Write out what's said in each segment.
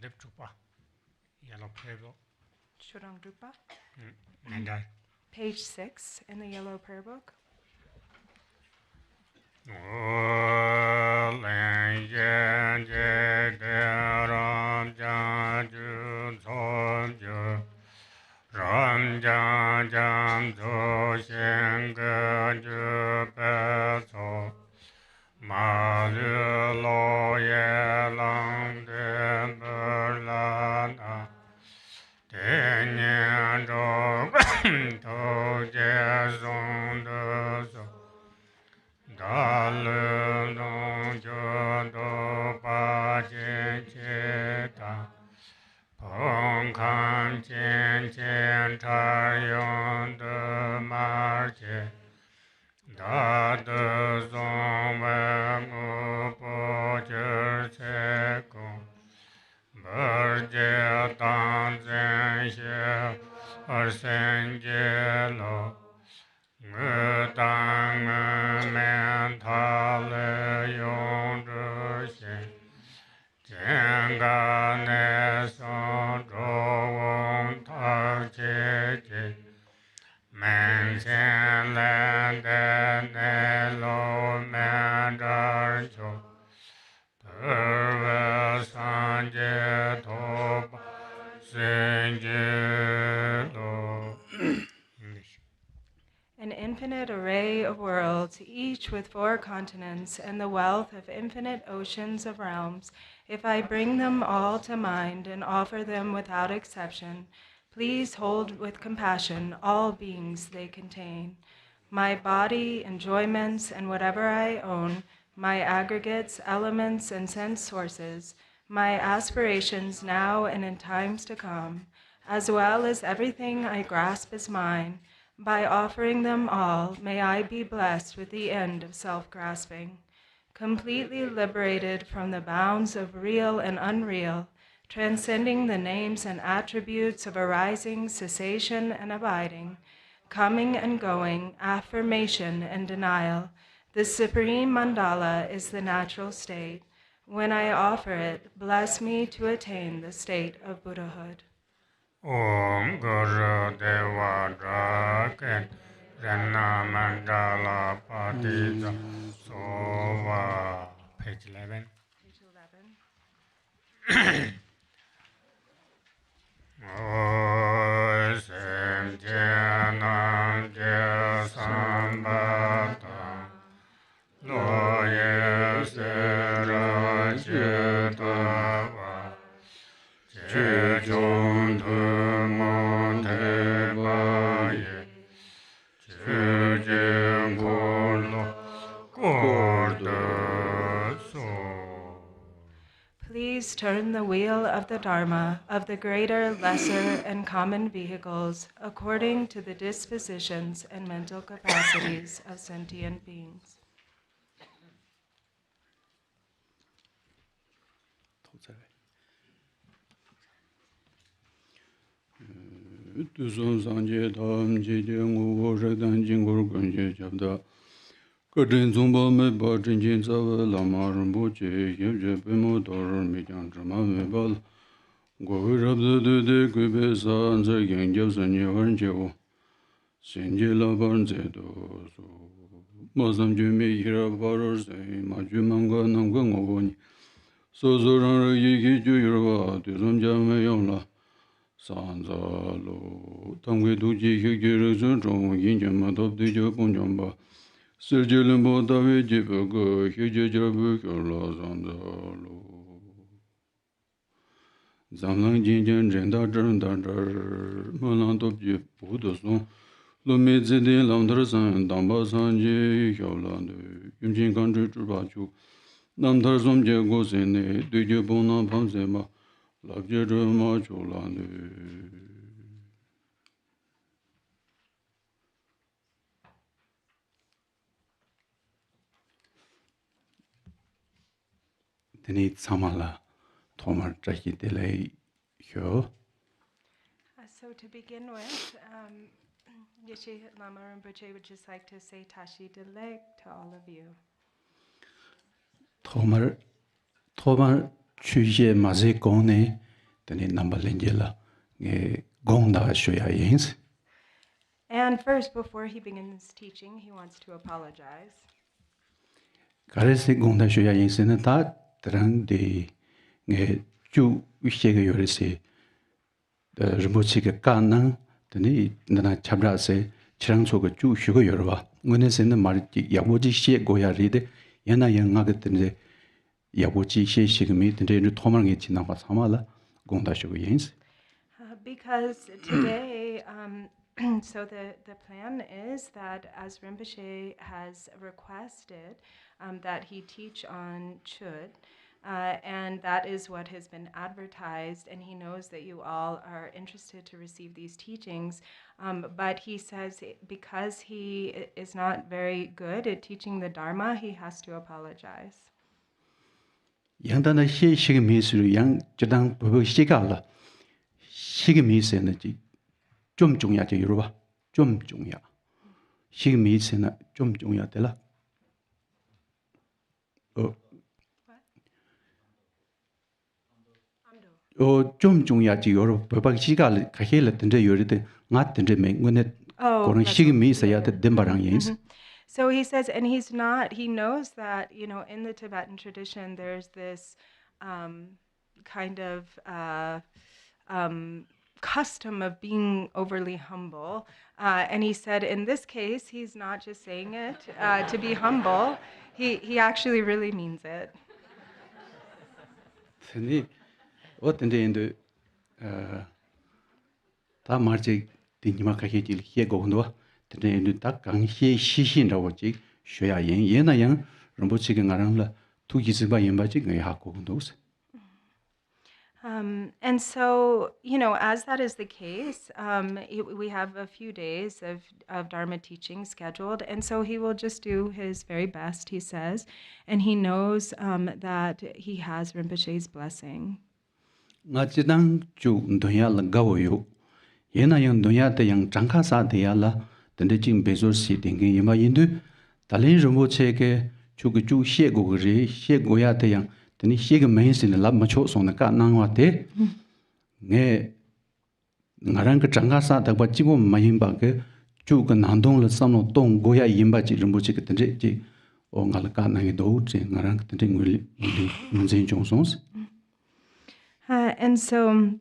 Drubcho, yellow prayer book. Chodang Drupal. And Page 6 in the yellow prayer book. An infinite array of worlds, each with 4 continents and the wealth of infinite oceans of realms, if I bring them all to mind and offer them without exception, please hold with compassion all beings they contain. My body, enjoyments, and whatever I own, my aggregates, elements, and sense sources, my aspirations now and in times to come, as well as everything I grasp as mine, by offering them all, may I be blessed with the end of self-grasping. Completely liberated from the bounds of real and unreal, transcending the names and attributes of arising, cessation, and abiding, coming and going, affirmation and denial, the supreme mandala is the natural state. When I offer it, bless me to attain the state of Buddhahood. Om Guru Deva Draken Rana Mandala Patita Sova. Page 11. Page 11. O Sentient Sambata Loye Sera Chitawa Chechon Monte Baye Chechen Kolo Korda So. Please turn the wheel of the Dharma, of the greater, lesser, and common vehicles, according to the dispositions and mental capacities of sentient beings. Tuzon Sanje Tam Jide Ngu Shakdan Jingur Gunje Chabda Kadrin Zumba Me Ba Jinjin Tsawa Lama Rinpoche Yemje Pimo Dor Mijang Chama Me Bal Govi Rabda Dude Gube Sa Anza Gengjab Sanje Varnche Senje Laban Zedo Masam Jume Hira Barar Se Maju Manga Namga Ngoboni Sozo Rara Yiki Juyurwa Tuzon Jame Yongla Sanzalo Tangwe Duji Hikirikson Chong Yinjan Matop Dijo Punjamba Sergio Limbo Dawe Jibago Hijajabu Kyola Sanzalo Zamlang Jinjan Jenda Jandar Malantop Jip Budoson Lome Zedin Lamdar San Damba Sanje Hyoland Yumjin Country Trubachu Namdar Somje Gosene Dujo Bona Pamsema Dini Samala Tomar Jaki Delay Hyo. So to begin with, Yeshe Lama Rinpoche would just like to say Tashi Delek to all of you. Tomar Chuje Maze Gone tani namba lenjela nge gongda shoya yins. And first, before he begins teaching, he wants to apologize. Karese gongda shoya yins na ta terang de nge chu wishega yorese Rinpoche ke kanang tani nana chabra se chirang choga chu shugo yorwa. Ngone se na mari yaboji she goya ride yana yang nga tani yaboji she shigami tani tomar nge chinangwa samala gongda shugo yins. Because today, so the plan is that as Rinpoche has requested that he teach on Chud, and that is what has been advertised, and he knows that you all are interested to receive these teachings, but he says because he is not very good at teaching the Dharma, he has to apologize. Yang dana she shigami suru yang jadang bobo shigala shigami se na ji 좀 중요하 지 여러분 좀 중요. 시금이 있으나 좀 중요하더라. 좀 중요하지 여러분 법학 시간을 가해랬던데 요리데 나던데 맹문에 그런 시금이 있어야 된 바랑이스. So he says, and he knows that, in the Tibetan tradition, there's this kind of custom of being overly humble. And he said, in this case, he's not just saying it to be humble. He actually really means it. 어떤데 인도 다 말지 디니마카히질 해고노 근데 딱 강시 시신라고 지 쉬야인 예나양 럼보치가 나랑라 투기즈바 연바지 그 하고도. And so, as that is the case, we have a few days of Dharma teaching scheduled, and so he will just do his very best, he says, and he knows that he has Rinpoche's blessing. 나지당 주 운동야 가고요. 예나양 동야대 양 장카사대야라 던데진 베조시 딩게 예마인도 달린 럼보체게 주그 시에고그리 시에고야대양 tani shiga mainsin lab macho song na ka nangwa te nge ngarang ka changa sa ta ba jibo mayin ba ke chu ka nandong la samno tong goya yimba ji rimbo chi ka tande ji o ngal ka na do che ngarang ka tande nguli munzen jong songs. And so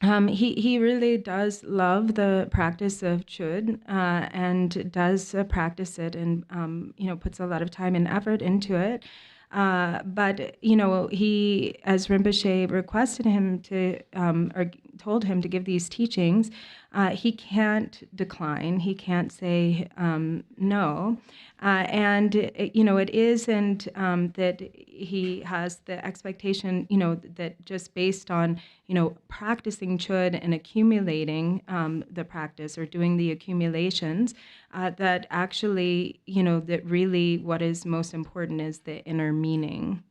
he really does love the practice of Chud and does practice it and puts a lot of time and effort into it. But he, as Rinpoche requested him to, or told him to give these teachings, he can't decline. He can't say no. And it isn't that he has the expectation, that just based on practicing Chud and accumulating the practice or doing the accumulations, that actually, that really what is most important is the inner meaning.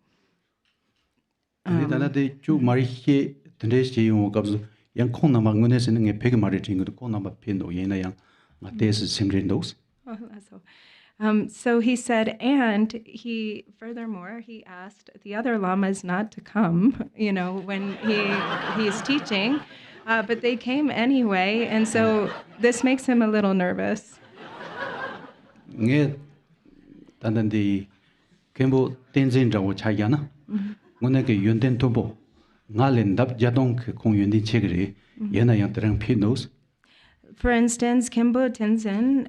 So he said, and he, furthermore, he asked the other lamas not to come, when he's teaching, but they came anyway, and so this makes him a little nervous. 단단디 겜보 텐젠자고 차이야나 오늘게 연된 도보 나렌답 자동 그 공연디 체그리 예나양 드랑 피노스. For instance, Kimbo Tenzin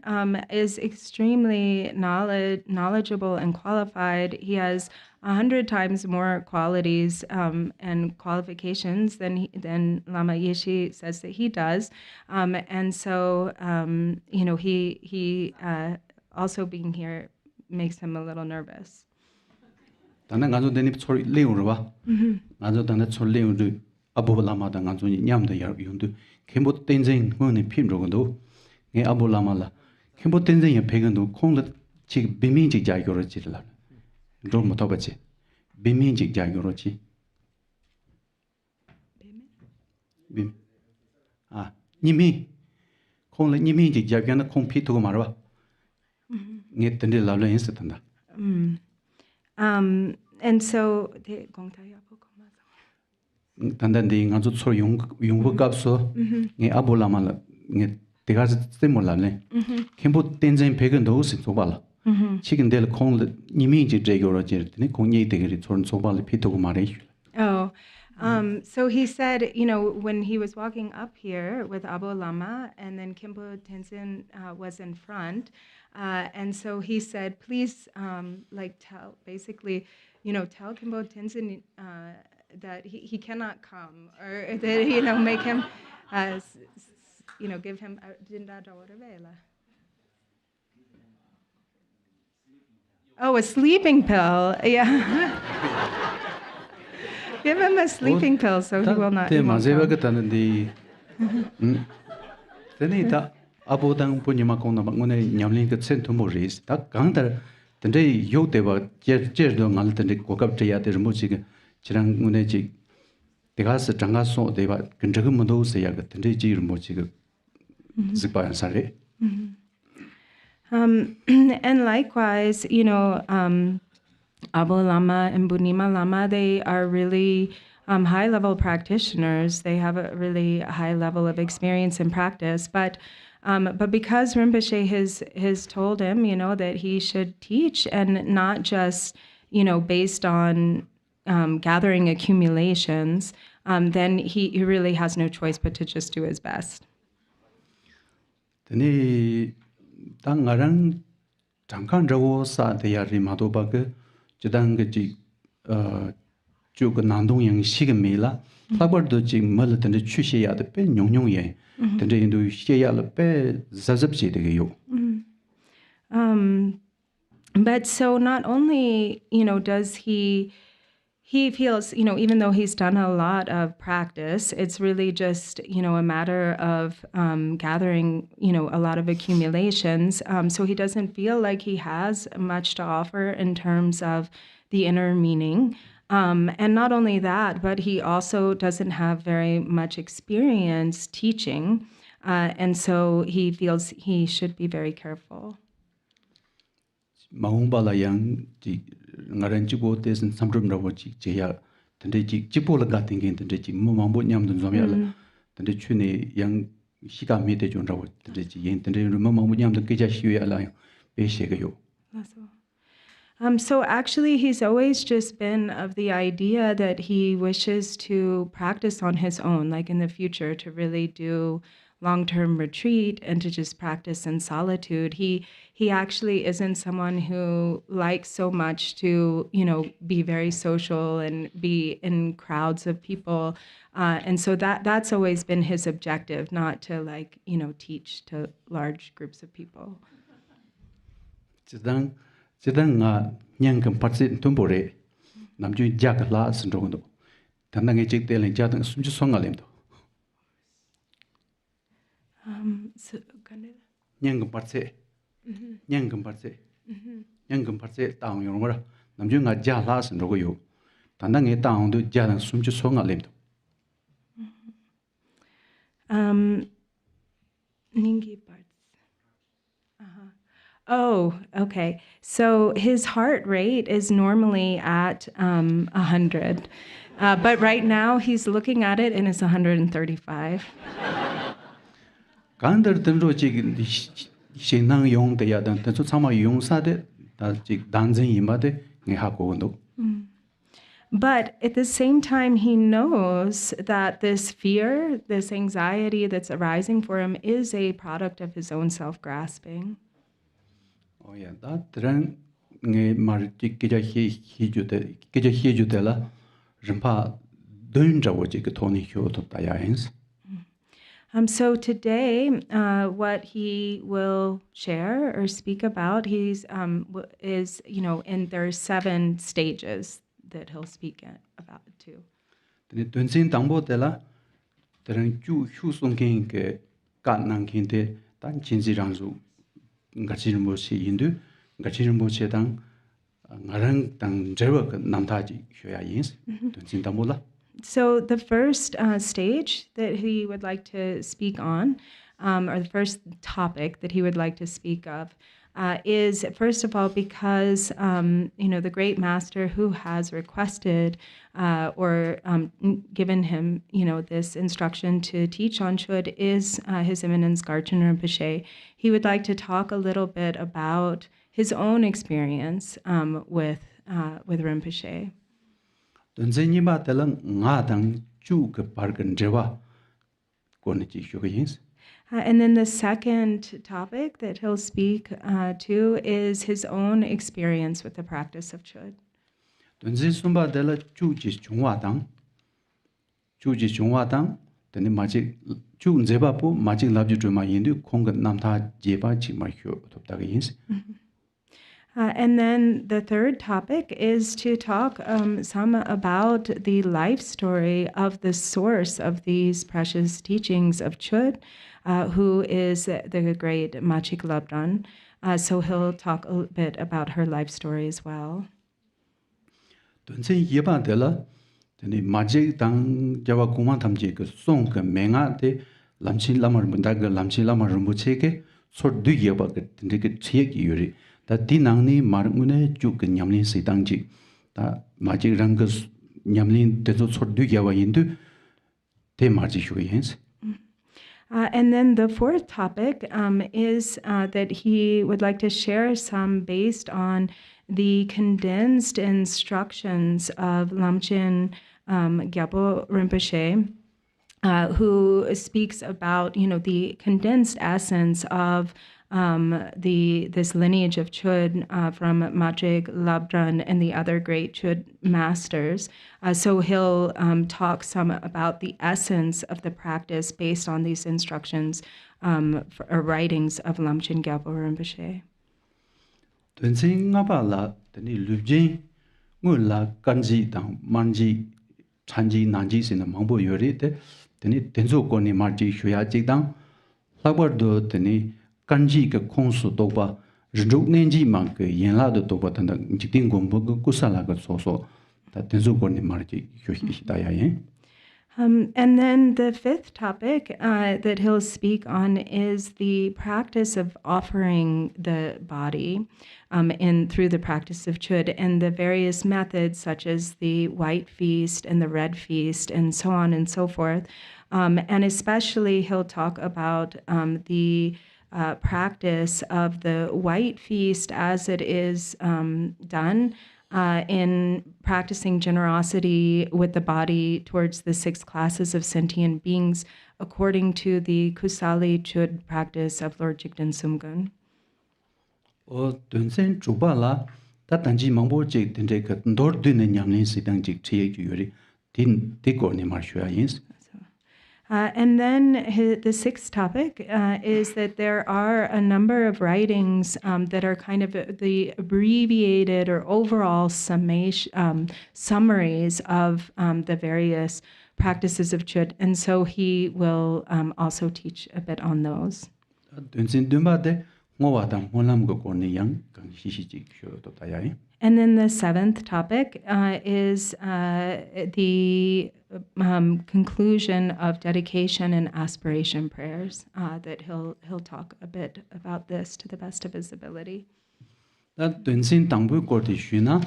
is extremely knowledgeable and qualified. He has 100 times more qualities and qualifications than Lama Yeshe says that he does. And so, he also being here makes him a little nervous. 단단 간조 데니 소리 레우르 봐. 간조 단단 소리 레우르 아보라마다 간조 냠도 용도 켐보 땡쟁 뭐네 핀로고도 네 아보라마라 켐보 땡쟁의 배경도 콩을 지금 비민직 자교로 지르라. 좀 못 봐지. 비민직 자교로지. 빔. 아, 님이 콩을 님민직 자교는 콩피토고 말아 봐. And so, 단단히 ngazu tsor yung kapso nge Abu Lama la nge tegazi tsemola le kembo tenzen pegen do sin sobala chicken del kong le nimi ji jegoro jirtini kong ye tegeri tsorn sobala pito mare. Oh, so he said, you know, when he was walking up here with Abu Lama, and then Kimpo Tenzin was in front, and so he said, please, tell, basically, you know, tell Kimpo Tenzin that he cannot come, or that, you know, make him, you know, give him, oh, a sleeping pill, yeah. Give him a sleeping pill so he will not. Then Abu Dang Punyama Kona Mangone Yamlin could send to Maurice. That Gandar, the day you they were Jerdon Alten, Kokaptia, the Muchig, Chiranguneji, the Gas Jangaso, they were Kendragumodo, Sayaga, the Jir Mochig, Zipa and Sare. And likewise, you know, Abu Lama and Bunima Lama, they are really high-level practitioners. They have a really high level of experience and practice. But because Rinpoche has told him, you know, that he should teach and not just, you know, based on gathering accumulations, then he really has no choice but to just do his best. Then Tangarang Tankan Rawo Sa de Yarimadobag. Jidang Juk Nandong Yang Shigamila, Tabardo Jim Mulleton the Chushia the Pen Yong Ye, the day into Shia the Pe Zazapsi de Yo. But so not only, you know, does he feels, you know, even though he's done a lot of practice, it's really just, you know, a matter of gathering, you know, a lot of accumulations. So he doesn't feel like he has much to offer in terms of the inner meaning. And not only that, but he also doesn't have very much experience teaching. And so he feels he should be very careful. Mahumbala Yang Ngaranchigo Tes and Samdrum Ravochi Jaya, Tendejik Chipola Gatting, Tendejik Mumambo Yam Zomiala, Tendechune Yang Shika Mete John Rawat, Tendejik, Tendemamuyam the Kijashu Alliance, Beshegayo. So actually, he's always just been of the idea that he wishes to practice on his own, like in the future, to really do long-term retreat and to just practice in solitude. He actually isn't someone who likes so much to, you know, be very social and be in crowds of people. And so that's always been his objective, not to, like, you know, teach to large groups of people. Jidang Nyangam Patsit Tumbore, Namju Jack Las and Rondo, Tandang Jigten and Jatan Sumgon. Nyangam Patse, Nyangam Patse, Nyangam Patse, down your mother, Namjunga Jalas and Rogo, Tandang it down to Jatan Sumgon. Ningi parts. Oh, okay. So his heart rate is normally at 100. But right now he's looking at it and it's 135. Gander Dendro Jig Shinang Yong the Yadan, the Sama Yong Sade, that Jig Danzing Yimade, Nihako. But at the same time, he knows that this fear, this anxiety that's arising for him is a product of his own self-grasping. Oh yeah, that ran Mariki Kijahijudela, Rimpa, Dunjawajik Tony Hyoto Dianes. So today, what he will share or speak about, is, you know, and there are 7 stages that he'll speak about too. The Dunsin Tambo della, the Ranju Husung King, Gatnang Kinte, Dan Chinzi Ranzu, Garchen Rinpoche Hindu, Garchen Rinpoche Dang, Ngarang Dang Jeruk, Namtaji, Huyayins, Dunsin Tambola. So the first stage that he would like to speak on, or the first topic that he would like to speak of, is, first of all, because, the great master who has requested or given him, this instruction to teach on Chud is His Eminence Garchen Rinpoche. He would like to talk a little bit about his own experience with Rinpoche. And then the second topic that he'll speak to is his own experience with the practice of Chud. And then the third topic is to talk some about the life story of the source of these precious teachings of Chud, who is the great Machik Labdran. So he'll talk a bit about her life story as well. And then the fourth topic is that he would like to share some based on the condensed instructions of Lamchen Gyalpo Rinpoche, who speaks about, the condensed essence of this lineage of Chud from Machik Labdran and the other great Chud masters. So he'll talk some about the essence of the practice based on these instructions or writings of Lamchen Gyalpo Rinpoche. Kanji ke khonsu toba rinjuk nenji mang ke yenla de toba tanda jikting gombo kusala ga soso ta tenzu korni marji yoshi daya yen. And then the fifth topic that he'll speak on is the practice of offering the body through the practice of Chud and the various methods such as the white feast and the red feast and so on and so forth. And especially he'll talk about the practice of the white feast as it is done in practicing generosity with the body towards the 6 classes of sentient beings according to the Kusali Chud practice of Lord Jigten Sumgon. Dunsen Chubala, that Tanji Mambo Jig didn't take a door dinner yamlin sitting jig tea yuri, didn't take on the marshuayins. And then the sixth topic is that there are a number of writings that are kind of the abbreviated or overall summaries of the various practices of Chud. And so he will also teach a bit on those. And then the seventh topic is the conclusion of dedication and aspiration prayers. That he'll talk a bit about this to the best of his ability. That dunsin tangbu korti shuna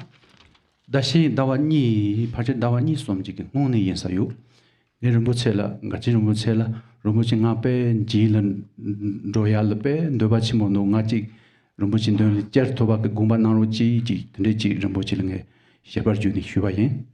dashi dawani paje dawani somjik ngone yensayu Rinpoche la Garchen Rinpoche la Rinpoche ngape jilan royal pe ndobachi mono ngaji Rinpoche ndo jer toba ke gumba naro ji tende Rinpoche lenge shebar juni shubayen.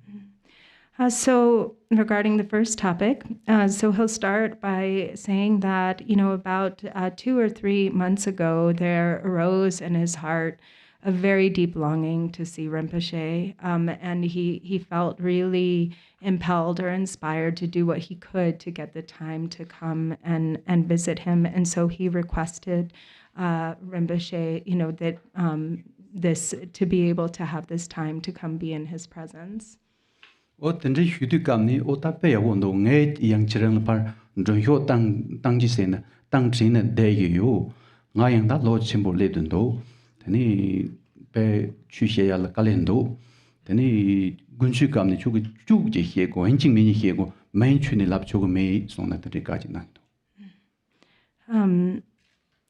So regarding the first topic, so he'll start by saying that, about 2 or 3 months ago, there arose in his heart a very deep longing to see Rimpache, and he felt really impelled or inspired to do what he could to get the time to come and visit him. And so he requested Rimpache, that this to be able to have this time to come be in his presence. O tende hudu kamni o tape ya wondo nge yang chirang par ndonhyo tangji sena tangchina de yu nga yang da lo chimbo le do tani pe chushe ya la kalendo tani gunchu kamni chugu je hie go hinjing mi hie go main chuni lap chugu me song na de ka ji na.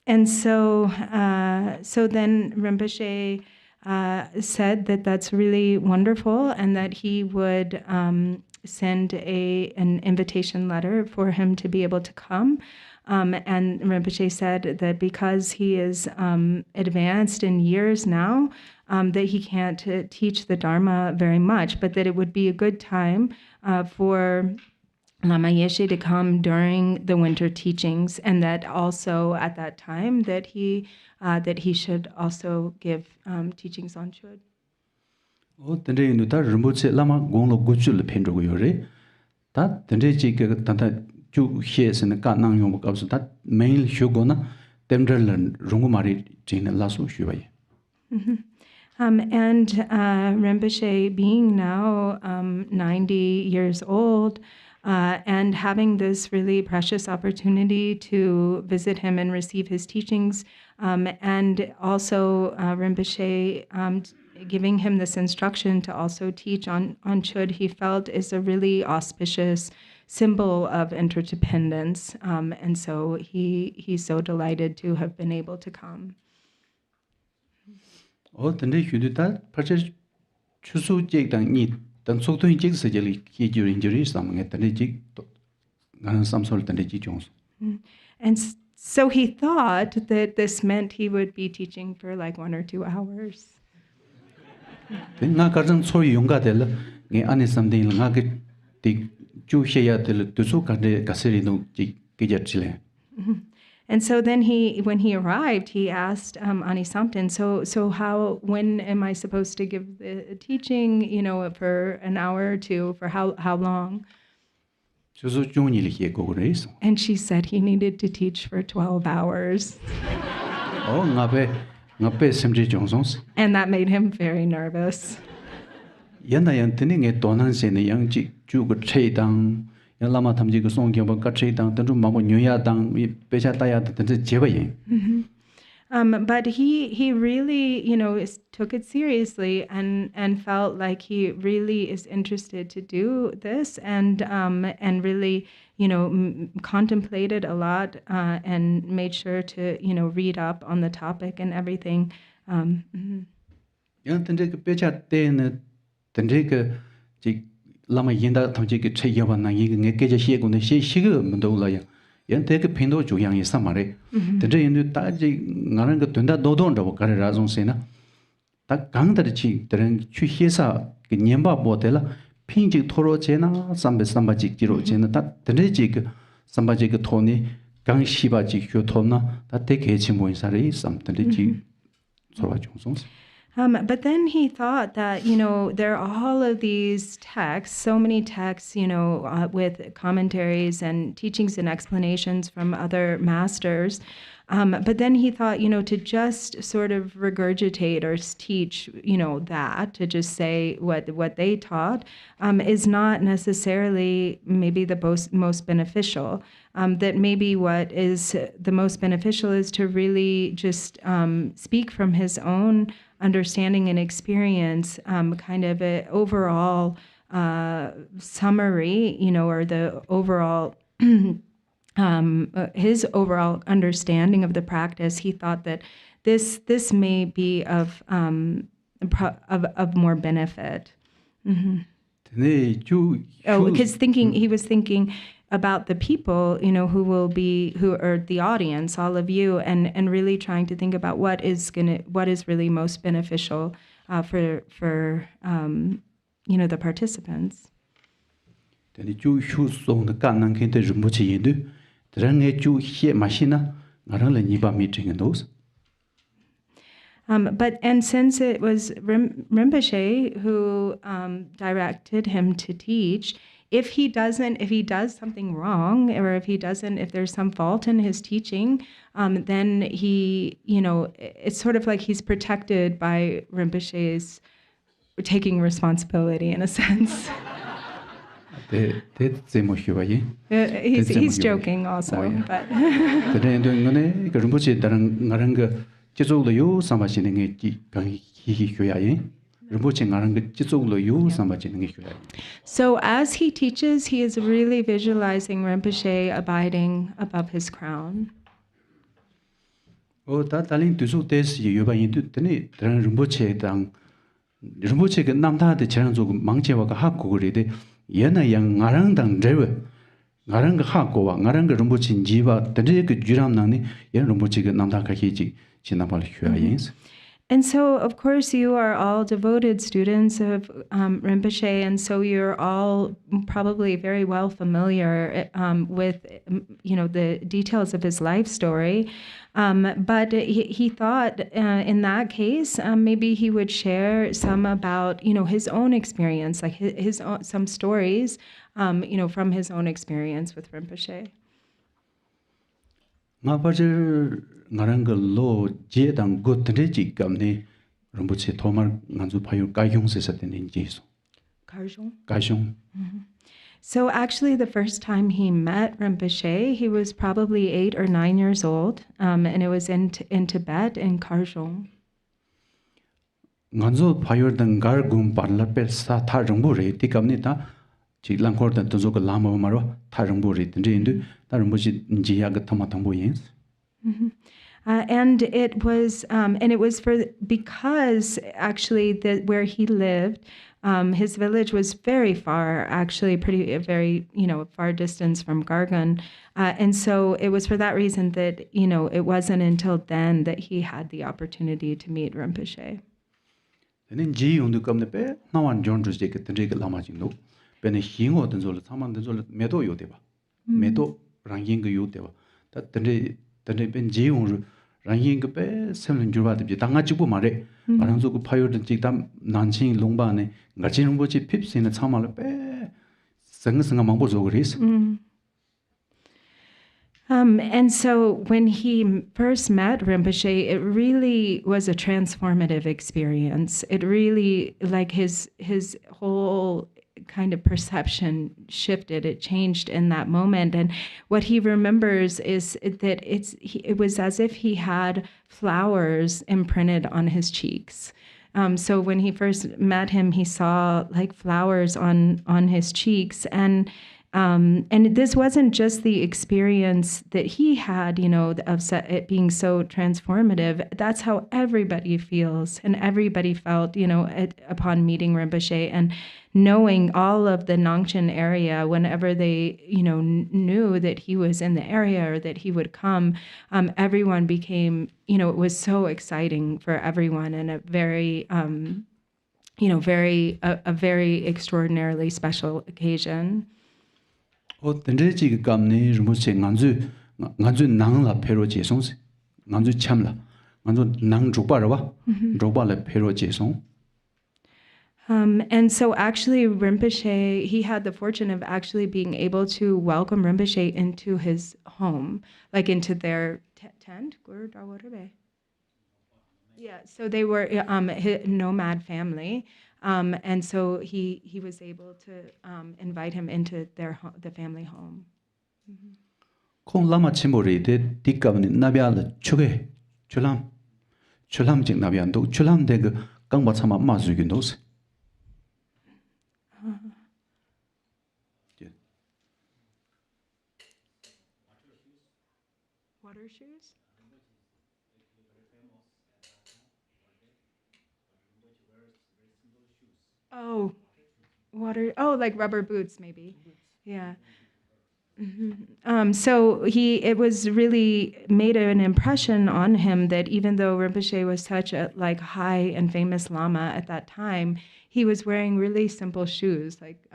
And so then Rinpoche said that that's really wonderful, and that he would send an invitation letter for him to be able to come. And Rinpoche said that because he is advanced in years now, that he can't teach the Dharma very much, but that it would be a good time for Lama Yeshe to come during the winter teachings, and that also at that time that he should also give teachings on Chud. Tende nuta Rinpoche Lama gonglo gochul pendro yore. Ta tende jike tanta ju hies in ka nang yong kabs ta main shogona temdrel rungumari jine lasu shubai. And Rinpoche, being now 90 years old, and having this really precious opportunity to visit him and receive his teachings, and also Rinpoche giving him this instruction to also teach on Chud, he felt is a really auspicious symbol of interdependence, and so he's so delighted to have been able to come. Tende huduta purchase chusu jigdang ni dan sokto jig sajali ki during jury samang tende jig ganan samsol tende ji jons. And so he thought that this meant he would be teaching for like 1 or 2 hours. Then nga karjang soi yonga del nge ane something nga ke ti chu sheya del tusu kande kaseri no ji gejet chile. And so then when he arrived, he asked Ani Samten, so when am I supposed to give the teaching, for an hour or 2, for how long? And she said he needed to teach for 12 hours. And that made him very nervous. Lama tamji ko song kyaba katri dang tanru mamo nyoya dang pecha taya tanru jeba yin. But he really, took it seriously and felt like he really is interested to do this, and really, contemplated a lot and made sure to, read up on the topic and everything. Yang tanru ke pecha tena tanru ke Lama yinda tamji ke che yaba na yi nge ke je gu ne she mendo la ya yan te ke pindo ju yang yi samare de je yin ta ji ngaran ge tunda do don da ka ra zong se na ta gang da chi de chu hie sa ke nian ba bo de la ping ji toro che na sambe samba ji ji ro che na ta de ji ke samba ji ke to ni gang shi ba ji hyo to na ta te ke chi mo sa re sam de ji so wa jong song. But then he thought that, there are all of these texts, so many texts, with commentaries and teachings and explanations from other masters. But then he thought, to just sort of regurgitate or teach, that, to just say what they taught, is not necessarily maybe the most beneficial. That maybe what is the most beneficial is to really just speak from his own understanding and experience, kind of an overall summary, or the overall his overall understanding of the practice. He thought that this may be of more benefit. Because he was thinking about the people, who are the audience, all of you, and really trying to think about what is really most beneficial for the participants. And since it was Rimpache who directed him to teach, if he does something wrong, or if there's some fault in his teaching, then he, it's sort of like he's protected by Rinpoche's taking responsibility in a sense. He's joking also, but. So as he teaches, he is really visualizing Rinpoche abiding above his crown. Oh, that Talin to so this you by into the Rinpoche dang Rinpoche Namda the Chenrezig Mangchewa Hakuri, Yena Yang Narang dang Drewe, Naranga Hakoa, Naranga Rinpoche Jiva, the Rig Juram Nani, Yen Rinpoche Namda Kahiji, Chinapal Huayens. And so, of course, you are all devoted students of Rinpoche, and so you're all probably very well familiar with, the details of his life story. But he thought, in that case, maybe he would share some about, his own experience, like his own, some stories, from his own experience with Rinpoche. Naranga lo jedang good Chenrezig gamne Rinpoche Tomar Nanzu Payu Gayong Sesatin in Jesus. Gayong. So actually, the first time he met Rinpoche, he was probably 8 or 9 years old, and it was in Tibet, in Garchen. Nanzu Payu dan Gargum Parlapel Sa Tarambure, Tikamnita, Chilangkor dan Tuzuka Lama Maro, Tarambure, Tindu, Tarambuji Njiaga Tamatamboyens. And it was because actually where he lived, his village was very far, actually very far distance from Garchen, and so it was for that reason that it wasn't until then that he had the opportunity to meet Rinpoche. Then Ji on the come the bear, now one John to take the Lama Jingo, Penny Hingo and Zola Taman the Zola Medo Yodeva, Medo Ranging Yodeva, that the Ben Ji on Ranging Bear, Seven Juba, the Tangachibu Mare, Aranzo Payo the Jigtam Nanchin Longbane, Garchen Rinpoche pips in a Tamal Bear, Sangasanga Mambos over his. And so when he first met Rinpoche, it really was a transformative experience. It really, like his whole kind of perception shifted. It changed in that moment. And what he remembers is that it was as if he had flowers imprinted on his cheeks. So when he first met him, he saw like flowers on his cheeks, and this wasn't just the experience that he had, of it being so transformative. That's how everybody feels, and everybody felt, upon meeting Rinpoche and knowing all of the Nongchen area. Whenever they, knew that he was in the area or that he would come, everyone became, it was so exciting for everyone, and a very, a very extraordinarily special occasion. Oh, the Chenrezig Gamne Rinpoche Nanzu Nangla Pero Jesons, Nanzu Chamla, Nanzu Nang Drubarawa, Drubala Pero Jeson. And so actually Rinpoche, he had the fortune of actually being able to welcome Rinpoche into his home, like into their tent. Yeah, so they were a nomad family. And so he was able to invite him into the family home. Kong Lama Chimbori did Dikavani Nabial Chuge, Chulam Jing Nabiando, Chulam Deg Gangbatsama Mazugindos. Water shoes? Oh, water. Oh, like rubber boots, maybe. Yeah. So it was really made an impression on him that even though Rinpoche was such a high and famous Lama at that time, he was wearing really simple shoes, like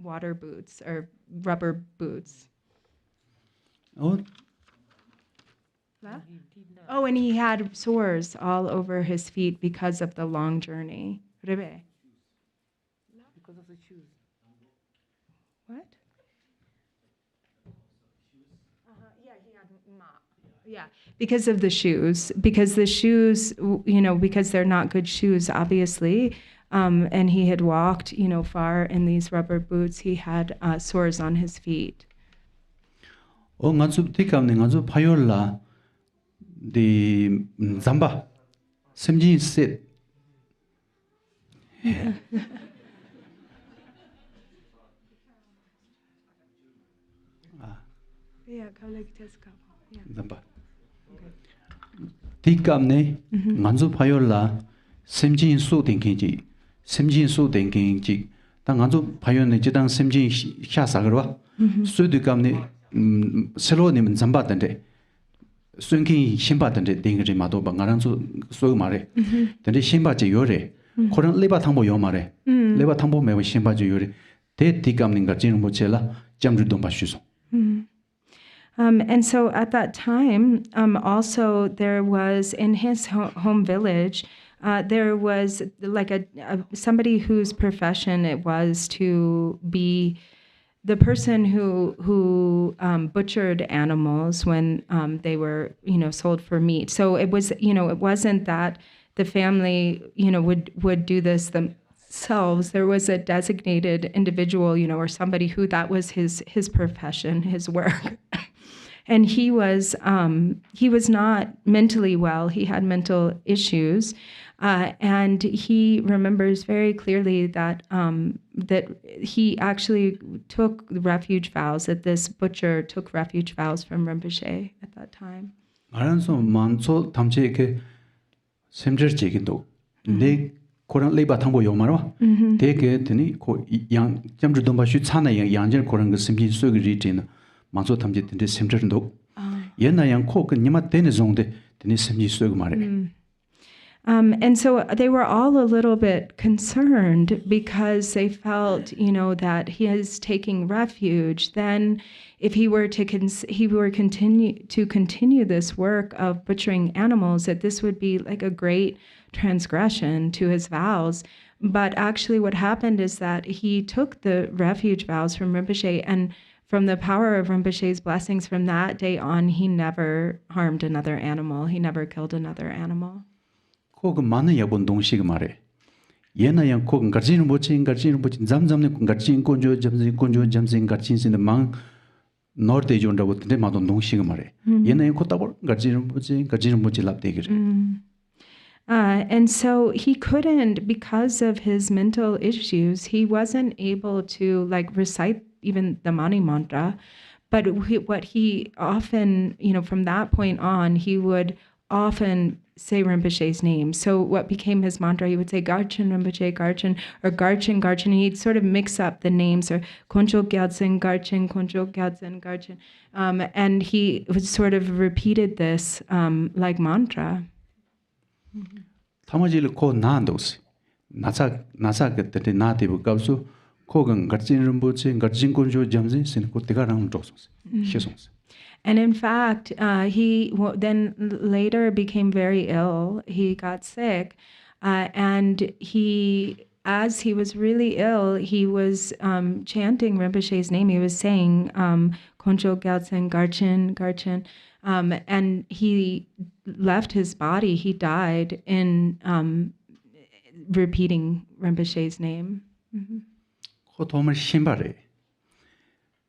water boots or rubber boots. Oh, and he had sores all over his feet because of the long journey. Rebe. Because of the shoes. What? Yeah, he had yeah, because of the shoes. Because the shoes, because they're not good shoes, obviously. And he had walked, far in these rubber boots. He had sores on his feet. Oh, Nanzu Tikamni, Nanzu Payola, the Zamba, Semjin said. Yeah, collect this couple. Yeah. Zamba. Tikamne nganzo payola semjin su thinking ji ta nganzo payone jidang semjin sha sagarwa su de kamne selo ni zamba tande sunki shimba tande dingri ma do ba ngaranzo so mare tande shimba je yore koran leba thangbo yo mare leba thangbo me shimba je yore te tikamne ga jin mo chela jamru dom ba shuso. And so at that time, also there was in his home village, there was like somebody whose profession it was to be the person who butchered animals when they were sold for meat. So it was it wasn't that the family would do this themselves. There was a designated individual or somebody who that was his profession, his work. And he was not mentally well. He had mental issues, and he remembers very clearly that that he actually took refuge vows. That this butcher took refuge vows from Rimpache at that time. 알아서 만초 탐제게 샘저지기도 내 코란 레바 탐보 요마로 되게 되니 고양 점주도 마슈 차나 양절 코란 그 심비 소그 리tin 만초 탐제 된데 샘저도 옛날 코 니마 되는 정도데 되니 심비 소그 말해. And so they were all a little bit concerned because they felt, that he is taking refuge. Then, if he were to continue this work of butchering animals, that this would be like a great transgression to his vows. But actually, what happened is that he took the refuge vows from Rimpache, and from the power of Rinpoche's blessings, from that day on, he never harmed another animal. He never killed another animal. 그 많은 야본 동시가 말해. 얘나양 그 가르치는 뭐지 잠잠네 가르치는 건조 잠진 가르치는 망 노르데 존다고 근데 마도 동시가 말해. 얘나양 코다고 가르치는 뭐지 랍되기를. And so he couldn't, because of his mental issues, he wasn't able to recite even the Mani mantra. But what he often, from that point on, he would often say Rinpoche's name. So what became his mantra, he would say Garchen Rinpoche, Garchen, or Garchen. And he'd sort of mix up the names, or Koncho Gyatsen, Garchen, Koncho Gyatsen, Garchen. And he would sort of repeated this like mantra. 타마질 코 나안도스. 나사 그때 나티브 갑수 코건 가르친 림보체 가르친 건조 잠진 신 코티가랑 쪽스. 시송스. And in fact, he then later became very ill. He got sick, and as he was really ill, he was chanting Rinpoche's name. He was saying Koncho Gyatsen, Garchen, and he left his body. He died in repeating Rinpoche's name. 코토mer 신바레.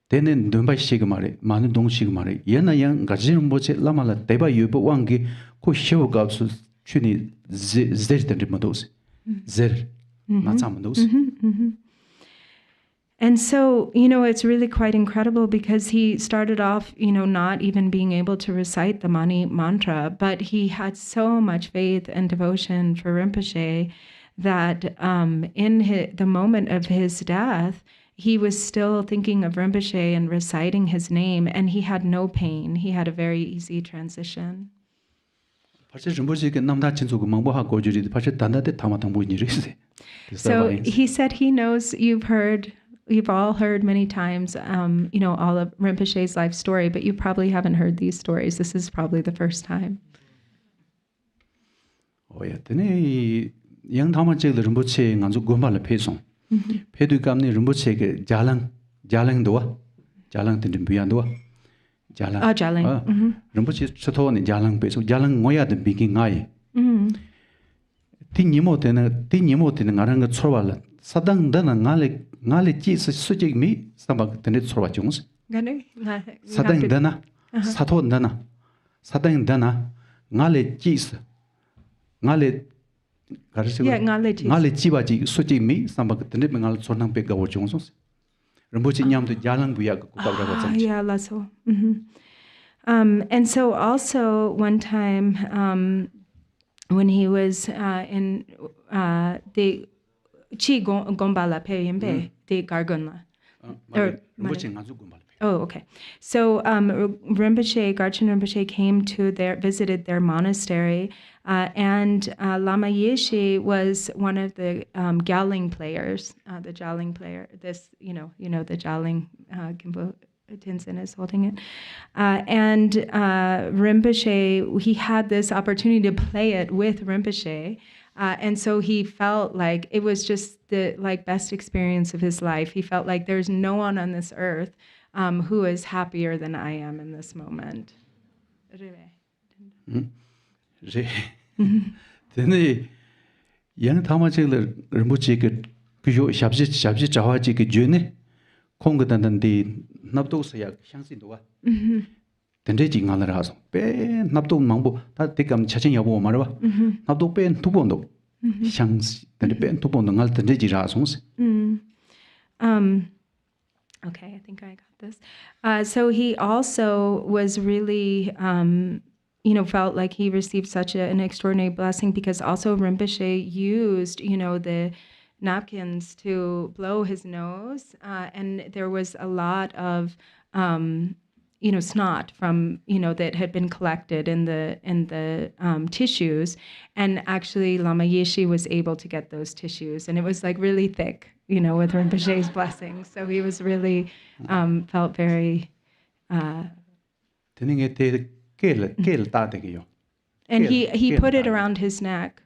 되는 눈바시가 말해 많은 동시가 말해 얘나양 가지는 뭐지 라마라 대바 유보 왕기 고 쇼가스 추니 제르던데 모도스 제 나자모도스. And so, it's really quite incredible because he started off, not even being able to recite the Mani mantra, but he had so much faith and devotion for Rinpoche that in the moment of his death, he was still thinking of Rinpoche and reciting his name, and he had no pain. He had a very easy transition. So he said he knows you've all heard many times, all of Rinpoche's life story, but you probably haven't heard these stories. This is probably the first time. Oh yeah, then young Tamache Rinpoche nganzu gombala pesong. Pedu kamni Rinpoche ke jalang tin buyan doa. Jalang. Rinpoche choto ni jalang pesong jalang ngoya de bigi ngai. Ti nimo tena ngaranga chorwala. Sadang dana ngale chi sujig mi sabak tene chorwa jungs. Sadang dana ngale chi ngale ngale chibaji suji mi sambak tene bengal sonang pe gawo jongsos Rinpoche nyam to jalang buya ko kabra ko Yeah, laso. And so also one time when he was in the Chi Gombala Peyimbe, the Gargunla. Oh, okay. So Rinpoche, Garchen Rinpoche visited their monastery, and Lama Yeshe was one of the Gyaling players, the Gyaling player. This, the Gyaling, Gimpo Tenzin is holding it. And Rinpoche, he had this opportunity to play it with Rinpoche. And so he felt like it was just the best experience of his life. He felt like there's no one on this earth who is happier than I am in this moment. Then young Tamachil Rinpoche Shabji Chawaji Juni Kongadan the Nabdo Sayak Shansi Dua. Then raging on the house. Pen Nabdo Mambo, that take Chachin Yabo Marva. Nabdo Pen Tubondo. Shanks, then the Pen Tubondo, the Regi Rasons. Okay, I think I got this. So he also was really, felt like he received such an extraordinary blessing because also Rinpoche used, the napkins to blow his nose, and there was a lot of, snot from, that had been collected in the tissues, and actually Lama Yeshe was able to get those tissues, and it was really thick, with Rinpoche's blessing. So he was really felt very. And he put it around his neck.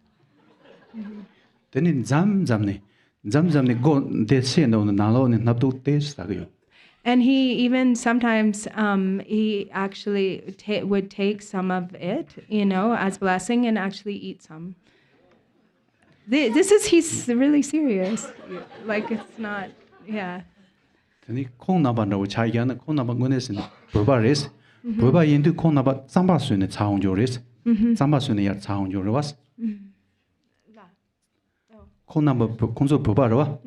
Then in Zamne go de send on the Nalo and Nabdo taste. And he even sometimes he actually would take some of it, as blessing and actually eat some. He's really serious. Like it's not, yeah. Then he Konabanda, which I can Konabangunes and Burbaris. Burba into Konaba Zambasun at Sound Joris. Zambasun at Sound Joras. Konaba Konso Burbarua.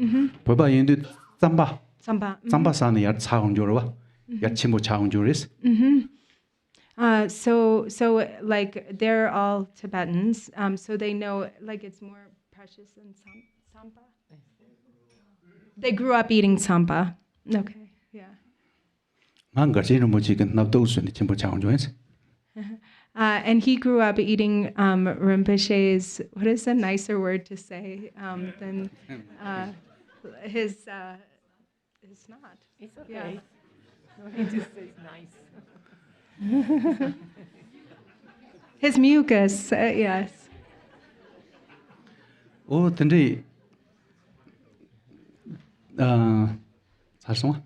Burba into Zamba. Zamba Sani at Sound Jorova. Yachimo Sound Joris. So they're all Tibetans, so they know it's more precious than sampa. They grew up eating sampa. Okay, yeah. Garchen Rinpoche and Nabdos and Chimbo Sound Joins. And he grew up eating Rinpoche's. What is a nicer word to say than his snot? It's okay. Yeah. No, he just says nice. His mucus, yes. Oh, Tende Sarsoma.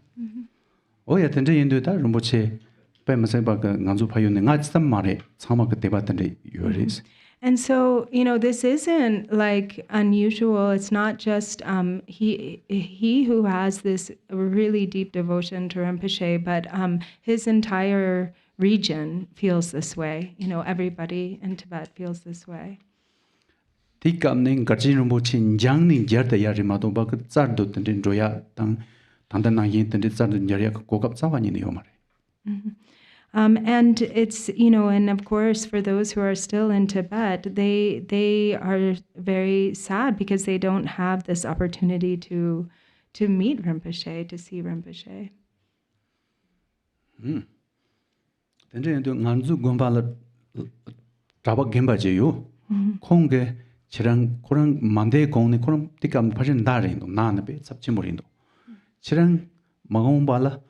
Oh, yeah, Tende into that Rinpoche, Pemasabaka, Nanzu Payun, and not some Mare, Samaka Debatande, yours. And so, this isn't unusual. It's not just he who has this really deep devotion to Rinpoche, but his entire region feels this way. Everybody in Tibet feels this way. Tikamning Garchen Rinpoche, Jangning Jerta Yarimado Baka Zardo, and Joya, Tandana Yin, and Zardan Jaria, Kokap Savan in the Omar. And it's, and of course, for those who are still in Tibet, they are very sad because they don't have this opportunity to meet Rinpoche, to see Rinpoche. Then Nanzu Gombala Traba Gembajo, Konge, Chirang, Korang, Mande Kong, Koram, Tikam Pajan Darindo, Nanabe, Sapchimorindo. Chirang, Magombala.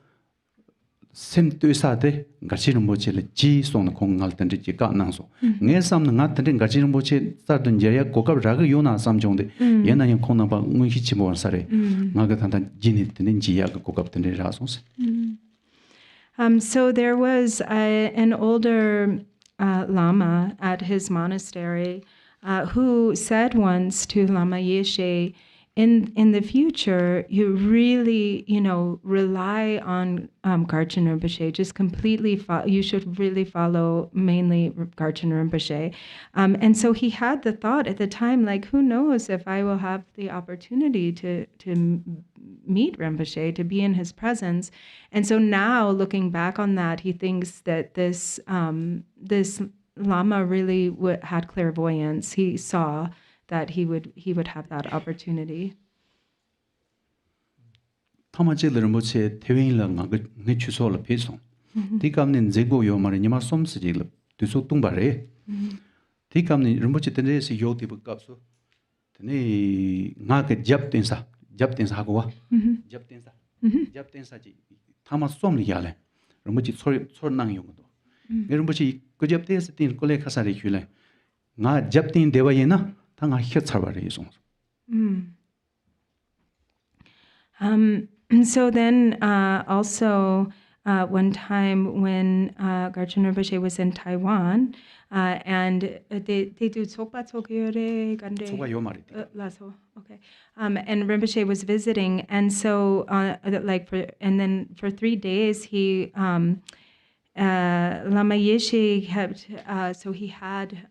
Sent to Sate, Garchen Rinpoche, G. Son Kongal Tendri Nanso. Nesam Natan Garchen Rinpoche, Sardan Jeria, Coca Raga Yona Samjonde, Yena Konaba, Muhichimo Sare, Magatanta Ginit and Gia Coca Tendri Rasons. So there was an older Lama at his monastery who said once to Lama Yeshe, in the future, you really, rely on Garchen Rinpoche. Just completely, you should really follow mainly Garchen Rinpoche. And so he had the thought at the time, who knows if I will have the opportunity to meet Rinpoche, to be in his presence. And so now, looking back on that, he thinks that this Lama really had clairvoyance. He saw that he would have that opportunity. 타마제 르모체 태윈랑 네 추소를 페송 디감는 제고 요마리 니마 솜스지를 두소 뚱바레 디감는 르모체 텐데스 요티브 값소 테네 나게 잡텐사 하고 와 잡텐사지 타마 솜리 야래 르모체 소르낭 용도 르모체 그 잡텐스 틴 콜레 카사리 큐레 나 잡텐 데와예나 당아 혀차바레 송 So then also one time when Garchen Rinpoche was in Taiwan, and they do Tsokpa Tsokyore Gande. 소가 요 말이 Lasso, okay. And Rinpoche was visiting, and so and then for 3 days he Lama Yeshe kept so he had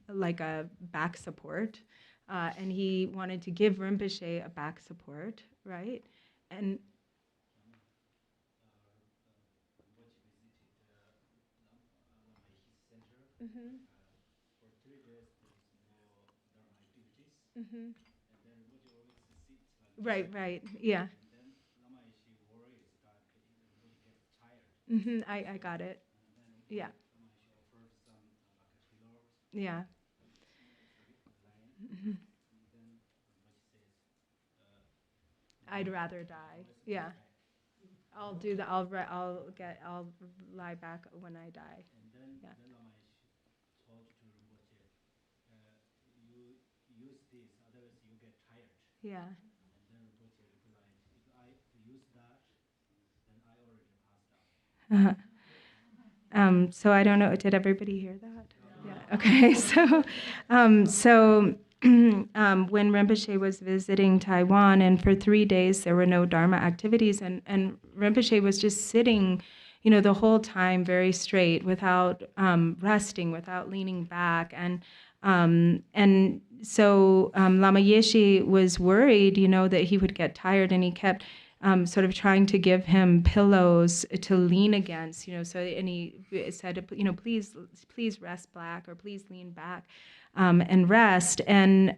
like a back support, and he wanted to give Rinpoche a back support, right? And right, yeah. I got it. Yeah. Yeah. I'd rather die. Yeah. I'll do that. I'll lie back when I die. Yeah. Yeah. So I don't know. Did everybody hear that? Yeah. Okay. So when Rinpoche was visiting Taiwan, and for 3 days there were no Dharma activities, and Rinpoche was just sitting, the whole time very straight, without resting, without leaning back, and so Lama Yeshe was worried, that he would get tired, and he kept sort of trying to give him pillows to lean against, and he said, please rest back, or please lean back and rest. And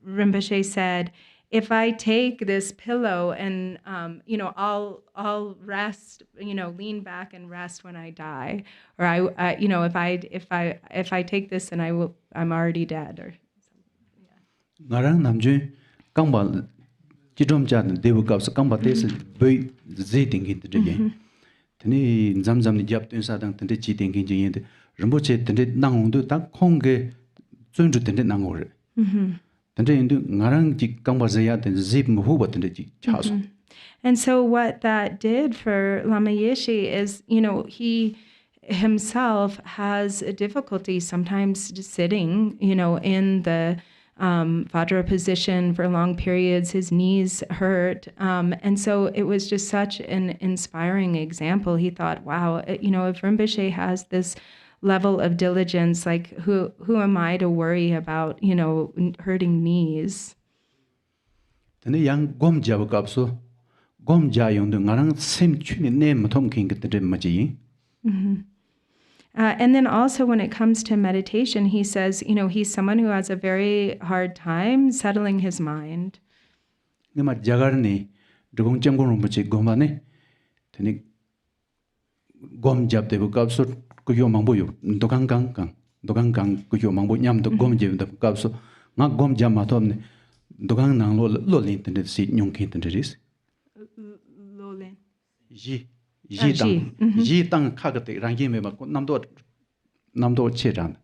Rinpoche said, if I take this pillow and I'll rest, lean back and rest when I die, or if I take this, and I'm already dead, or 나랑 남주 강바 지dom자는 대부갑서 강바 대서 배 제딩기 되게 드니 잠잠니 잡된 사당 텐데 지딩기 지인데 림보체 텐데 나옹도 딱 콩게 존주 텐데 나옹을 텐데 인도 나랑 지 강바 제야 텐데 집 무후바 텐데 지 차소. And so what that did for Lama Yeshe is, he himself has a difficulty sometimes just sitting, in the Vajra position for long periods. His knees hurt. And so it was just such an inspiring example. He thought, wow, if Rinpoche has this level of diligence, like who am I to worry about, hurting knees? 근데 양 곰자고 값소 곰자용도 나랑 샘춘이 내 못험 킹게 맞지. And then also when it comes to meditation, he says, he's someone who has a very hard time settling his mind. 내가 자가르니 드공정고는 뭐지 고만에 되니 곰잡대고 값소 그요 망보요 도강강 그요 망보 냠도 곰제도 값소 나 곰잡마토네 도강낭로 로린텐데 시 뇽킨텐데리스 로렌 Yitang Kagate Rangime Namdo Chiran.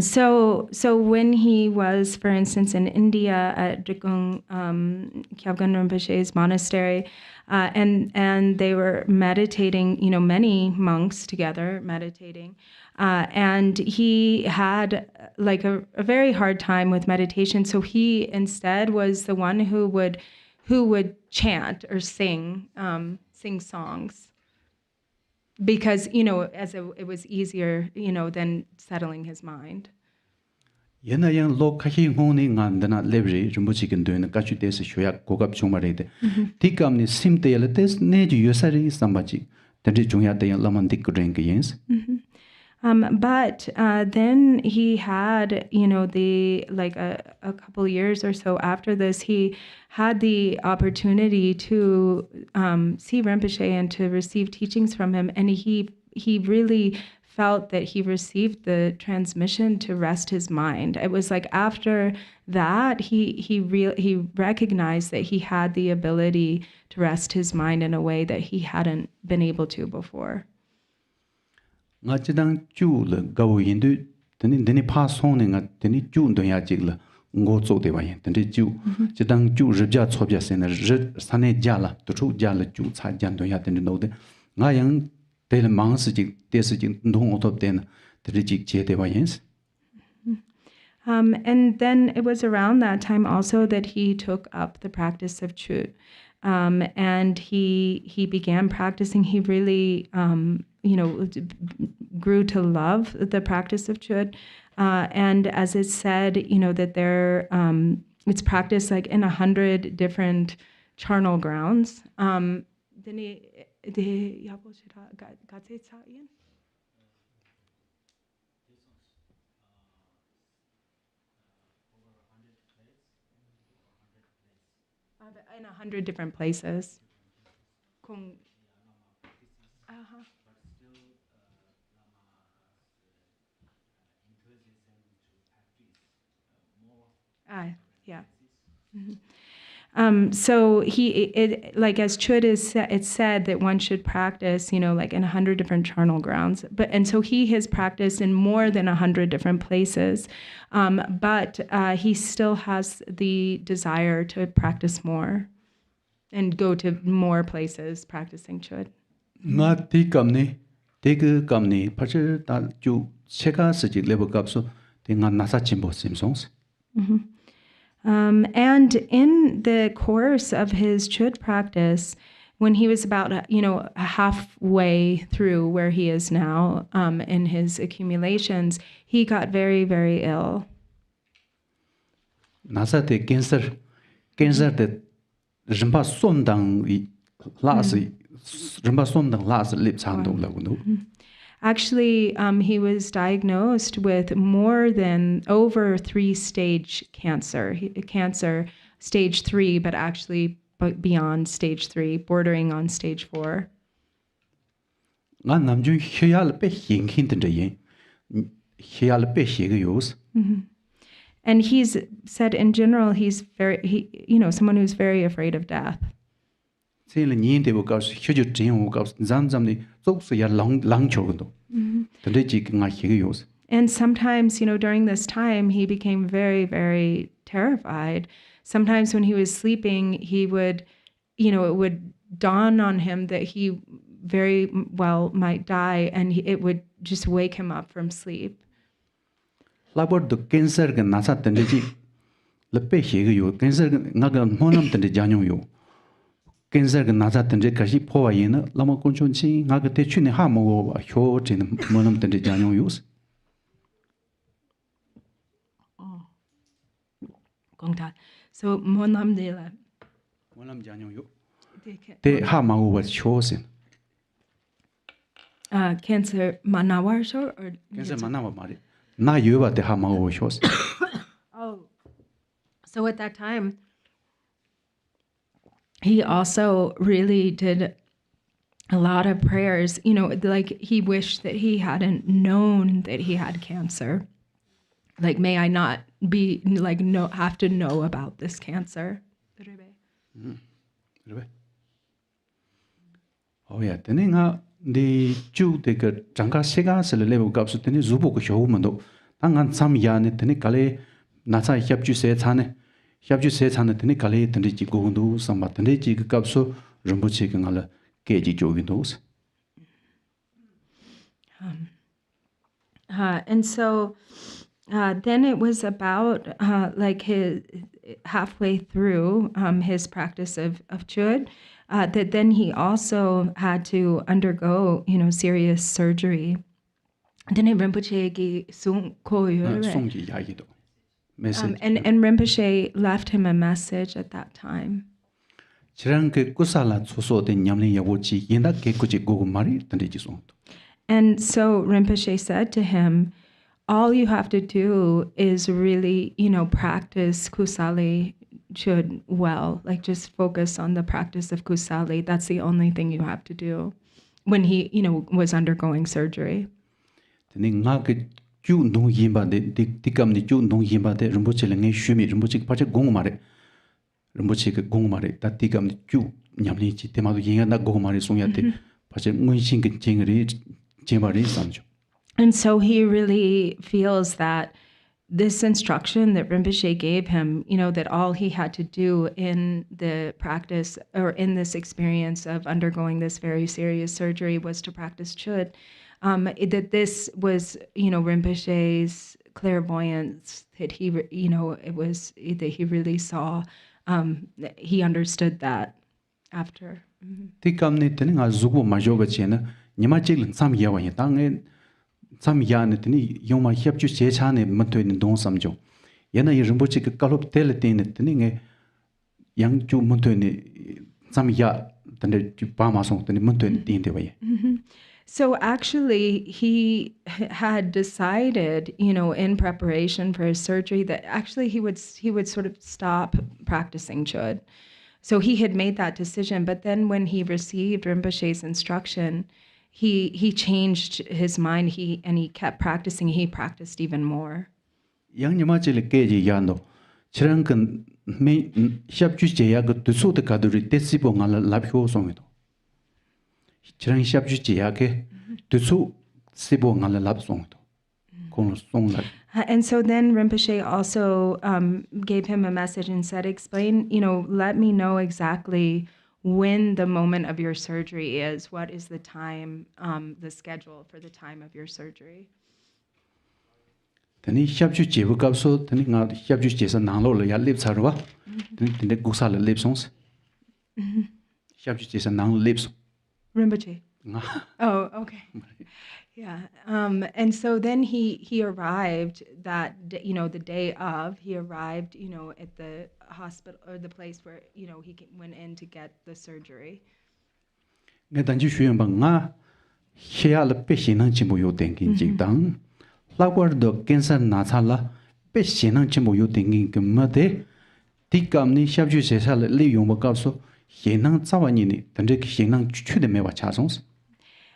So when he was, for instance, in India at Jigten Sumgon Rinpoche's monastery, and they were meditating, many monks together meditating, and he had like a very hard time with meditation. So he instead was the one who would chant or sing songs, because it was easier than settling his mind. Yena yang lo kahi ngoni ngandana lebre Rinpoche kin doina kachu des shoyak gogap chungmarede. Tikam ni simte yala des ne ju yosari sambachi. Tendri chungya de yang laman dik drink yens. But then he had, a couple years or so after this, he had the opportunity to see Rinpoche and to receive teachings from him, and he really felt that he received the transmission to rest his mind. It was like after that, he recognized that he had the ability to rest his mind in a way that he hadn't been able to before. Nga chidang chu le gawo yindu deni pa song ne nga deni chu ndo ya jig le ngo zo de wa yin deni chu chidang chu ribja chobja sen na ri sane ja la tu chu ja le chu cha jan do ya deni no de nga yang de le mang si jig de si jig ndong otop den de jig che de wa yin. And then it was around that time also that he took up the practice of Chud. And he began practicing. He really, grew to love the practice of Chud. And as it's said, that it's practiced like in 100 different charnel grounds. In 100 different places. Yeah. So as Chud it's said that one should practice, in 100 different charnel grounds. And so he has practiced in more than 100 different places, but he still has the desire to practice more and go to more places practicing Chud. Nga ti kamni pache ta ju cheka se jig lebo kapso ti nga nasa chimbo simsongs. And in the course of his Chud practice, when he was about, halfway through where he is now in his accumulations, he got very, very ill. Nasa te cancer te rimpa somdang las lip sandong lagundo. Actually, he was diagnosed with over 3-stage cancer. Cancer stage 3, but actually beyond stage 3, bordering on stage 4. Nga namjun hyal pe hing de yin. Hyal pe hige yos. And he's said in general he's someone who's very afraid of death. And sometimes, during this time, he became very, very terrified. Sometimes when he was sleeping, he would, it would dawn on him that he very well might die, and it would just wake him up from sleep. Labor the cancer can nasa tendeji. Lepe higo cancer nagan monam tende janyo yo. Cancer can nasa tende kashi poa yena lama conchonchi nagate chune ha mo hyo tin monam tende janyo yos. So monam de la monam janyo yo. Te ha ma was chosen. Cancer manawar or cancer manawa mari. Na yuva te ha ma was chosen. Oh. So at that time, he also really did a lot of prayers, like he wished that he hadn't known that he had cancer. Like, may I not be, have to know about this cancer. Oh yeah, tene nga di chu de ka changka sega sele level kapsu tene zubo ko show mando. Tangan sam ya ne tene kale nasa hyapju se chane. Hyapju se chane tene kale tene ji go ndu samba tene ji ka kapsu Rinpoche ka ngala ke ji jo windows. And so then it was about his halfway through his practice of Chud, that then he also had to undergo, serious surgery. Then Rinpoche gi sung ko yore. Sung ji ya yi do. message. And Rinpoche left him a message at that time. Chirang ke kusala soso de nyamlin yawochi yenda ke kuchi gogo mari tande ji song. And so Rinpoche said to him, all you have to do is really, practice Kusali Chud well. Like just focus on the practice of Kusali. That's the only thing you have to do when he, was undergoing surgery. Tene nga ke chu ndong yimba de tikam ni chu ndong yimba de Rinpoche le ngai shumi Rinpoche ke pache gogo mare. Rinpoche ke gogo mare ta tikam ni chu nyamlin chi tema do yenga na gogo mare song ya te pache ngoi sing ke chengri chembari samjo. And so he really feels that this instruction that Rinpoche gave him, that all he had to do in the practice or in this experience of undergoing this very serious surgery was to practice Chud, that this was, Rinpoche's clairvoyance, that he, it was that he really saw, he understood that after. Tikam ni tene nga zugo majo ba chena nyama chilin sam yawa ya tang sam ya ne tene yoma hyap chu che cha ne matwe ni dong samjo yana ye Rinpoche ke kalop tel te ne tene nge yang chu matwe ni sam ya tene chu pa ma song tene matwe ni tin de wa ye. So actually, he had decided, in preparation for his surgery, that actually he would sort of stop practicing Chud. So he had made that decision, but then when he received Rinpoche's instruction, he changed his mind. He kept practicing. He practiced even more. Yang nyama chile ke ji yando chirang kan me hyap chu che ya ga tu so de ka du ri te si bo ngala la phyo song do. Chirang hyap chu che ya ke tu so si bo ngala la song do. Kon song la. And so then Rinpoche also gave him a message and said, explain, let me know exactly when the moment of your surgery is. What is the time, the schedule for the time of your surgery? Tani hyap chu che bu kap so tani nga hyap chu che sa nang lo ya lip sa ro. Tani de gu sa le lip songs. Hyap chu che sa nang lip so. Rinpoche. Nga. Oh, okay. Yeah. And so then he arrived the day of, he arrived, at the hospital or the place where, he went in to get the surgery. Nga dan ji shuen ba nga hya la pe shin nang chim bo yo den kin ji dang. La war do cancer na cha la pe shin nang chim bo yo den kin ke ma de ti kam ni hyap chu che sa le li yong ba ka so shin nang cha wa ni ni dan de shin nang chu de me wa cha songs.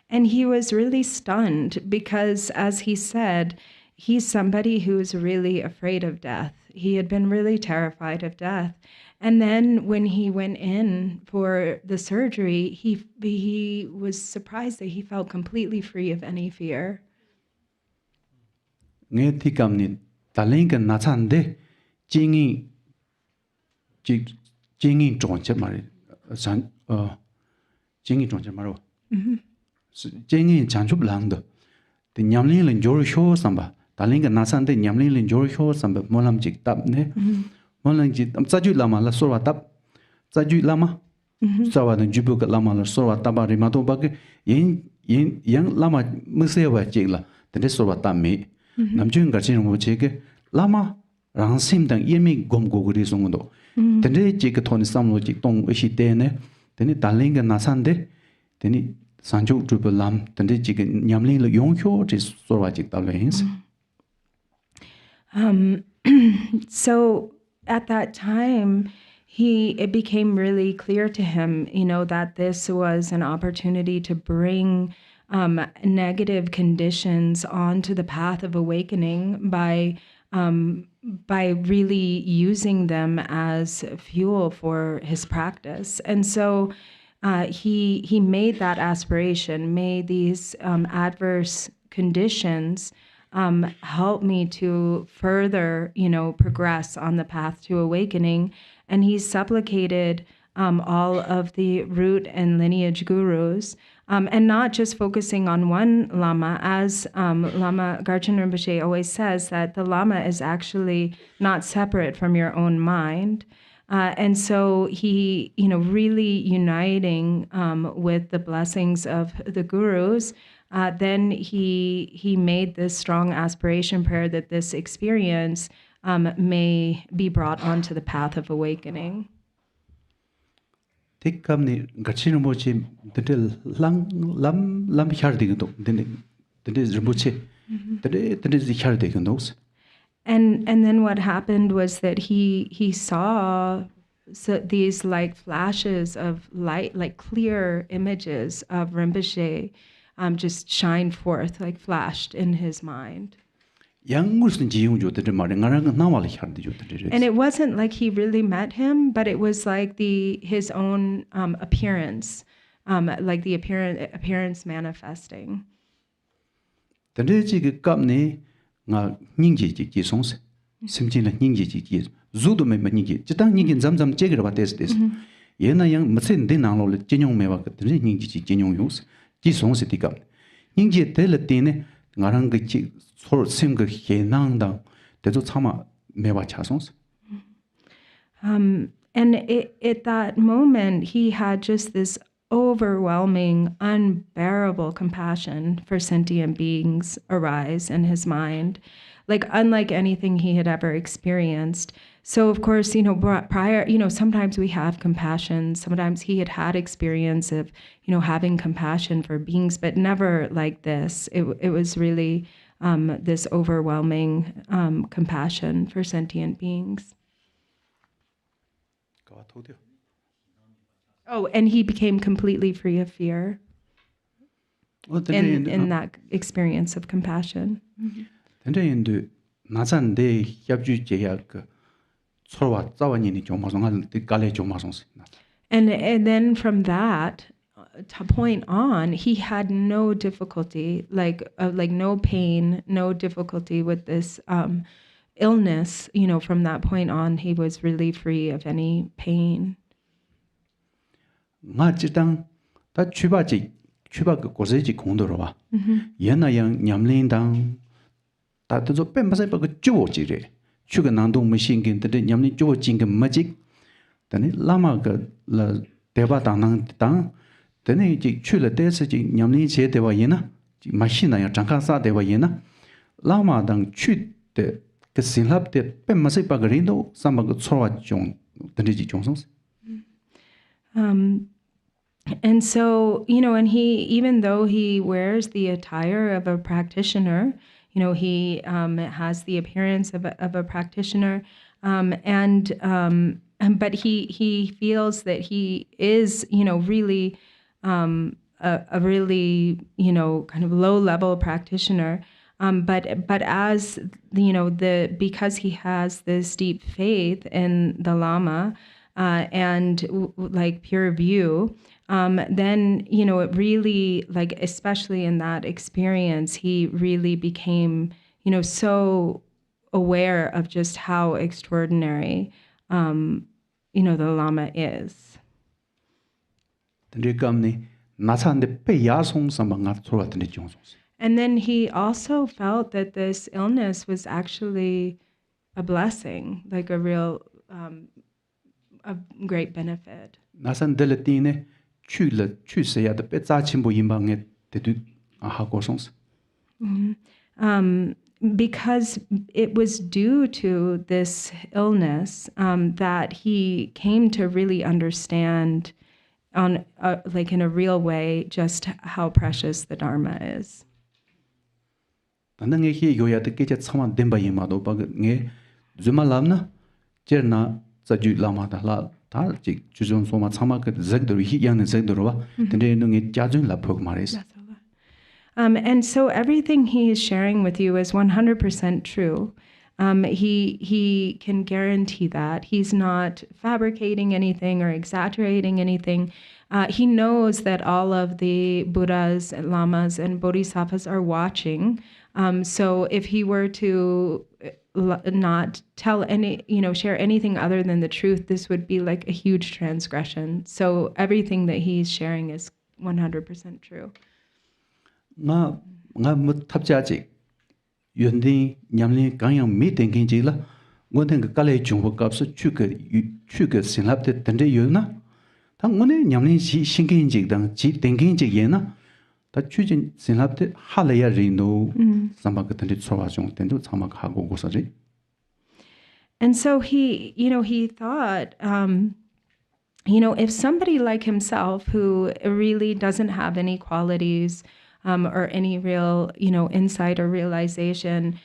And he was really stunned because, as he said, he's somebody who's really afraid of death. He had been really terrified of death. And then when he went in for the surgery, he was surprised that he felt completely free of any fear. Nge ti kam ni taleng kan na chan de jingi zhong che ma ri san jingi zhong che ma ro. Jengin chanchup lang de nyamlin len jor sho samba taling ga nasan de nyamlin len jor sho samba molam jik tap ne molam jik Chöd lama la sorwa tap Chöd lama sawa de jubu ga lama la sorwa tap ba rimato ba ke yin yang lama mse wa jik la de sorwa tap me namjun ga chen mo che ke lama rang sim dang yemi gom go ri song do de jik thon sam lo jik tong shi de ne de taling ga nasan de de Sanjo Drubwang Lam tande jig nyamlin le yong hyo ji sorwa jig ta lens. So at that time, it became really clear to him, that this was an opportunity to bring negative conditions onto the path of awakening by really using them as fuel for his practice. And so he made that aspiration, may these adverse conditions help me to further, progress on the path to awakening. And he supplicated all of the root and lineage gurus, and not just focusing on one Lama, as Lama Garchen Rinpoche always says, that the Lama is actually not separate from your own mind. And so he, really uniting with the blessings of the gurus, then he made this strong aspiration prayer that this experience may be brought onto the path of awakening. Tikkamni Garchen Rinpoche the lam hardigo, then is Rinpoche, that is the hardigo. And then what happened was that he saw these like flashes of light, like clear images of Rinpoche just shine forth, like flashed in his mind. And it wasn't like he really met him, but it was like his own appearance, like the appearance manifesting. And at that moment, he had just this overwhelming, unbearable compassion for sentient beings arise in his mind, like unlike anything he had ever experienced. So, of course, prior, sometimes we have compassion. Sometimes he had experience of, having compassion for beings, but never like this. It was really this overwhelming compassion for sentient beings. Oh, and he became completely free of fear in that experience of compassion. And then from that point on, he had no difficulty, like no pain, no difficulty with this illness. From that point on, he was really free of any pain. Lama la deba dang then chula des nyamli che deba yena machine ya changka sa deba yena lama dang chud de kesilap de pemase bagarindo sambag chorwa jong denji jongsons. And so, and he, even though he wears the attire of a practitioner, he has the appearance of a practitioner, but he feels that he is, really a really, kind of low-level practitioner. But as because he has this deep faith in the Lama and like pure view, then it really, like, especially in that experience, he really became so aware of just how extraordinary the Lama is. And then he also felt that this illness was actually a blessing, like a real a great benefit. Because it was due to this illness that he came to really understand on like in a real way just how precious the Dharma is. And so everything he is sharing with you is 100% true. He can guarantee that. He's not fabricating anything or exaggerating anything. He knows that all of the Buddhas, Lamas, and Bodhisattvas are watching. So if he were to not tell share anything other than the truth, this would be like a huge transgression. So everything that he's sharing is 100% true. Nga tabjaji yundi nyamli kanyang mi thinking jila ngoten kale jungbo kapso chuke sinlapte tende yuna ta ngone nyamli si shinkin jig dang ji thinking jig yena ta chujin sinlapte halaya rino samba tende chwa jong tendo chama khago gosari. And so he thought, if somebody like himself who really doesn't have any qualities or any real, insight or realization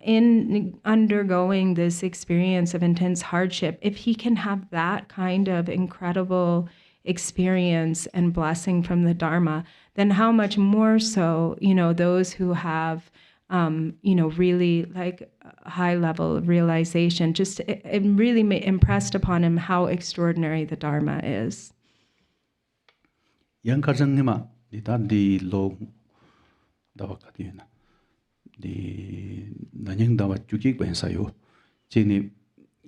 in undergoing this experience of intense hardship, if he can have that kind of incredible experience and blessing from the Dharma, then how much more so, those who have really like high level of realization, just it really impressed upon him how extraordinary the Dharma is. Yang karjangima di lo dawa kadina di nanyang dawa chukik bensayo chini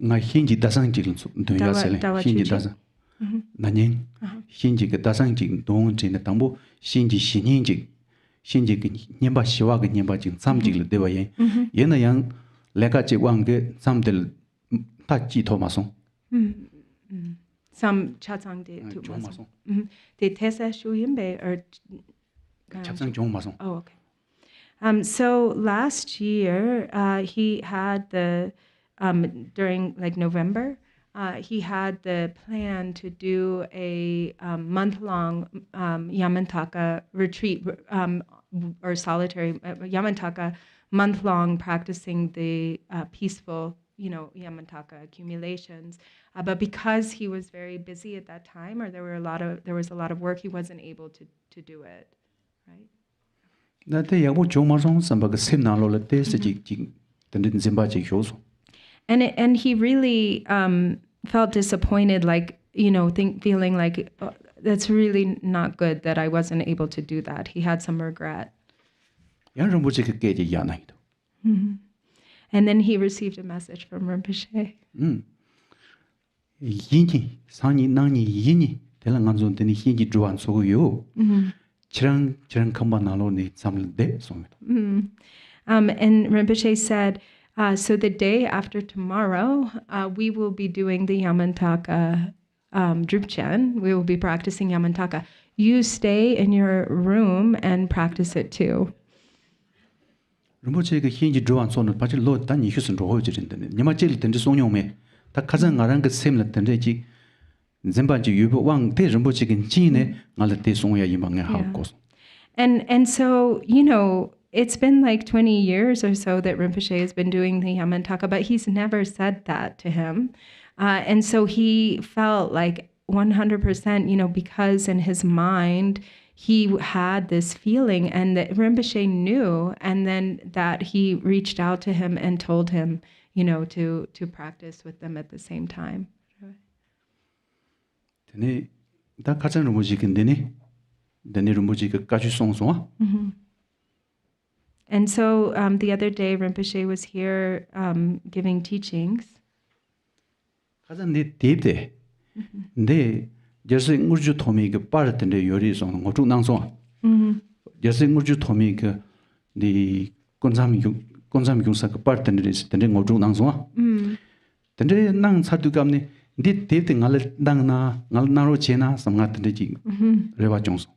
nga hinji dasang jilun do yasele hinji dasang nanyang hinji ke dasang jing dong chini tambo hinji shininji 신지 그 년바 시와 그 년바 지금 삼직을 되어야 얘는 양 내가 지왕 그 삼들 다 지토마송 삼 차장대 조마송 대 태사 쇼임베 or 차장 조마송 Oh, okay. So last year he had the during like November he had the plan to do a month-long Yamantaka retreat or solitary Yamantaka month-long practicing the peaceful, Yamantaka accumulations. But because he was very busy at that time, or there was a lot of work, he wasn't able to do it, right? 나한테 야고 조마송 삼바가 셈나로를 때스 직 던든 짐바지 효소. And he really felt disappointed, like, feeling like that's really not good that I wasn't able to do that. He had some regret. And then he received a message from Rimpache. Yini, Sani Nani Yini, Telanganzon Teni Hinji Juan Soyo, Chirang Kambanalo ni Saml de Summit. And Rimpache said, so the day after tomorrow, we will be doing the Yamantaka Drubchen. We will be practicing Yamantaka. You stay in your room and practice it too. Rinpoche Hinji Juan Sonnet, but Lord Dani Huson Rohojin, Yamachil Tendis Onyome, Takazan Aranga Semlet Tendeji, Zembaji Yubo Wang, Te Rinpoche in Chine, Nalate Sonya Yimanga Haukos. And so, it's been like 20 years or so that Rinpoche has been doing the Yamantaka, but he's never said that to him. And so he felt like 100%, because in his mind, he had this feeling and that Rinpoche knew, and then that he reached out to him and told him, to practice with them at the same time. Then that Kazan Rinpoche can then Rinpoche Kachu Song. And so the other day, Rinpoche was here giving teachings. Kazan de deep de just Urju Tomi part and the Yori song or two Nangsong. Just Urju Tomi the Gonzam Yusak part and this the ring or two Nangsong. Then they Nang Satugamni did deep thing Nang Naro Chena, some not the Jig, Reva Johnson.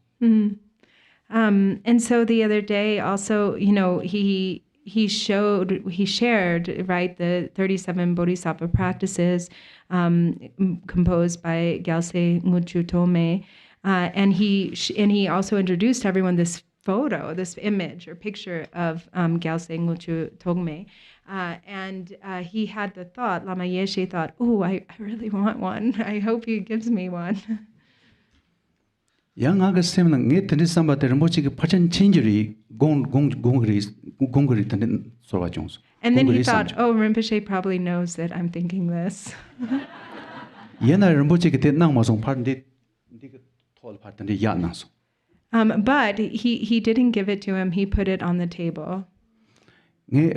And so the other day also, he shared, right, the 37 Bodhisattva practices composed by Gyaltse Ngutju Tome. And he also introduced everyone this photo, this image or picture of Gyaltse Ngutju Tome. And he had the thought, Lama Yeshe thought, oh, I really want one. I hope he gives me one. Young August Seminang, get to this samba the Rinpoche Pachan Changery, Gongri, and Sora Jones. And then he thought, oh, Rinpoche probably knows that I'm thinking this. Yena Rinpoche did now was on part did tall part and the Yanas. But he didn't give it to him, he put it on the table. And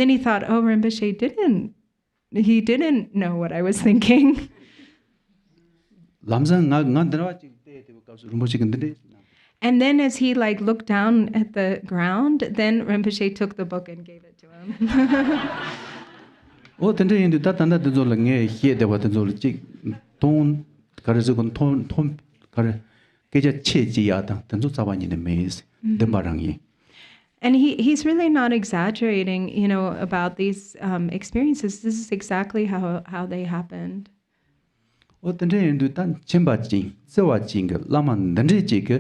then he thought, oh, Rinpoche didn't know what I was thinking. And then as he looked down at the ground, then Rinpoche took the book and gave it to him. And he's really not exaggerating, about these experiences. This is exactly how they happened. 어떤 데도 단 쳔바징, 저와징가 라만 던지지가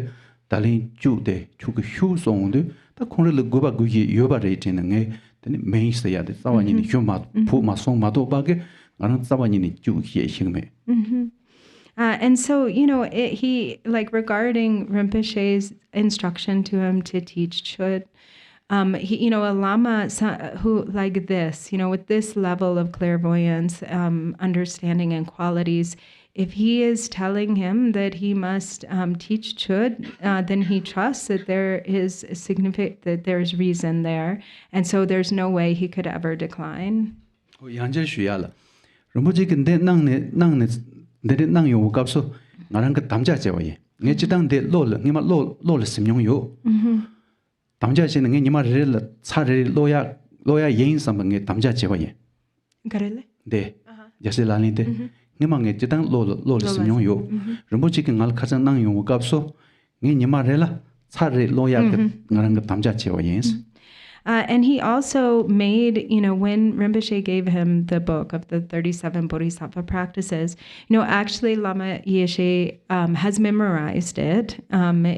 달린 주대 주그 휴송도 다 콘을 고바 구기 요바레티는 게 메이스야데 사와니니 휴마 푸마송마도 바게 나는 사와니니 주히에 힘에. And so, he, like, regarding Rinpoche's instruction to him to teach Chud, he, a Lama who, like this, with this level of clairvoyance, understanding and qualities, if he is telling him that he must teach Chud, then he trusts that there is that there's reason there, and so there's no way he could ever decline. 양제슈야라. 롬보지 근데 낭네 내데 낭요 값소 나랑 그 담자제와예. 내 지당데 로르 니마 로르 심용요. 담자제는 게 니마 레르 차레 로야 예인삼방에 담자제와예. 그래래? 네. 야세라니데 니마게 지당 로르 심용요. 롬보지 그날 가장 낭요 값소 니마 레라 차레 로야 나랑 그 담자제와예. And he also made, when Rinpoche gave him the book of the 37 Bodhisattva practices, actually Lama Yeshe has memorized it.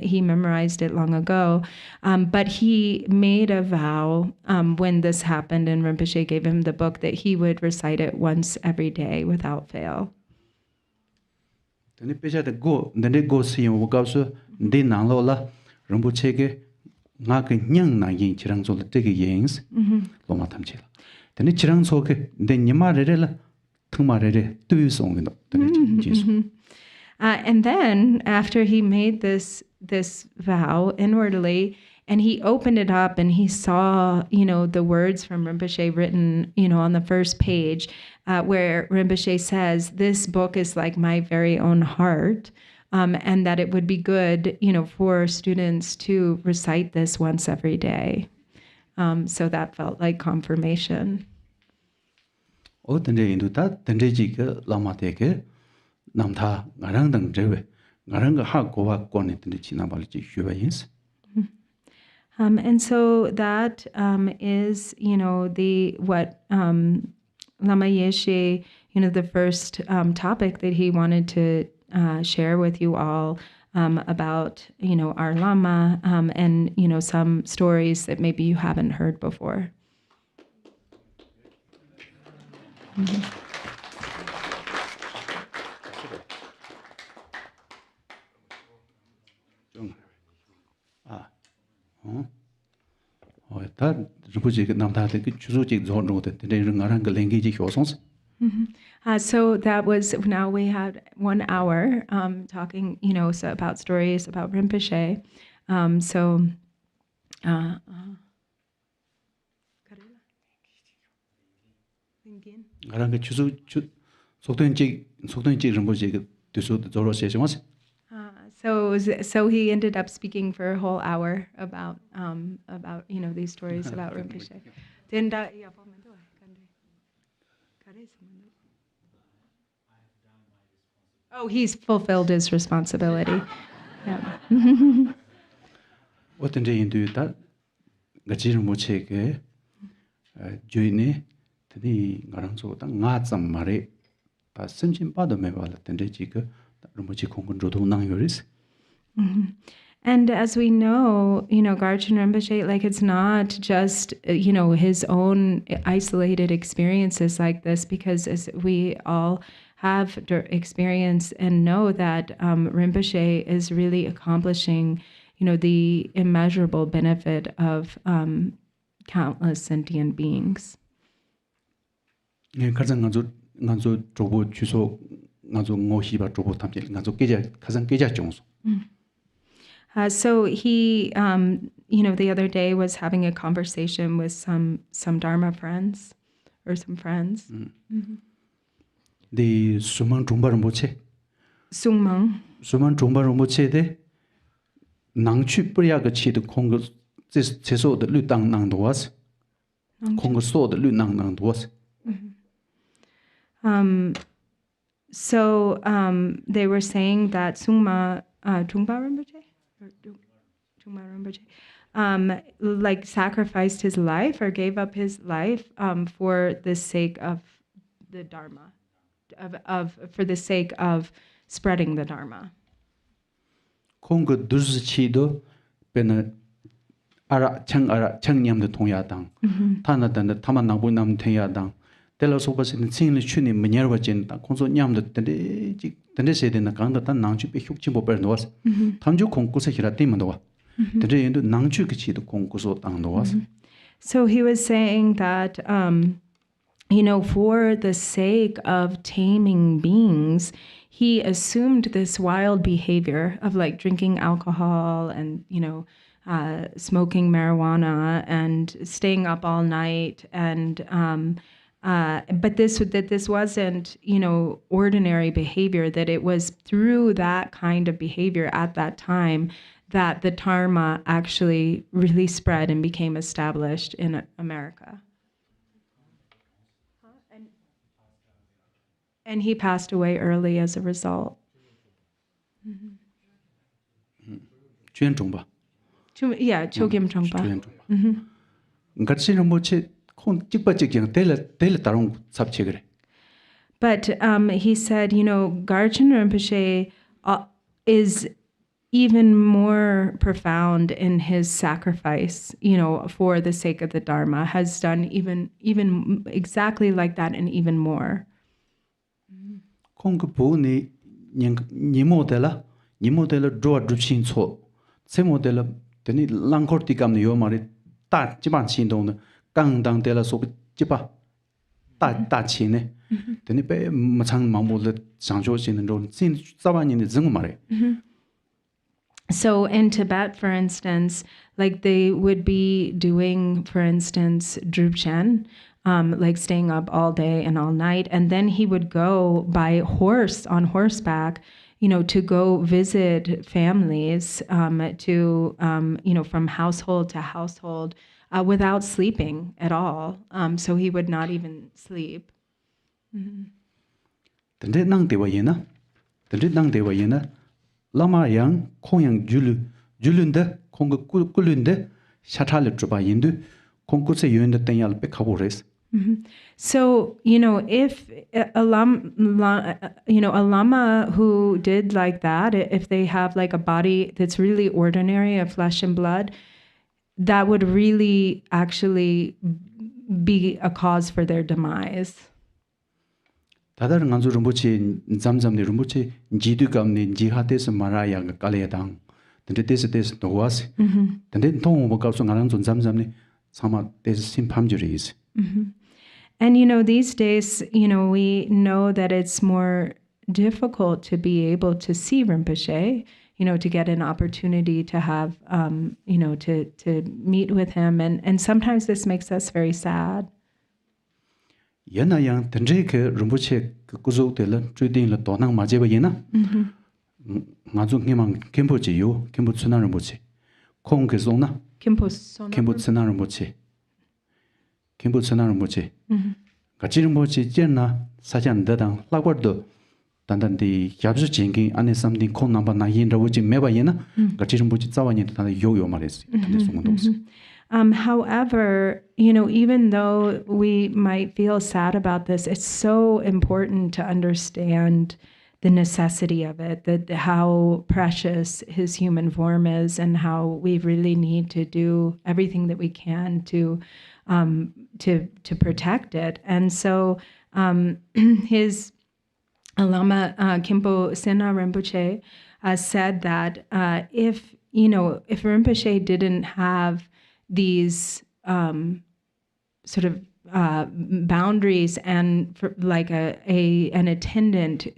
He memorized it long ago. But he made a vow when this happened and Rinpoche gave him the book that he would recite it once every day without fail. nga ke nyang na yin chirang zo de ge yins lo ma tham chila tene chirang so ke de nyama re la thuma re tu song no tene jesu. And then after he made this vow inwardly and he opened it up and he saw the words from Rinpoche written on the first page where Rinpoche says this book is like my very own heart. And that it would be good, for students to recite this once every day. So that felt like confirmation. And so that is, what Lama Yeshe, the first topic that he wanted to share with you all about, our Lama and, some stories that maybe you haven't heard before. So that was, now we had 1 hour talking, so about stories about Rimpache. So he ended up speaking for a whole hour about these stories about Rimpache. Oh, he's fulfilled his responsibility. Yeah. What did you do that? Garchen Rinpoche joine the Garanzo Natsam Mare, but sentient Padomeva, Chenrezig, Rinpoche Kongo Nang Yuris. And as we know, Garchen Rinpoche, like it's not just, his own isolated experiences like this, because as we all have experience and know that Rinpoche is really accomplishing, the immeasurable benefit of countless sentient beings. So he, the other day was having a conversation with some Dharma friends, or some friends. The Suman Trumba Rinpoche. Sungmang. Suman Trumba Rinpoche de Nangchu Priyaga Chi the Congo Teso the Lutang Nang was Congo saw the Lunang Nang was. So they were saying that Sungma Trungpa Rinpoche? Or Trungpa Rinpoche like sacrificed his life or gave up his life for the sake of the Dharma, for the sake of spreading the Dharma. 콩그 두스치도 베나 ara 청냠도 통야당 타나단다 타만나고 남 태야당 텔로소바스는 신리 추니 미녀버진다 콘소 냠도 던데세데나 강다다 낭주 배 흉치 보벌노스 탐주 콩고세 히라티만도와 던데인도 낭주 그치도 콩고소 당노스. So he was saying that for the sake of taming beings, he assumed this wild behavior of like drinking alcohol and smoking marijuana and staying up all night, and but this wasn't ordinary behavior. That it was through that kind of behavior at that time that the Dharma actually really spread and became established in America. And he passed away early as a result. 주연종바. Yeah, Chogyam Trungpa. Garchen Rinpoche 콩 찍바찍이 텔레 다른 삽체 그래. But he said, Garchen Rinpoche is even more profound in his sacrifice, for the sake of the Dharma, has done even exactly like that and even more. 콩그 보니 니 모델라 드와 드신초 세 모델라 되니 랑코르티감네 요 말이 다 지반 신동네 강당 데라 소비 지바 다치네 되니 배 마창 마모를 장조시는 로 진 자반인의 증거 말해. So in Tibet, for instance, like they would be doing, for instance, Drubchen, like staying up all day and all night. And then he would go by on horseback, to go visit families, from household to household, without sleeping at all. So he would not even sleep. 근데 낭대와 얘나 Lama yang kongyang julunde kong kulunde shatale truba yindu kongkuse yunde tenyal pe kabures. So, if a lama who did like that, if they have like a body that's really ordinary of flesh and blood, that would really actually be a cause for their demise. 다다른 간주 rumbuchi zamzamni rumbuchi jidugamni jihates maraya kaleyadang 근데 데스 도와스 근데 통보 값은 가는 좀 zamzamni sama 데스 심팜주리스. And these days we know that it's more difficult to be able to see Rinpoche, to get an opportunity to have to meet with him, and sometimes this makes us very sad. Yana yang tendreke Rinpoche kuzo tela trading la donang majeba yena ngazung ngimang Rinpoche yo Kempo tsuna Rinpoche kong ke zona Kempo tsuna Rinpoche gachi Rinpoche jenna sajan dadang lagwardo dandan di yabsu jingin ane something kong namba na yin rawoji meba yena gachi Rinpoche tsawa yin tanda yo maresi tanda sungundos. However, even though we might feel sad about this, it's so important to understand the necessity of it, that how precious his human form is, and how we really need to do everything that we can to protect it. And so, his Lama Khenpo Sena Rinpoche said that if Rinpoche didn't have these sort of boundaries, and for like an attendant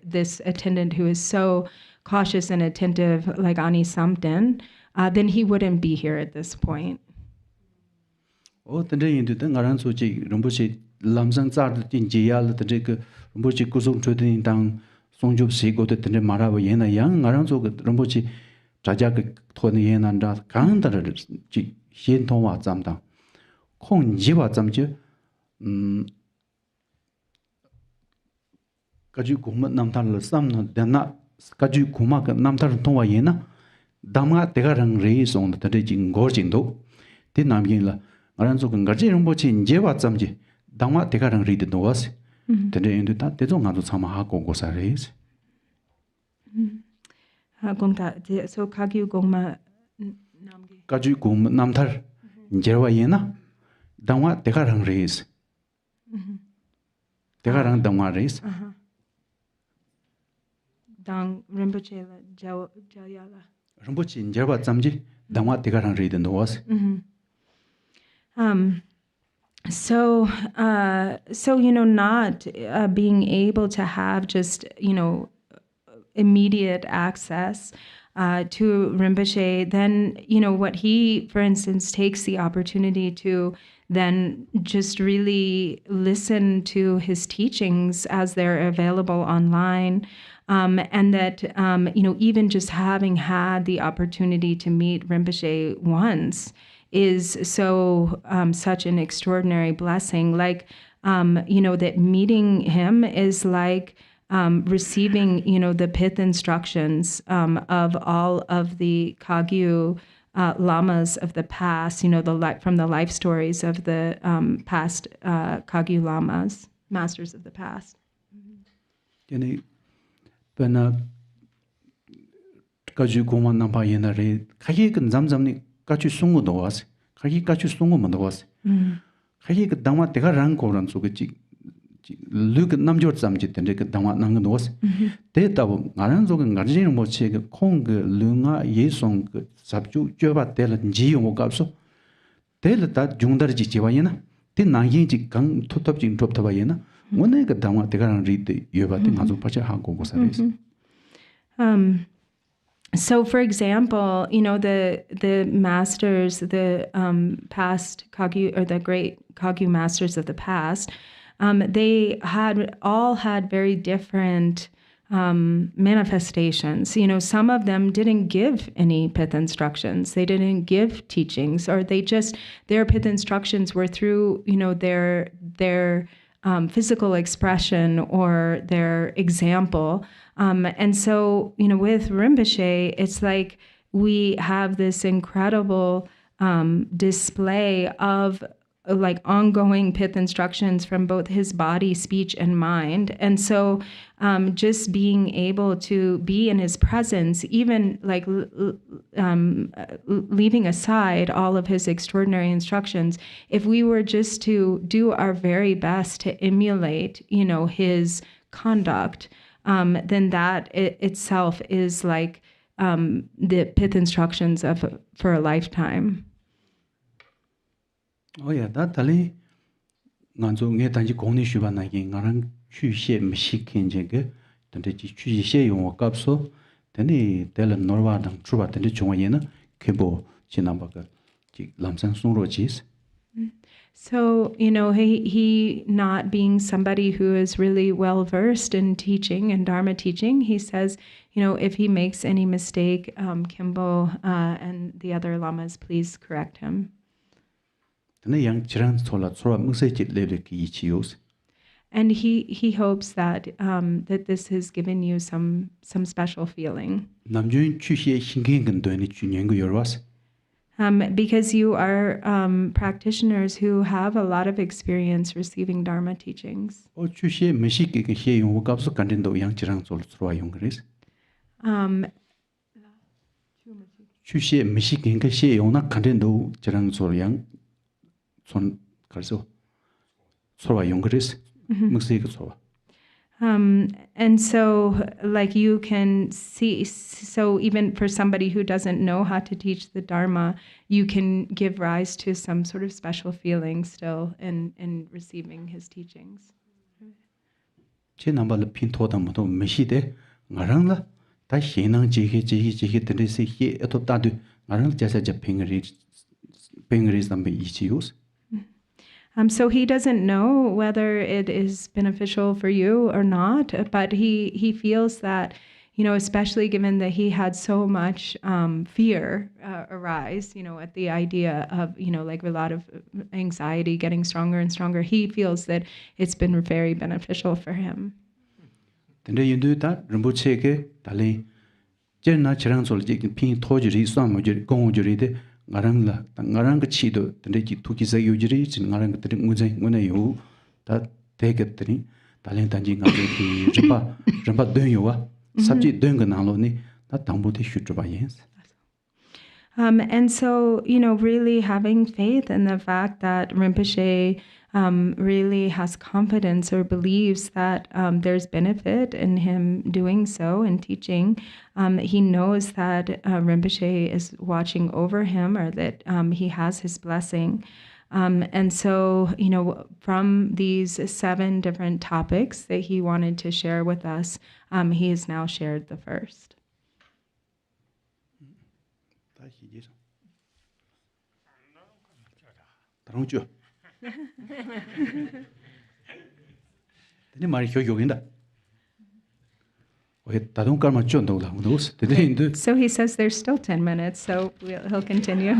this attendant who is so cautious and attentive, like Ani Samten, then he wouldn't be here at this point. Oh, today into the Garan Sochi Rinpoche Lamsang Zard in Jial the Jake Rinpoche Kusum Chöd down Songjup Sigo the Marawa Yena Yang Aranso Rinpoche Jajak Tony Yen and that Kandar Shin Toma Zamda Kong Jiva Zamje Kaju Kumat Namtal Samna, they're not Kaju Kumak Namtar Toma Yena, Dama Tegarang race on the Tadjing Gorjindo, the Namgila, Aranzo Garchen Rinpoche in Jeva Zamji, Dama Tegarang read the was, the day into that they don't have to Samahako Gosa race. So Kagyu Gongma Namgi. Kaju Gum Namtar, Jeva Yena, Dama Tegarang race. Tegarang Dama race. Dang Rinpoche Jayala. Rinpoche in Jeva Zamji, Dama Tegarang read the was. So not being able to have just, immediate access to Rinpoche, then, what he, for instance, takes the opportunity to then just really listen to his teachings as they're available online. And that, even just having had the opportunity to meet Rinpoche once is so such an extraordinary blessing. Like, that meeting him is like receiving, the pith instructions of all of the Kagyu lamas of the past, from the life stories of the past Kagyu lamas, masters of the past. Pena Kaju Goma Nampa Yenare, Kaki can Zamzamni Kachu Sungo was, Kaki Kachu Sungo was. Kaki Dama Tega Ranko and Sugachi Luke Namjot Zamjit and take Dama Nangan was. Data Aranzo and Garchen Rinpoche, Kong, Lunga, Yesong, Subju, Java Tel and Gio Gapso. Tell that Jundarji Chivayena, Tinaji Kang Tutopjin Toptavayena. When I get down, they can read the Yuvatin Hazupacha Hanko was. So, for example, the masters, the past Kagyu, or the great Kagyu masters of the past, they all had very different manifestations. Some of them didn't give any pith instructions. They didn't give teachings, or their pith instructions were through, their physical expression or their example. And so, with Rinpoche, it's like we have this incredible display of ongoing pith instructions from both his body, speech, and mind. And so just being able to be in his presence, even leaving aside all of his extraordinary instructions, if we were just to do our very best to emulate, his conduct, then that itself is like the pith instructions for a lifetime. Oh yeah, that tali nganzo nge tanji kongni shuba na gi ngarang chu she mshi kenje ge tande ji chu she yong kapso tani tel norwa dang chuba tande chungwa yena kebo chinamba ga ji lamsang sungro jis. So, he not being somebody who is really well versed in teaching and Dharma teaching, he says, if he makes any mistake, Kimbo and the other lamas, please correct him. And he hopes that that this has given you some special feeling. Because you are practitioners who have a lot of experience receiving Dharma teachings. And so, you can see, so even for somebody who doesn't know how to teach the Dharma, you can give rise to some sort of special feeling still in receiving his teachings. So he doesn't know whether it is beneficial for you or not, but he feels that, especially given that he had so much fear arise, at the idea of, a lot of anxiety getting stronger and stronger, he feels that it's been very beneficial for him. 젠나 지랑솔 지금 핑 토지리 수암모지 공오지리데 ngaranla ngarang chido tende ki tuki sa yujiri chin ngarang tere ngune yu ta tegetri talen tanji ngaje ki rimpa dön yuwa sabji dön ga nalo ni ta tangbo te shutba yens. And so, really having faith in the fact that Rinpoche really has confidence or believes that there's benefit in him doing so and teaching. He knows that Rinpoche is watching over him or that he has his blessing. And so, from these 7 different topics that he wanted to share with us, he has now shared the first. 다른죠. 근데 말이 효용인다. 왜 다른 깔만 쫀다고 나오스. 근데 So he says there's still 10 minutes, so he'll continue.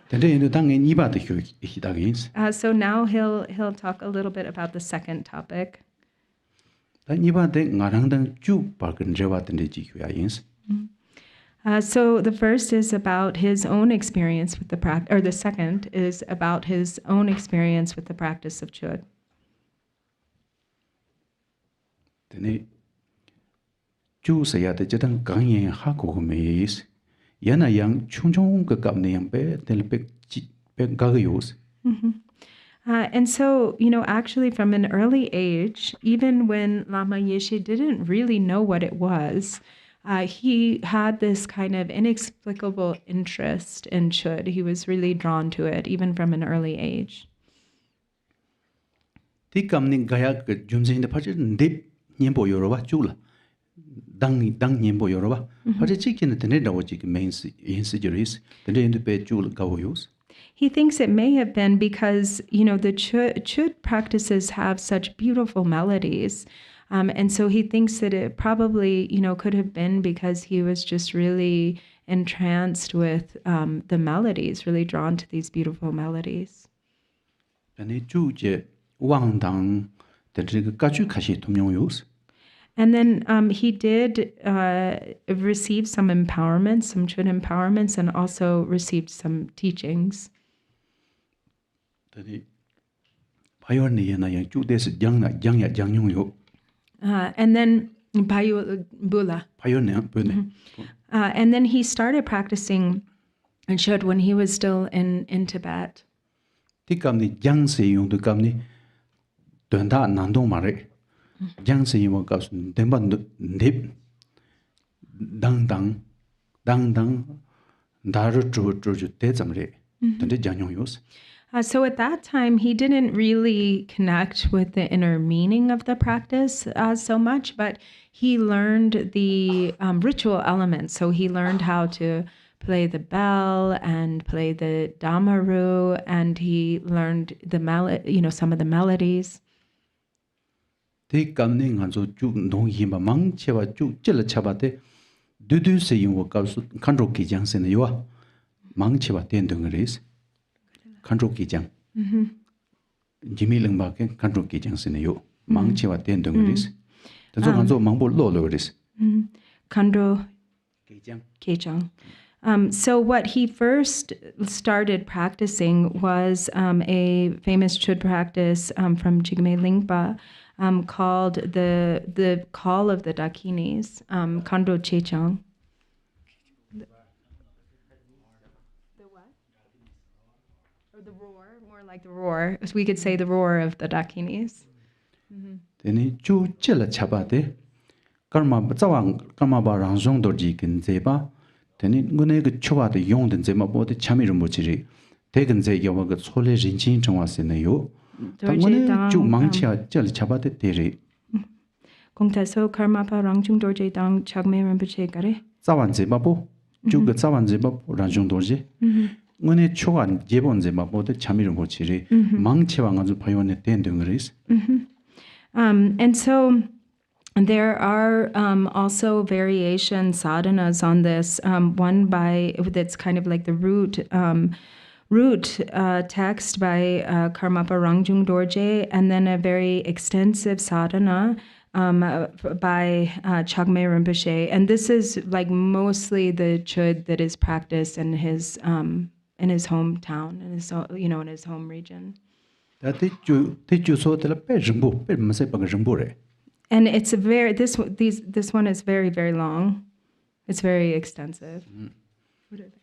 근데 당연히 이바도 효이다긴스. So now he'll talk a little bit about the second topic. 단 이바데 나랑당 쭉 발근 저왔던데 지효야인스. So the first is about his own experience with the practice, or the second is about his own experience with the practice of Chöd. 근데 주서야데 저당 강연 하고 메이스 야나양 충충 그 값내양 배 델백 가요스. And so, actually from an early age, even when Lama Yeshe didn't really know what it was, he had this kind of inexplicable interest in Chud. He was really drawn to it, even from an early age. 디감닝 가야 그 준생인데 파지는 립 님보 여러와 줄라 당 님보 여러와 파지 지키는 데네라고 지금 메인스 인스저리스 데네인데 배줄 가고요스. He thinks it may have been because, the Chud practices have such beautiful melodies. And so he thinks that it probably, could have been because he was just really entranced with the melodies, really drawn to these beautiful melodies. And then he did receive some empowerments, some Chud empowerments, and also received some teachings. And then Bula. And then he started practicing Chöd when he was still in Tibet. So at that time, he didn't really connect with the inner meaning of the practice so much, but he learned the ritual elements. So he learned how to play the bell and play the damaru, and he learned the some of the melodies. 간족기장. 지밀릉밖에 간족기장 요 망치와 된동그리스. 단소 간소 망보 로로그리스. 간조 기장. So what he first started practicing was a famous Chud practice from Jigme Lingpa called the Call of the Dakinis, Kando Chechang. The roar, more like the roar. We could say the roar of the Dakinis. Then chu chela chabate karma ba ranjong dorji kin zeba then ngone ge chowa de yong den zema bo de chami Rinpoche de gen ze yawa ge chole rinjin chongwa sene yo ngone chu mangchia chela chabate tere 공타소 karma ba rangjung dorje dang chagme Rinpoche gare zawan zeba bo chu ge zawan zeba ranjong dorje ngone chowan jebon zeba bo de chami Rinpoche mangchia ngazu phayone den dengris. And so there are also variation sadhanas on this. One that's kind of like the root text by Karmapa Rangjung Dorje, and then a very extensive sadhana by Chagme Rinpoche, and this is like mostly the Chud that is practiced in his hometown, in his in his home region. And it's this one is very, very long. It's very extensive. What are they?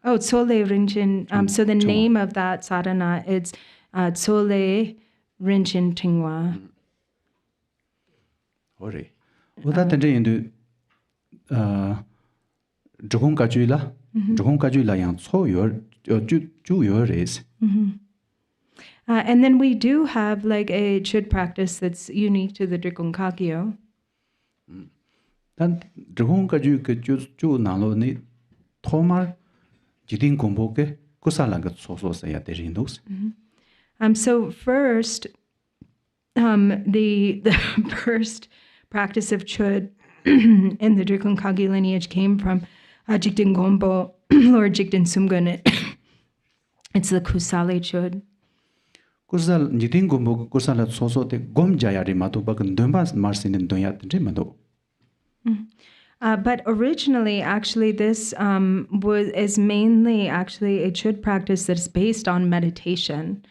Oh, Tsole Rinchen. So the name of that sadhana is Tsole Rinchen Tingwa. And then we do have like a Chud practice that's unique to the Drikung Kagyo. So first, the first practice of Chud in the Drikung Kagyo lineage came from Jigten Gompo, Lord Jigten Sumgon. It's the Kusali Chud. But originally, actually, this is mainly actually a Chud practice that's based on meditation.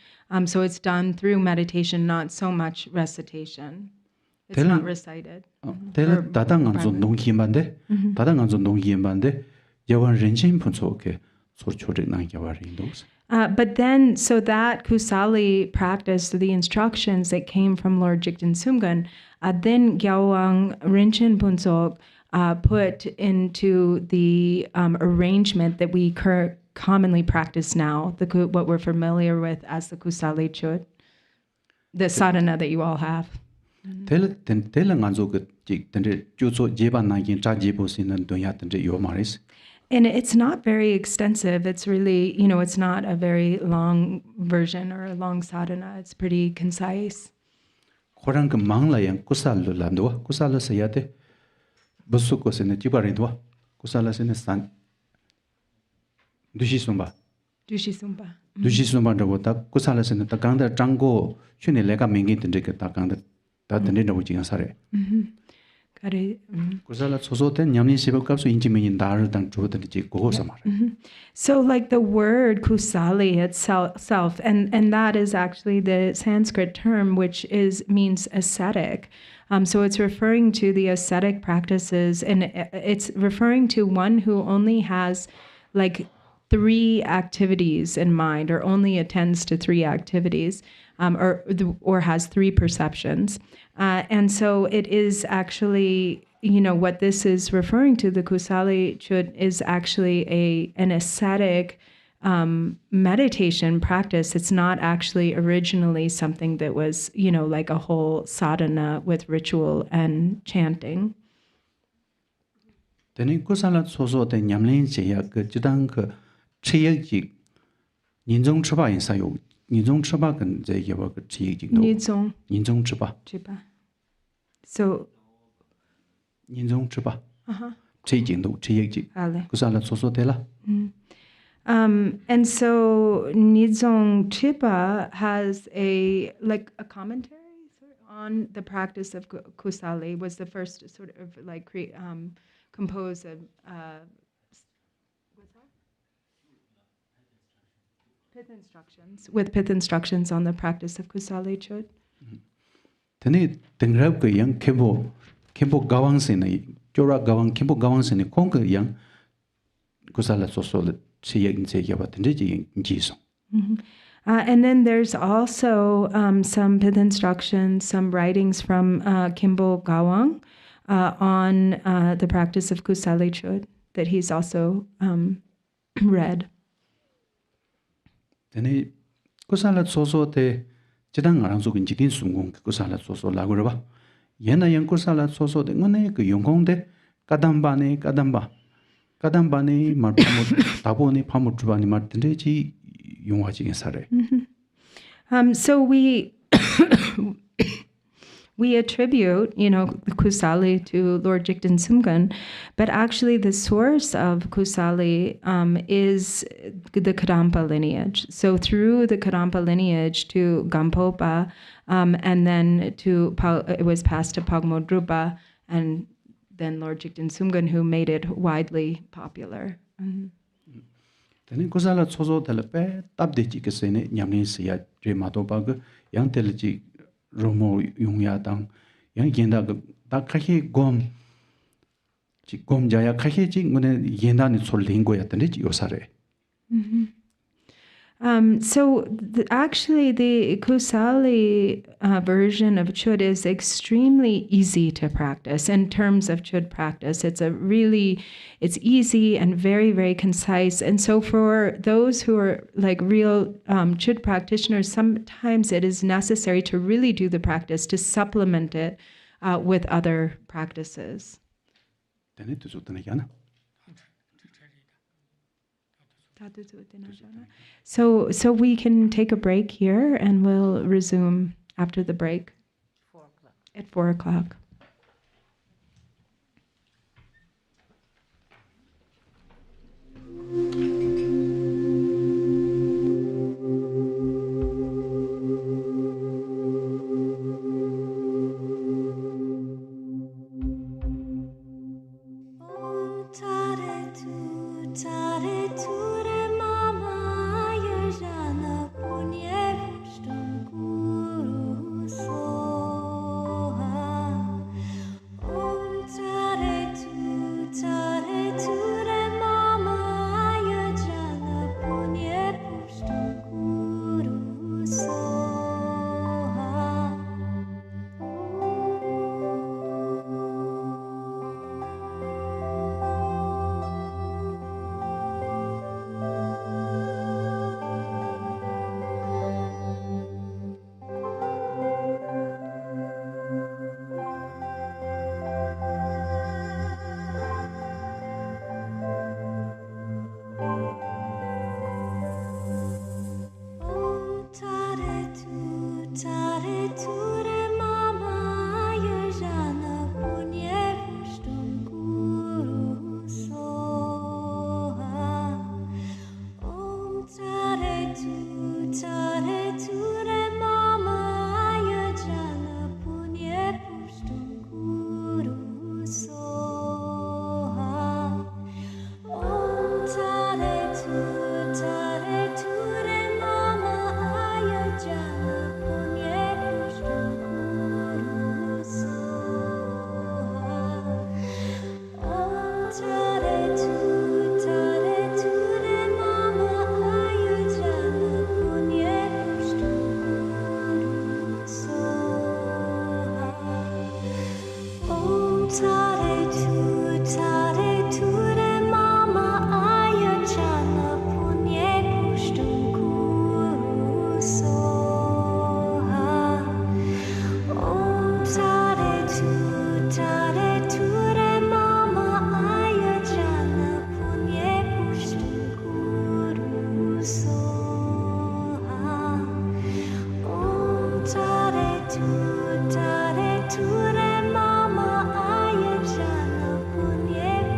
So it's done through meditation, not so much recitation. It's not recited. But then, so that Kusali practice, the instructions that came from Lord Jigten Sumgon, then Gyawang Rinchen Punsok put into the arrangement that we commonly practice now, what we're familiar with as the Kusali Chud, the sadhana that you all have. And it's not very extensive. It's really, it's not a very long version or a long sadhana. It's pretty concise. Dushisumba. So like the word kusali itself, and that is actually the Sanskrit term which means ascetic. So it's referring to the ascetic practices, and it's referring to one who only has like 3 activities in mind, or only attends to 3 activities, or has 3 perceptions. And so it is actually, what this is referring to, the Kusali Chud, is actually an ascetic meditation practice. It's not actually originally something that was, like a whole sadhana with ritual and chanting. So and so Nizong Chipa has a commentary on the practice of Kusali. Was the first sort of like compose of what's that? Pith instructions on the practice of Kusali Chud. Tene tengrab ke yang kembo gawang sene jora gawang kembo gawang sene kong ke yang kusala sosol siyek nse yaba tende ji jiso. And then there's also some pith instructions, some writings from Kimbo Gawang on the practice of Kusali Chud that he's also read. Tene kusala soso te Jigten Jigten Sumgon kusala soso laguraba. Yena yang kusala soso de ngone ke yongkong de kadamba ne marpamu tabo ne pamu trubani martende ji yongwa ji sare. So we we attribute, the Kusali to Lord Jigten Sumgon, but actually the source of Kusali is the Kadampa lineage. So through the Kadampa lineage to Gampopa, and then it was passed to Pagmo Drupa, and then Lord Jigten Sumgon, who made it widely popular. Then Kusala Sozo Telepe, Tabdeji Kasene, Yamni Sia, Drematopag, Yang Teleji. Romo Yungya Dang, Yang Yenda, Dakahi Gom Jaya Kahi, when Yenda is so lingo at the Yosare. So actually, the Kusali version of Chud is extremely easy to practice in terms of Chud practice. It's easy and very, very concise. And so for those who are like real Chud practitioners, sometimes it is necessary to really do the practice to supplement it with other practices. So we can take a break here and we'll resume after the break. 4 o'clock. At 4 o'clock. Tare ture mama aya jana punye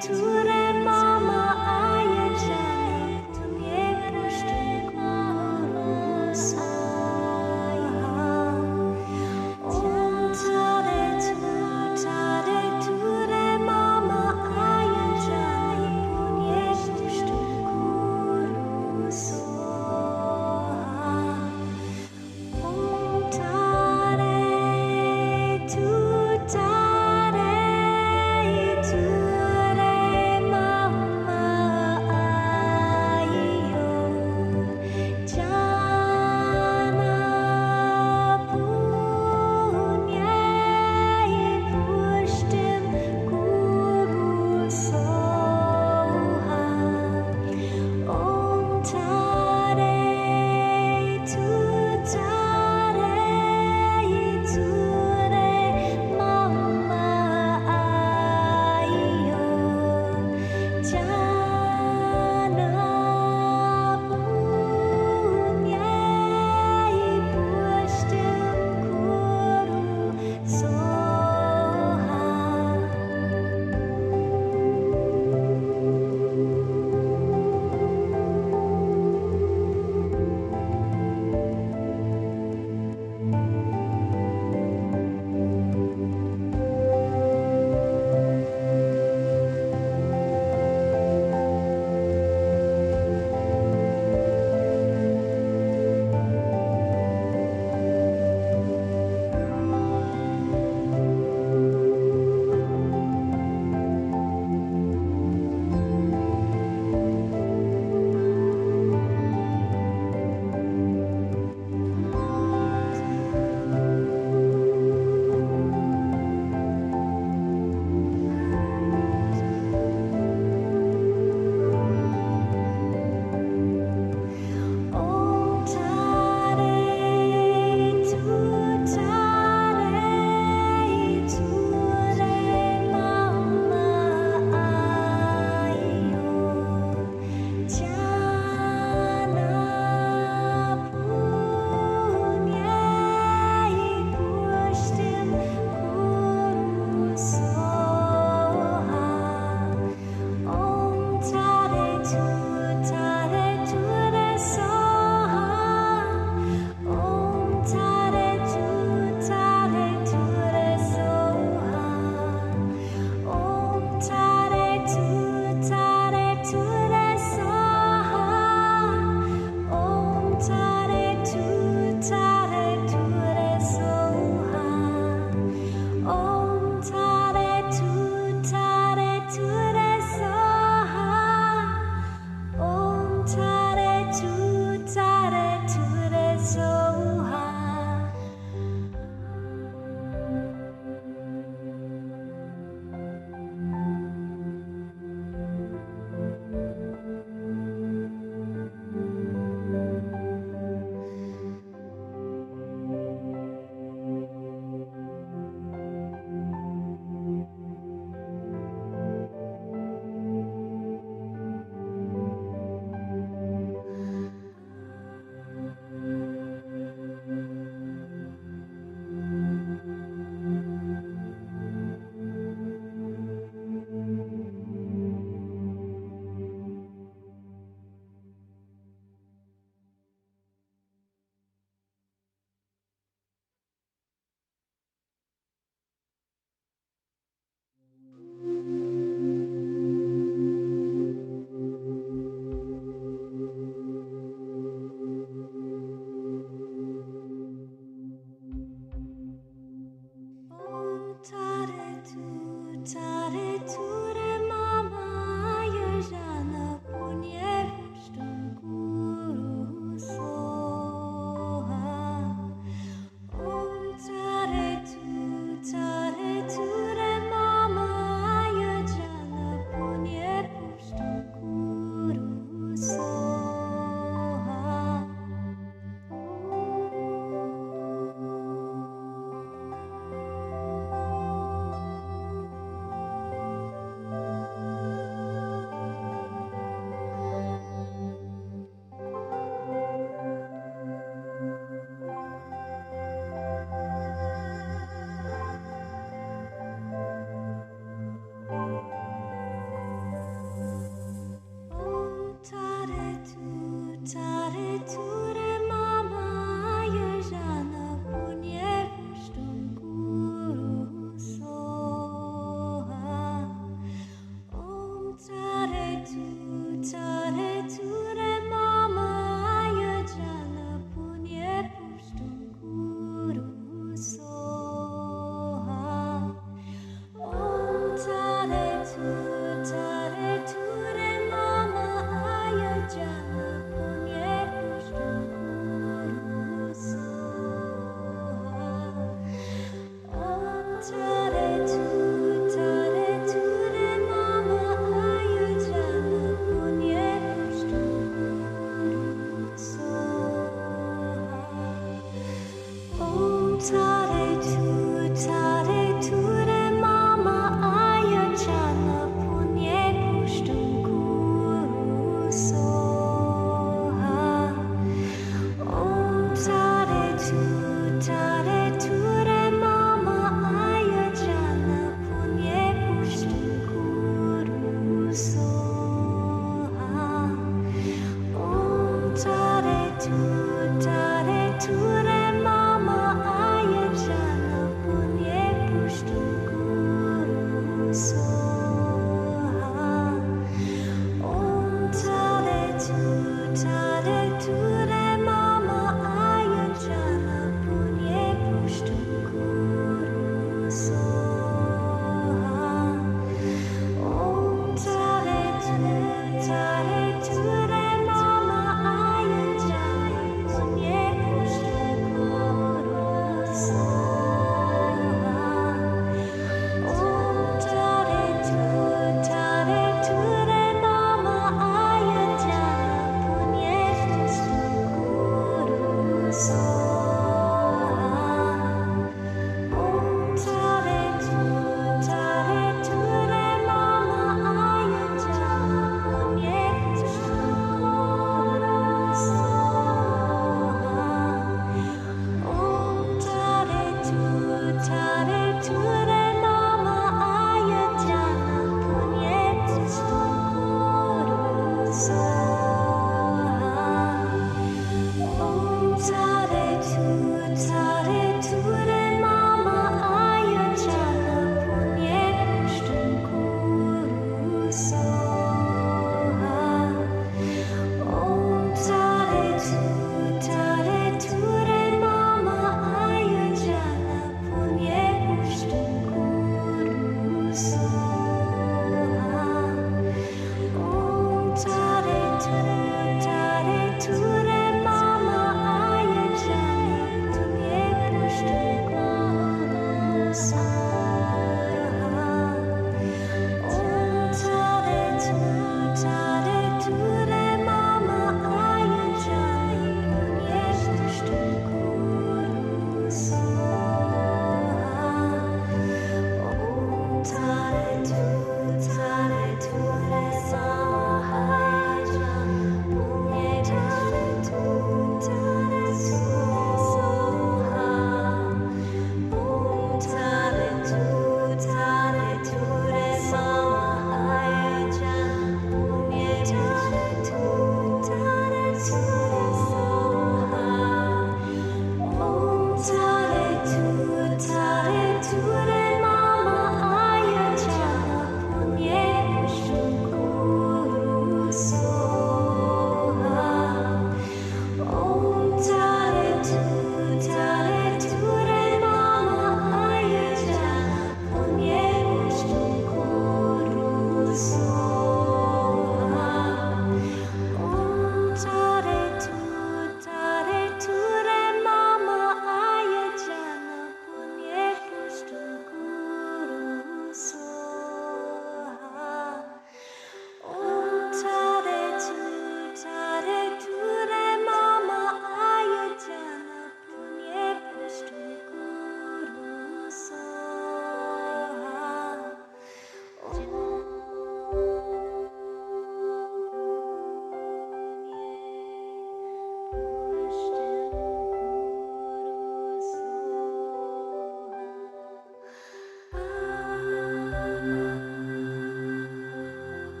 Tare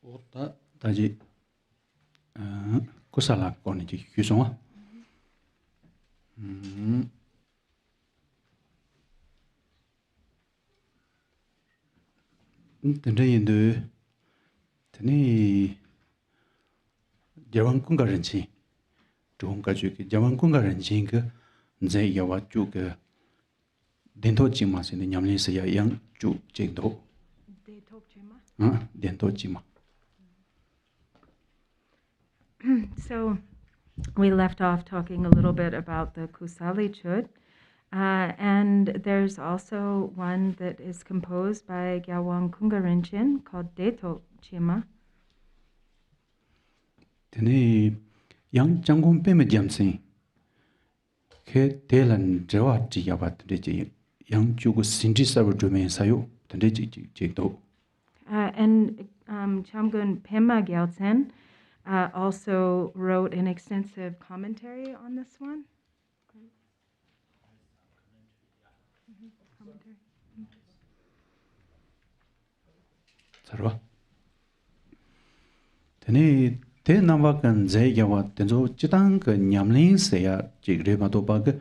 오다 다지 고살라 거니지 휴송아. 근데인데 tani jawan kunga renchi tuhonga ju ke jawan kunga renchi ke nzai yawa chu ke dento chima se ne nyamlin se ya yang chu chengdo dento chima. So we left off talking a little bit about the Kusali Chud, and there's also one that is composed by Gyalwang Kunga Rinchen called Deto Chima. tani yang jangon pe me jamsin ke telan jawa ji yawa de ji yang chu go sinji sabu domain sayo tande ji chengdo. And Chamgun Pema Gyaltsen also wrote an extensive commentary on this one. sarwa tani te namba kan zai yawa tenzo chitang ka nyamlin se ya ji reba do ba ge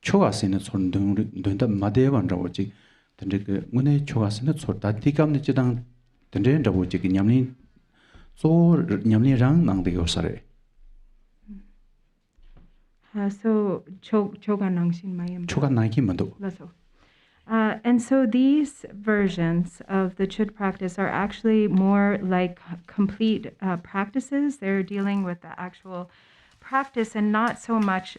choga sene son dung da made wan rawo ji tande ke ngone choga sene chor da tikam ne chitang tande rawo ji nyamlin so nyamlin rang nang de yo sare. So choga nangshin mayam. choga nang ki mando. And so these versions of the Chud practice are actually more like complete practices. They're dealing with the actual practice and not so much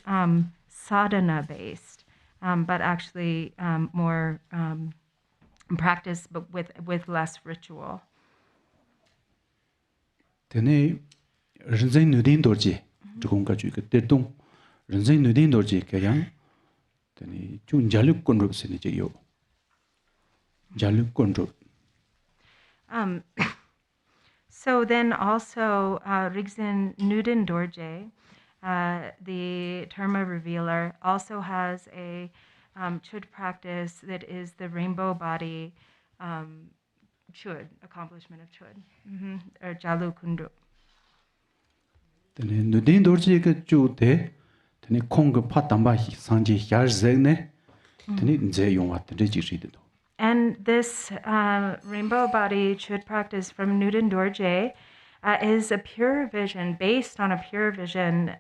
sadhana based, but actually more practice, but with less ritual. tene rinzai nudin dorji zhugong ka ju ke te dong rinzai nudin dorji ke yang tene chung jaluk konro sene je yo jaluk konro. So then also Rigzin Nuden Dorje, the Terma revealer, also has a Chud practice that is the rainbow body Chud, accomplishment of Chud, or Jalu Kundu. tene nudin dorji ke ju te tene kong ge pa tamba sangji yar zegne tene nze yong wa tene ji ri de. And this rainbow body Chud practice from Nuden Dorje is a pure vision, based on a pure vision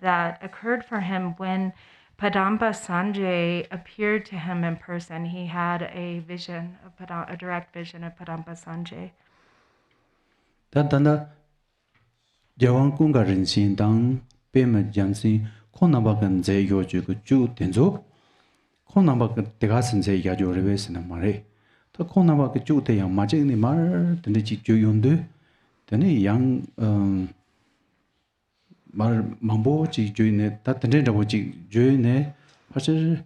that occurred for him when Padamba Sanjay appeared to him in person. He had a vision, a direct vision of Padamba Sanjay. Tanda Gyalwang Kunga Rinchen dang pema jamsin kon namba kan ze yo ju ge ju tenzo kon namba ka tega sen ze ya jo rewe sen ma re ta kon namba ka ju te yang ma je ni mar tende ji ju yon de tene yang mar mambo ji ju ne ta tende da bo ji ju ne ha se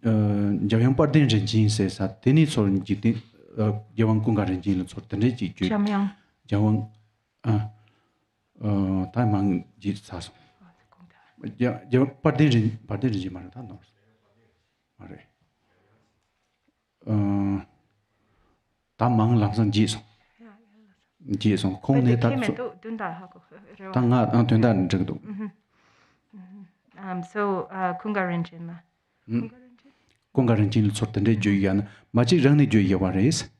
Gyalwang par den ren jin se sa teni so ji ti Gyalwang Kunga Rinchen lo so tende ji ju Gyalwang ta mang ji sa so ya parden ji mar ta no mare ta mang lang sang ji so kong ne ta ta nga tun da zhe do. So Kunga Rinchen ma Kunga Rinchen so tende ju yan ma ji rang ne ju ya wa res.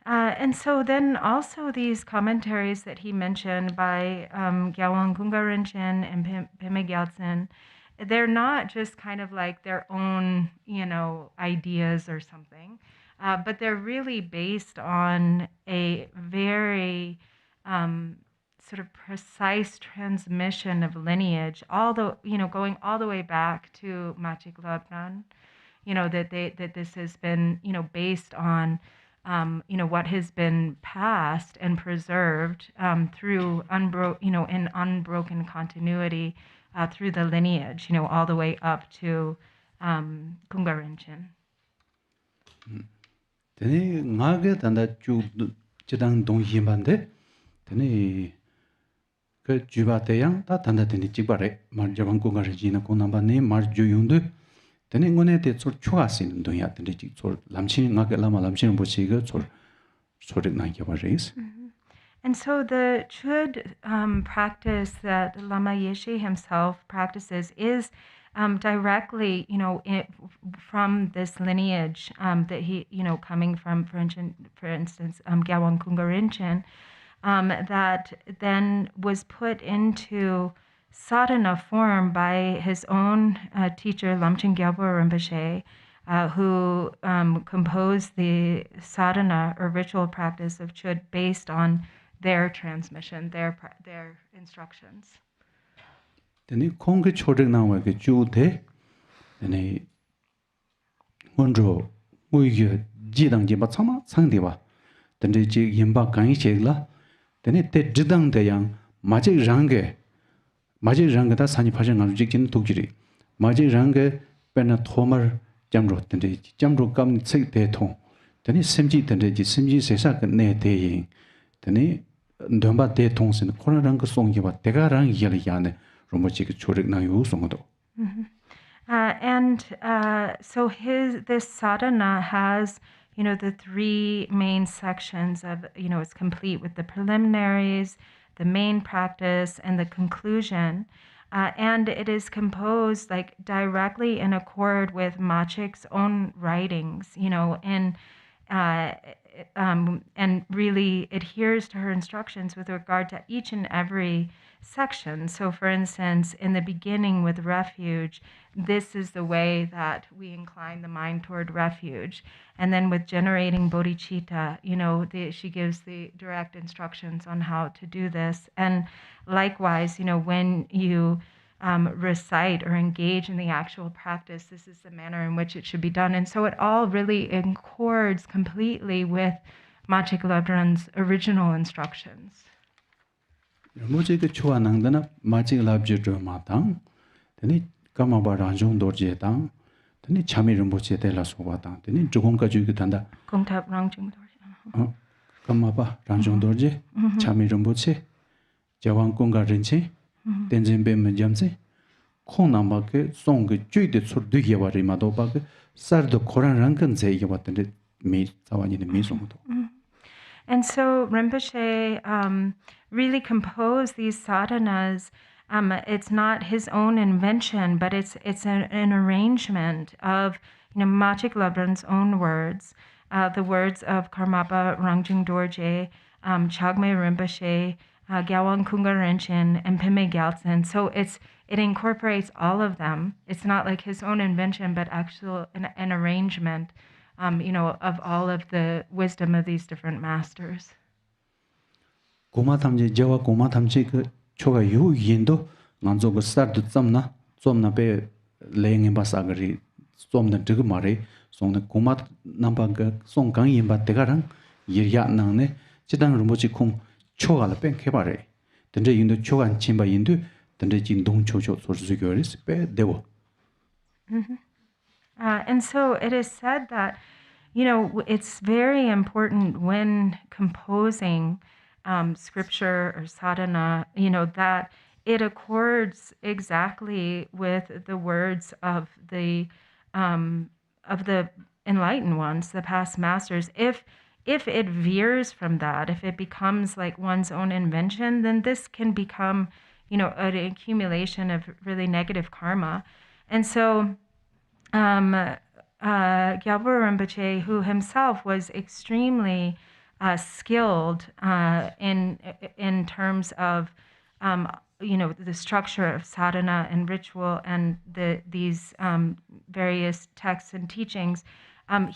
And so then also these commentaries that he mentioned by Gyalwang Kunga Rinchen and Pema Gyaltsen, they're not just kind of like their own, ideas or something, but they're really based on a very sort of precise transmission of lineage, going all the way back to Machik Lobnan, that this has been, based on what has been passed and preserved through in unbroken continuity through the lineage, all the way up to Kunga Rinchen. Tene ngage tanda ju chidang dong yimbande tene ke juba te yang ta tanda tene jigbare mar Gyalwang Kunga Rinchen na konamba ne mar ju yundu tene ngone te chor chuga sin dong ya tene ji chor lamchin ngage lama lamchin bo chi ge chor chorik na geba reis. And so the Chud practice that Lama Yeshe himself practices is directly, from this lineage that he, coming from, for instance, Gyalwang Kunga Rinchen, that then was put into sadhana form by his own teacher, Lamchen Gyalpo Rinpoche, who composed the sadhana or ritual practice of Chud based on their transmission, their instructions. Tene kongi chorik na wa ge ju de tene ngonro muige jidang je ba chama changde ba tene ji yimba kan che la tene te jidang de yang maje rang da sani phaje ngam jikjin tukjiri maje rang ge pena thomar jamro tene jamro kam chek de thong tene simji tene ji simji sesa ne de yin tene ndamba de thong sin khona rang ko song ge ba tega rang yel yane Rinpoche ke chorik na yu songdo. And so this sadhana has, the three main sections of, it's complete with the preliminaries, the main practice, and the conclusion. And it is composed like directly in accord with Machik's own writings, and really adheres to her instructions with regard to each and every section. So for instance, in the beginning with refuge, this is the way that we incline the mind toward refuge. And then with generating bodhicitta, she gives the direct instructions on how to do this. And likewise, when you recite or engage in the actual practice, this is the manner in which it should be done. And so it all really accords completely with Machik Labdran's original instructions. Rinpoche ke chua nangdana Machik Labje dro ma tang tene kama ba ranjong dorje tang tene chami Rinpoche de la soba tang tene jugong ka ju ge tanda Gongtap Rangjung Dorje. kama ba ranjong dorje chami Rinpoche Gyalwang Kunga Rinpoche Tenzin be me jamse khong nam ba ke song ge ju de chur du ge ba ri ma do ba ke sar do khoran rang kan ze ge ba tene me zawani ne me song do. And so Rinpoche really composed these sadhanas. It's not his own invention, but it's an arrangement of Machik Labdran's own words, the words of Karmapa Rangjung Dorje, Chagme Rinpoche, Gyalwang Kunga Rinchen, and Pime Gyaltsen. So it incorporates all of them. It's not like his own invention, but actual an arrangement. Of all of the wisdom of these different masters. Goma thamje jawa goma thamje ke choga yu yendo nganzo go sar du tsomna be leng ba sagari tsomna dig mare songna goma namba ga song gang yin ba tegarang yirya nang ne chidang Rinpoche khong choga la pen ke bare tende yindo chogan chimba yindu tende jin dong chocho so zu gyoris be dewo. And so it is said that, it's very important when composing scripture or sadhana, that it accords exactly with the words of the enlightened ones, the past masters. If it veers from that, if it becomes like one's own invention, then this can become, an accumulation of really negative karma. And so Gyalpo Rinpoche, who himself was extremely skilled in terms of the structure of sadhana and ritual and these various texts and teachings,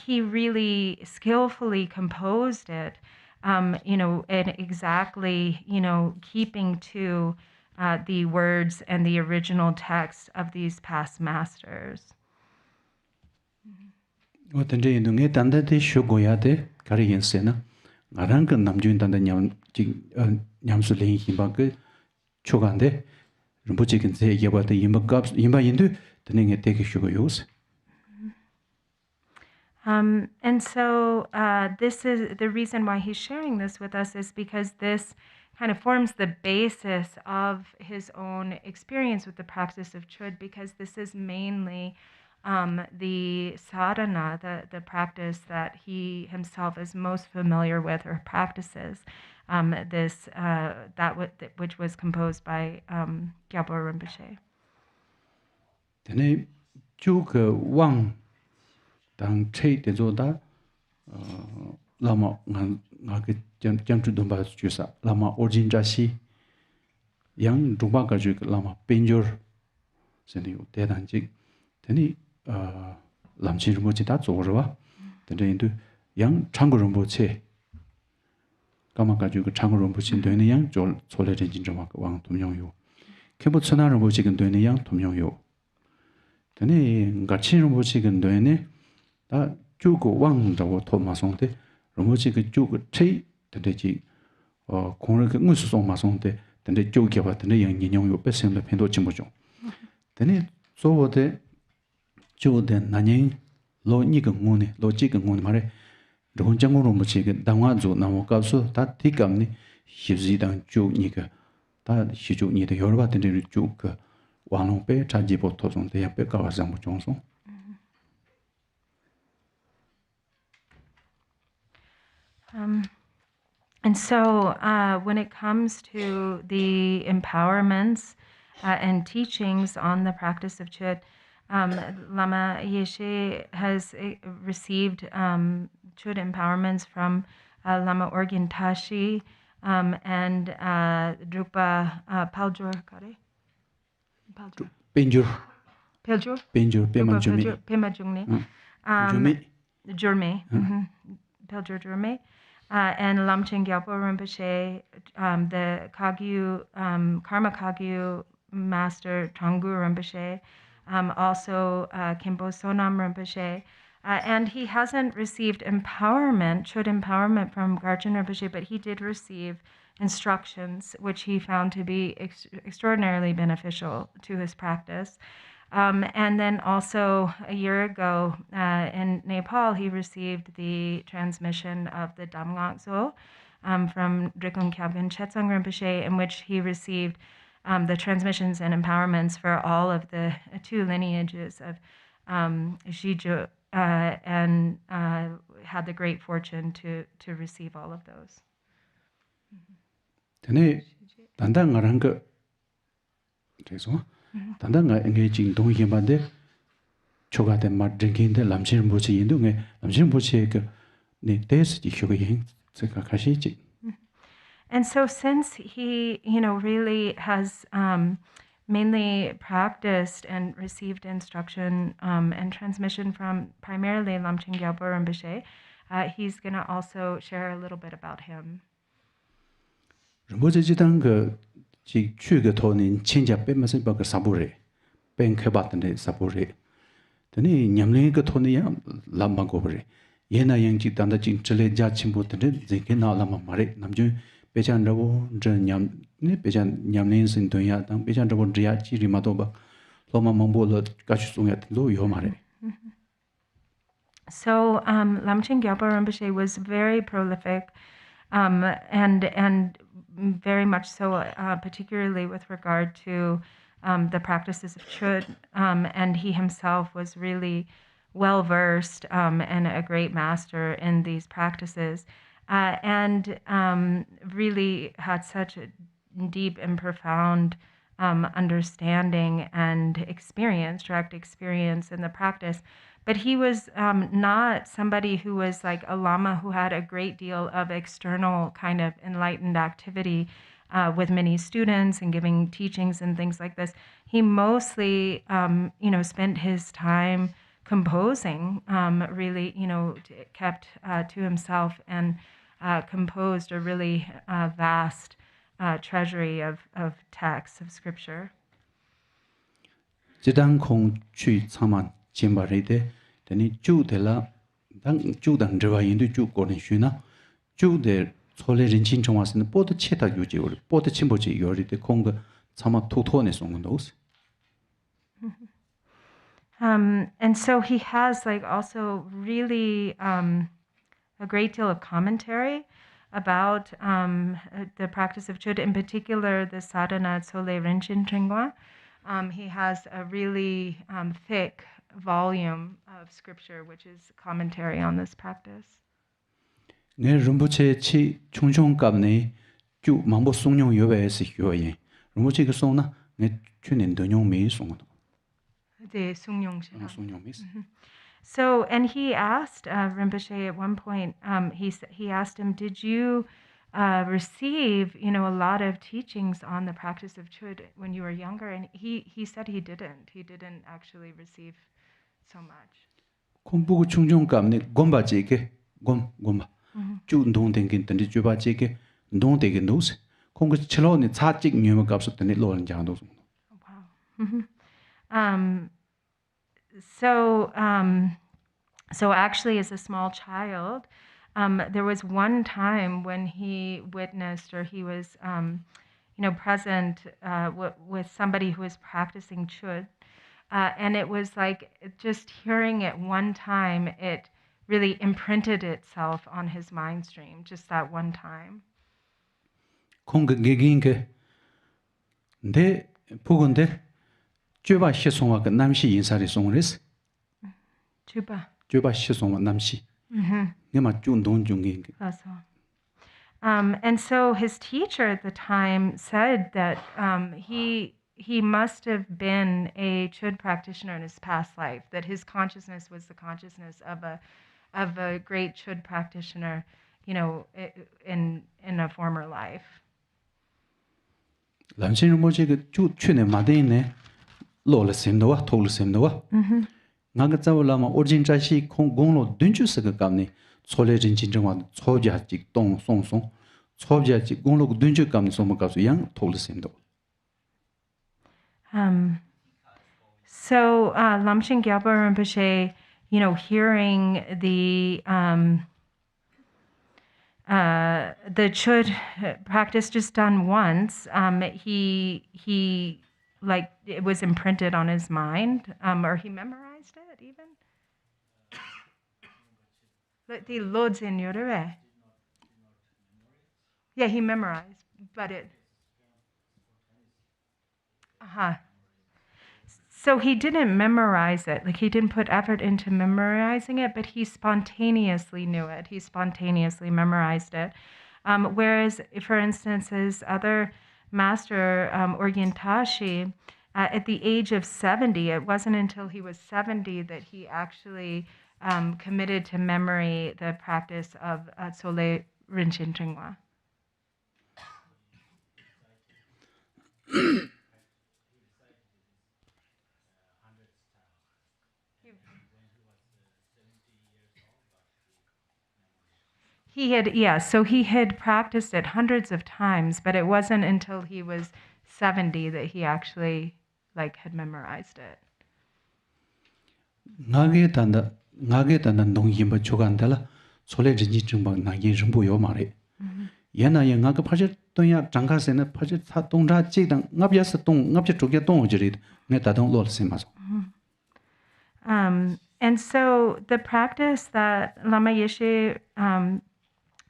he really skillfully composed it, and exactly keeping to the words and the original text of these past masters. Tende yindu nge tanda de shogoya de kari yinse na ngarang ka namjun tanda nyamsu lehin himba ke chogande Rinpoche kin ze yeba de yimba yindu tende nge teke shogoyos. And so this is the reason why he's sharing this with us, is because this kind of forms the basis of his own experience with the practice of Chud, because this is mainly the sadhana, the practice that he himself is most familiar with or practices, which was composed by Gyalpo Rinpoche. Tene Chug Wang Dang Che de Zoda Lama Nag Jamchu Dumba Chusa, Lama Orjin Jashi, Yang Dumba Gajuk Lama Penjur, Senu Dedanjik, Teni Lamchin Rinpoche da Zorwa, Tene into Yang Changu Rinpoche, Gama Gajuk Changu Rinpoche, Dwene Yang Jol Sole Jinjama Wang Tum Yong Yu. Kempo Tsuna Rinpoche can Dwene Yang Tum Yong Yu. Tene Garchen Rinpoche can Dwene, that Jugo Wang Jawo Tomasonte, Rinpoche Jugo Che, Teji, or Konrek Muson Masonte, then the Jogiava, the Yang Yin Yu Bessim the Pendo Chimojo. Then so the Joe then Nanyan, Lo Nigan Mooney, Lo Jigan Moon Mare, the Honjango Rinpoche, Damazo, Namokaso, that Tigamni, Shizidan Joe Nika, that Shijo need the Yoruba, the Joke, Wano Pe, Chajibo Toson, the Yapeka Zambo Johnson. And so when it comes to the empowerments and teachings on the practice of Chöd, Lama Yeshe has received Chöd empowerments from Lama Orgyen Tashi and Drukpa Paljor Kare? Penjur. Paljor? Penjur, Pemajumi. Pemajumi. Jurme. Paljor Jurme. And Lamchen Gyalpo Rinpoche, the Kagyu, Karma Kagyu Master Tonggu Rinpoche, also Khenpo Sonam Rinpoche. And he hasn't received empowerment, Chöd empowerment from Garchen Rinpoche, but he did receive instructions, which he found to be extraordinarily beneficial to his practice. And then also a year ago in Nepal, he received the transmission of the Damngakso from Drikung Kyabgen Chetsang Rinpoche, in which he received the transmissions and empowerments for all of the 2 lineages of Shijo, and had the great fortune to receive all of those. Tene Dandangaranga Tandanga engaging Dong Yamade Chogate Mat drinking the Lamchin Bochi in Dunge, Lamchin Bochi, ne Des, Hugin, Sekakashi. And so since he, really has mainly practiced and received instruction and transmission from primarily Lamchen Gyalpo Rinpoche, he's going to also share a little bit about him. Rinpoche Jitang Ji Chuga Tonin, Chinja Pemasiba Sabure, Ben Kabatane Sabure. Tani Nyamling Tonia Lamba Gobre, Yena Yang Jitanda Jin Chile Jachimbo, Zikina Lama Mare, Namju, Bejan Rabo, Nyam, Bejan Nyamlins in Toya, Bejan Rabo Driachi Rimatoba, Loma Mambola, Gachusungat, Lo Yomare. So Lamchen Gyalpo Rinpoche was very prolific and very much so, particularly with regard to the practices of Chud, and he himself was really well versed and a great master in these practices, and really had such a deep and profound understanding and experience, direct experience in the practice. But he was not somebody who was like a Lama who had a great deal of external kind of enlightened activity with many students and giving teachings and things like this. He mostly, spent his time composing, really, kept to himself and composed a really vast treasury of texts of scripture. Jidang Kong Chui Saman. Chimbaride, then it Jew de la Judan Driva into Jew Gordon Shuna, Jew de Sole Rinchin was in the Port Cheta Uji, Port Chimboji, you already Kong Sama Totones on those. And so he has also really a great deal of commentary about the practice of Chud, in particular the sadhana Sole Rinchin Tringwa. He has a really thick volume of scripture, which is commentary on this practice. 내 rinpoche chi chung 갑네 주 망보 송용 요베스 효예 rinpoche 그 송나 내 추는 도용 미 송도 The Sungyong Shira. 송용 미스 So, and he asked Rinpoche at one point, he asked him, did you receive, a lot of teachings on the practice of Chud when you were younger? And he said he didn't. He didn't actually receive so much. 공부고 충종 갑네 곰바지게 곰바 주 운동된긴 던지 주바지게 운동되게 노스 공부 칠로니 차직 뉘어 갑서 던지 로는 장도 Wow. So actually, as a small child, there was one time when he witnessed, or he was, present with somebody who was practicing Chud, and it was like just hearing it one time, it really imprinted itself on his mind stream, just that one time. 공격기긴게 내 보건데 쥐바 시송와 그 남시 인사리 송레스 쥐바 시송와 남시 내가 운동 중에 and so his teacher at the time said that he must have been a Chud practitioner in his past life, that his consciousness was the consciousness of a great Chud practitioner, in a former life. 람신 뭐지 그주 춘에 마데네 로를 셈도와 토를 셈도와 나가 잡으려면 오진 자시 공로 든주스가 감니 소래진 진정와 초자직 동 송송 초자직 공로 든주 감니 소모가서 양 토를 셈도. So Lamshin Gyalpa Rinpoche, hearing the Chud practice just done once, he like it was imprinted on his mind, or he memorized it even. The loads in Yorube. Yeah, he memorized, but it. So he didn't memorize it, like he didn't put effort into memorizing it, but he spontaneously knew it. He spontaneously memorized it. Whereas, for instance, his other master, Orgyen, at the age of 70, it wasn't until he was 70 that he actually committed to memory the practice of Tsole Rinchen Tringwa. So he had practiced it hundreds of times, but it wasn't until he was 70 that he actually had memorized it. 나게 단다 농임바 조간달라 소래 진지 증방 나게 정보요 말해. 얘나야 나가 파제 돈야 장가세는 파제 사 동자 지당 납야스 동 납제 쪽에 동어지리 내 다동 로르세마서. And so the practice that Lama Yeshe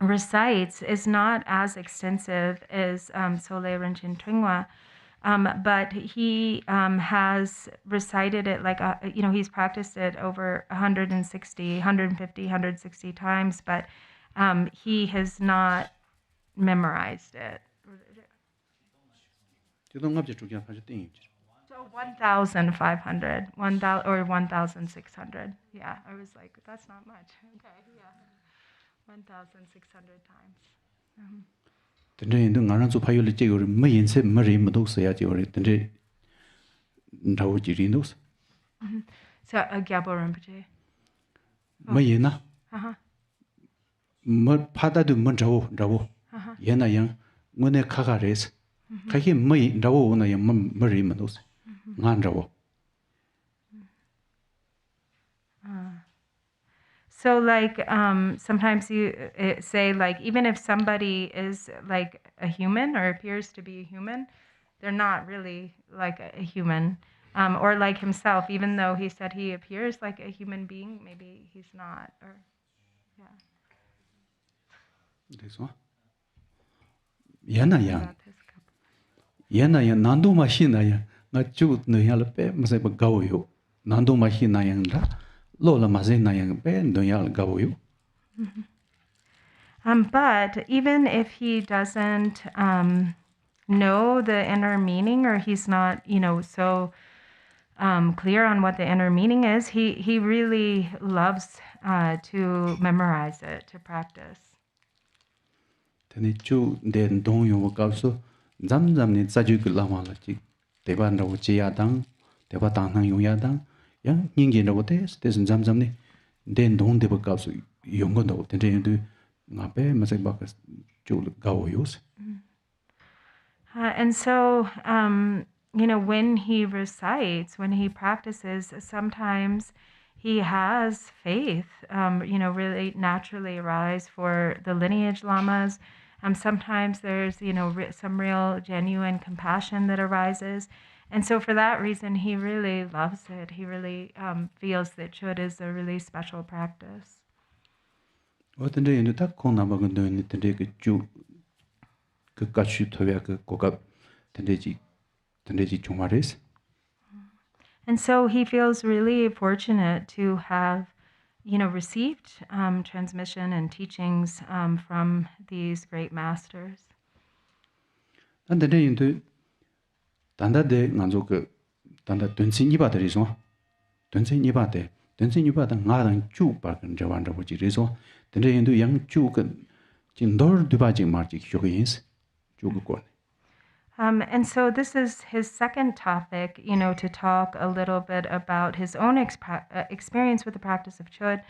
recites is not as extensive as Tsole Rinchen Tringwa, but he has recited it he's practiced it over 150, 160 times, but he has not memorized it. So 1,500, or 1,600. Yeah, I was like, that's not much. Okay, yeah. 1,600 times. 근데 나는 좀 파요리 제거를 뭐 인세 머리 뭐도 써야 제거를 근데 나오 지리노스. So Gyalpa Rinpoche. 뭐 얘나? 뭐 파다도 뭐 자고. 얘나 양 뭐네 카가레스. 가히 뭐 자고 오나 양 머리 뭐도 써. 안 자고. So sometimes you say even if somebody is a human or appears to be a human, they're not really like a human. Or like himself, even though he said he appears like a human being, maybe he's not. Or This one. 얘나야 난도 마시나야 나 죽 너야를 빼 무슨 뭐 가오요. Nando Mahi Nayanga, Lola Mazin Nayang Ben Doyal Gaboyu. But even if he doesn't know the inner meaning, or he's not, so clear on what the inner meaning is, he really loves to memorize it, to practice. Tani Chu Den Dong Yu Gauso, Zamzamni Zajuk Lama Lachik, Deban Rawchiyadang, Deva Tang Yuyadang, Yang Ninjin Rawotes, there's Zamzamni, Den Dong Deva Gauso, Yungondo, Tendu, Nape, Masabakas, Chu Gao use. And so, when he recites, when he practices, sometimes he has faith, really naturally arise for the lineage lamas. Sometimes there's, some real genuine compassion that arises. And so for that reason, he really loves it. He really feels that Chöd is a really special practice. What the day in the Takon Nabagan doing it today, Chu Kachu Toyaka Kokap, Tendeji Chumaris. And so he feels really fortunate to have, received transmission and teachings from these great masters. And the day into Tanda de Nanzoka, Tanda Dunsin Yibata, Dunsin Yibate, Dunsin Yibata, Nadan Chu Park and Javanda, which is so. The day into young Chu can Jindor Dubaji Martic Shogins, Jugukon. And so this is his second topic, to talk a little bit about his own experience with the practice of Chöd.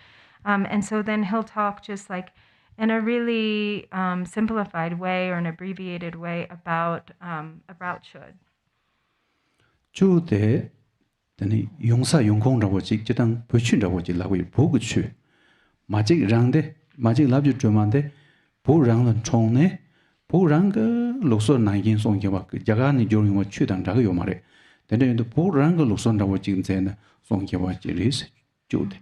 And so then he'll talk just like in a really simplified way or an abbreviated way about Chöd. Chud de Tani Yongsa Yongkong Rawajik Jitang Puchin Rawaji Lawi Poguchu. Magic Rangde, Magic Labu Drumande, Po Rang Chongne, Po Rang Loson Nagin Song Yawak, Jagani during what Chud and Jagayomare. Then the Po Rang Loson Rawajin Zen Song Yawaji is Chud.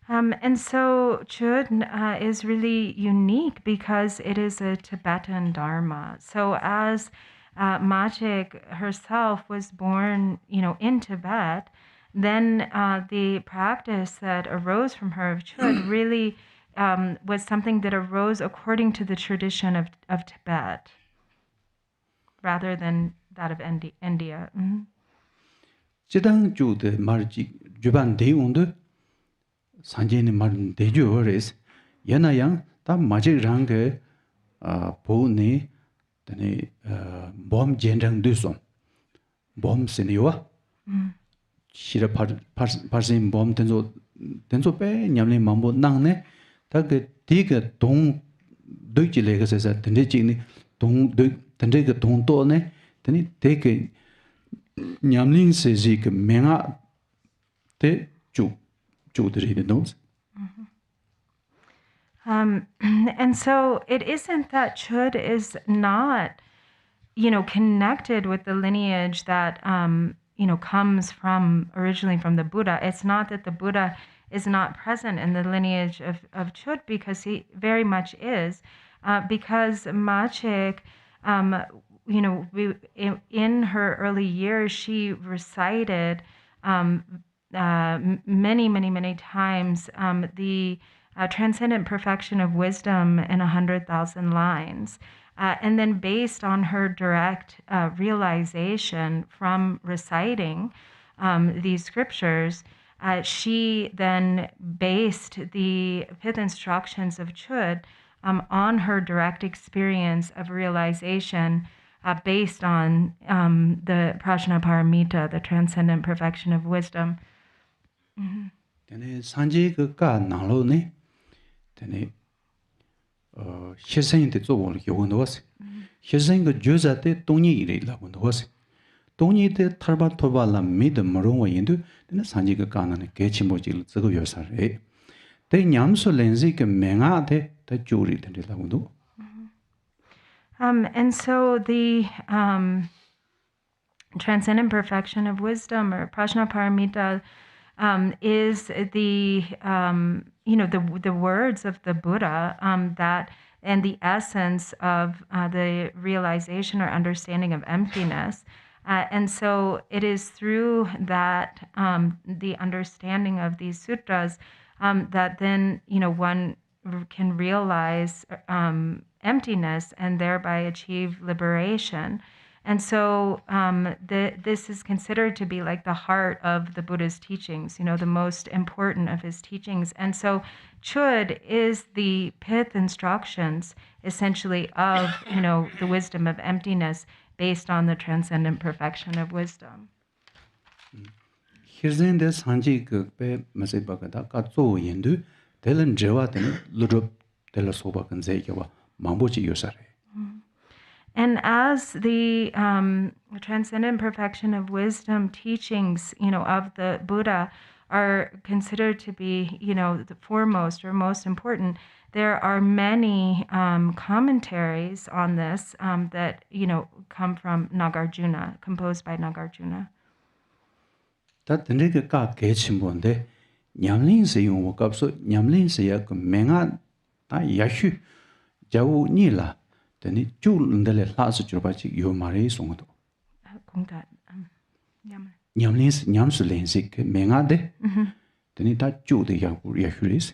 And so Chöd is really unique because it is a Tibetan Dharma. So as Majik herself was born, in Tibet, then the practice that arose from her of Chöd really was something that arose according to the tradition of Tibet, rather than that of India. Jidang Chud Marji Juban De Undu Sanjini Martin Dejuris, Yanayang, that Magic Range Pony. Bomb Jendang Duson. Bomb Senua. Shira Parsin Bomb Tenzo Pe, Yamli Mambo Nangne, Taka Tiga Dong Duchi Legas as a Tendicini, Dong Tendega Don Tone, then it take a Yamlin Sezik Menga Te Chu the reader knows. And so it isn't that Chöd is not, connected with the lineage that, comes originally from the Buddha. It's not that the Buddha is not present in the lineage of Chöd, because he very much is, because Machik, in her early years, she recited many times the transcendent perfection of wisdom in 100,000 lines. And then based on her direct realization from reciting these scriptures, she then based the fifth instructions of Chöd on her direct experience of realization based on the Prajnaparamita, the transcendent perfection of wisdom. Sanji Ka Nalo ne. Then Hissing the Zobol Yogunos. Hissing the Josate Tony Lagundos. Tony de Tarba Tovala made the Maroon into then Sanjika Kanan Ketchimojil Zaguyosare. They Yamso Lenzik Mengate the jury than the Lagundo. And so the transcendent perfection of wisdom, or Prajnaparamita, is the the words of the Buddha that and the essence of the realization or understanding of emptiness And so it is through that, the understanding of these sutras, that then, one can realize emptiness and thereby achieve liberation. And so this is considered to be like the heart of the Buddha's teachings, the most important of his teachings. And so Chöd is the pith instructions, essentially, of, the wisdom of emptiness based on the transcendent perfection of wisdom. Hirzen sanji pe maseba da ka zo yendu delen jewa den lurup dela soba kan ze yawa mambochi yosare. And as the transcendent perfection of wisdom teachings, of the Buddha are considered to be, the foremost or most important, there are many commentaries on this that, come from Nagarjuna, composed by Nagarjuna. Ta denre ka ge chimbonde nyamlin se yung wo kapso nyamlin se ya ko menga ta yashu jawu ni la deni ju ndele la su jurba chi yo mari songdo. Kongda Nyamlin se nyamsu len se ke menga de deni ta ju de ya ku yashu ris.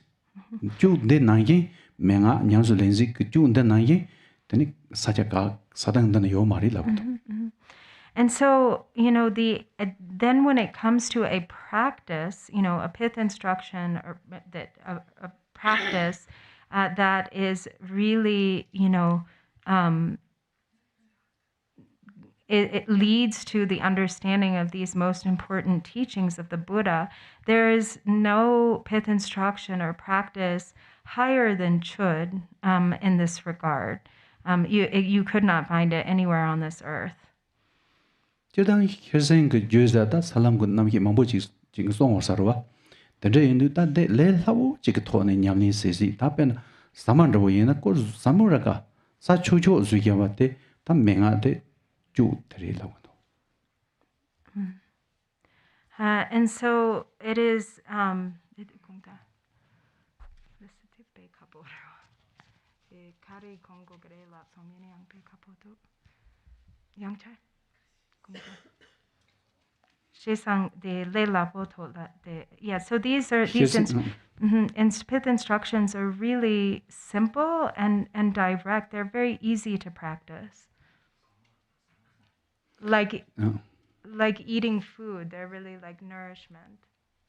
Ju de na yin menga nyamsu len se ke ju de na yin deni saja ka sadang de yo mari la ko. And so, then when it comes to a practice, a pith instruction or that a practice that is really, it leads to the understanding of these most important teachings of the Buddha. There is no pith instruction or practice higher than Chud in this regard. You could not find it anywhere on this earth. Jodang hirsen ke juza da salam gun nam ki mambo chi jing song sarwa de yin da de le lawo chi ke thone nyamni se si ta pen saman ro yin ko samura ka sa chu chu zu ya wa te ta menga de ju thre lawo. And so it is yeah, so these pith instructions are really simple and direct. They're very easy to practice. Like eating food, they're really like nourishment.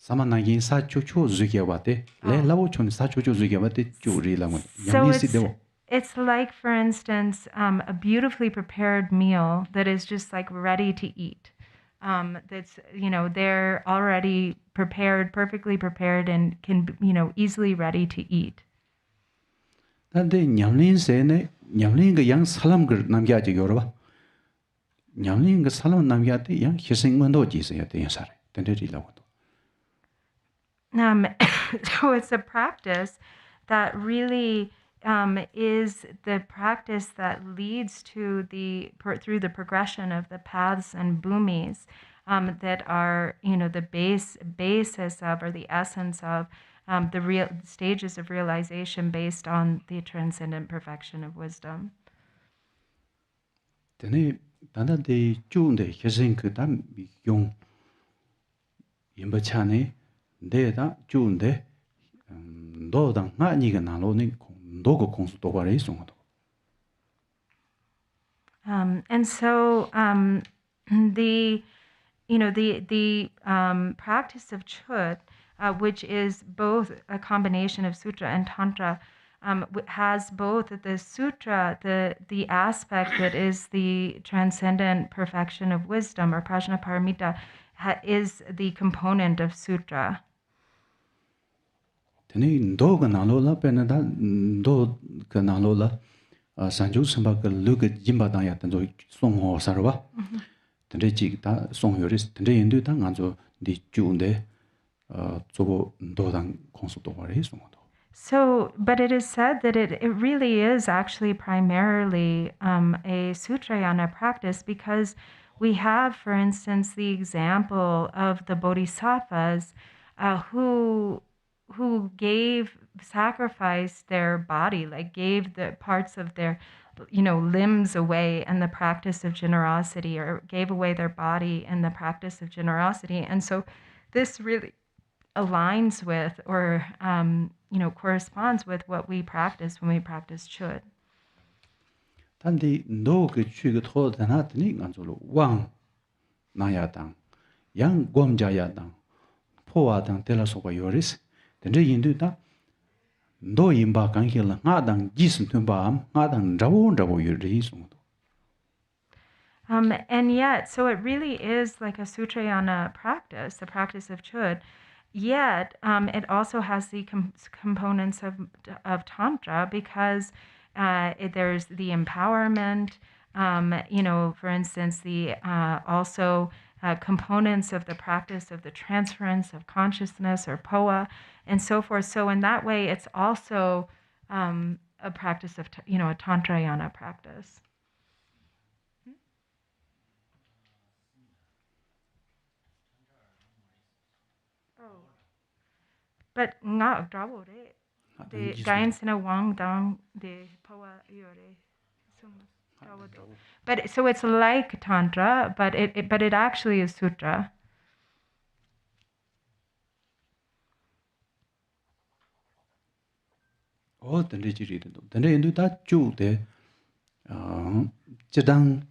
Samanagin sa chu chu zu ya wa te le lawo chon sa chu chu zu ya wa te ju ri la mo. So it's like, for instance, a beautifully prepared meal that is just like ready to eat. That's, they're already prepared, perfectly prepared, and can, easily ready to eat. That the nyamlin se ne nyamlin ga yang salam gar nam ya ji yor ba. Nyamlin ga salam nam ya te yang hising mon do ji se ya te ya sare. Den de ri la wo. So it's a practice that really is the practice that leads to through the progression of the paths and bhumis that are, the basis of, or the essence of, the real stages of realization based on the transcendent perfection of wisdom. Tene tanda de chunde hising ke dam yong yimba chane de da chunde do dang nga ni ga na lo ni do ko kong to ba re song do. And so the practice of Chud, which is both a combination of sutra and tantra, has both the sutra, the aspect that is the transcendent perfection of wisdom, or prajnaparamita, is the component of sutra. Tene do ga na lo la pe na da do ga na lo la sanju samba ga lu ga jimba da ya tan zo song ho sar ba. Tene ji da song yo ris tene yin du da nga zo di ju de zo do dang kong su do wa re song do. So, but it is said that it really is actually primarily a sutrayana practice, because we have, for instance, the example of the bodhisattvas who who sacrificed their body, like gave the parts of their, limbs away in the practice of generosity, or gave away their body in the practice of generosity. And so this really aligns with, or corresponds with what we practice when we practice Chöd. 단디 노그 취그 토다나더니 간절로 왕 나야당 양 곰자야당 포와당 텔라소가 요리스 근데 인도다 너 임바 간힐라 나당 지스 tumba 나당 잡고 요리송도. And yet, so it really is like a Sutrayana practice, the practice of Chöd. Yet, it also has the components of Tantra, because there's the empowerment, for instance, the also components of the practice of the transference of consciousness, or poa, and so forth. So in that way, it's also a practice of, a Tantrayana practice. But nga drabo re the gains in a wang dang the poa yore sum drabo. But so it's like tantra, but it actually is sutra. Oh, then into that Jude Jidang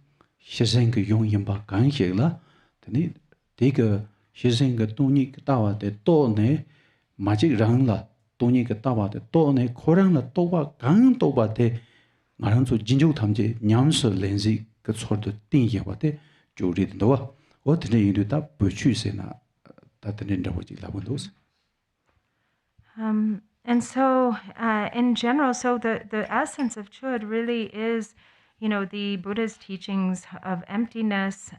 Shizeng Yong Yimba Ganshela, then take a Shizeng Tunic Tawa de Tone. Magic Rangla, Tony Gatawa, the Tone, Koranga Toba, Gang Toba, the Maranzo Jinjo Tamje, Nyamso Lenzi, got sort of thing here, what they Judy Noah, what did they do that? Buchusena, that the Ninja was 11 And so, in general, so the essence of Chöd really is, the Buddha's teachings of emptiness,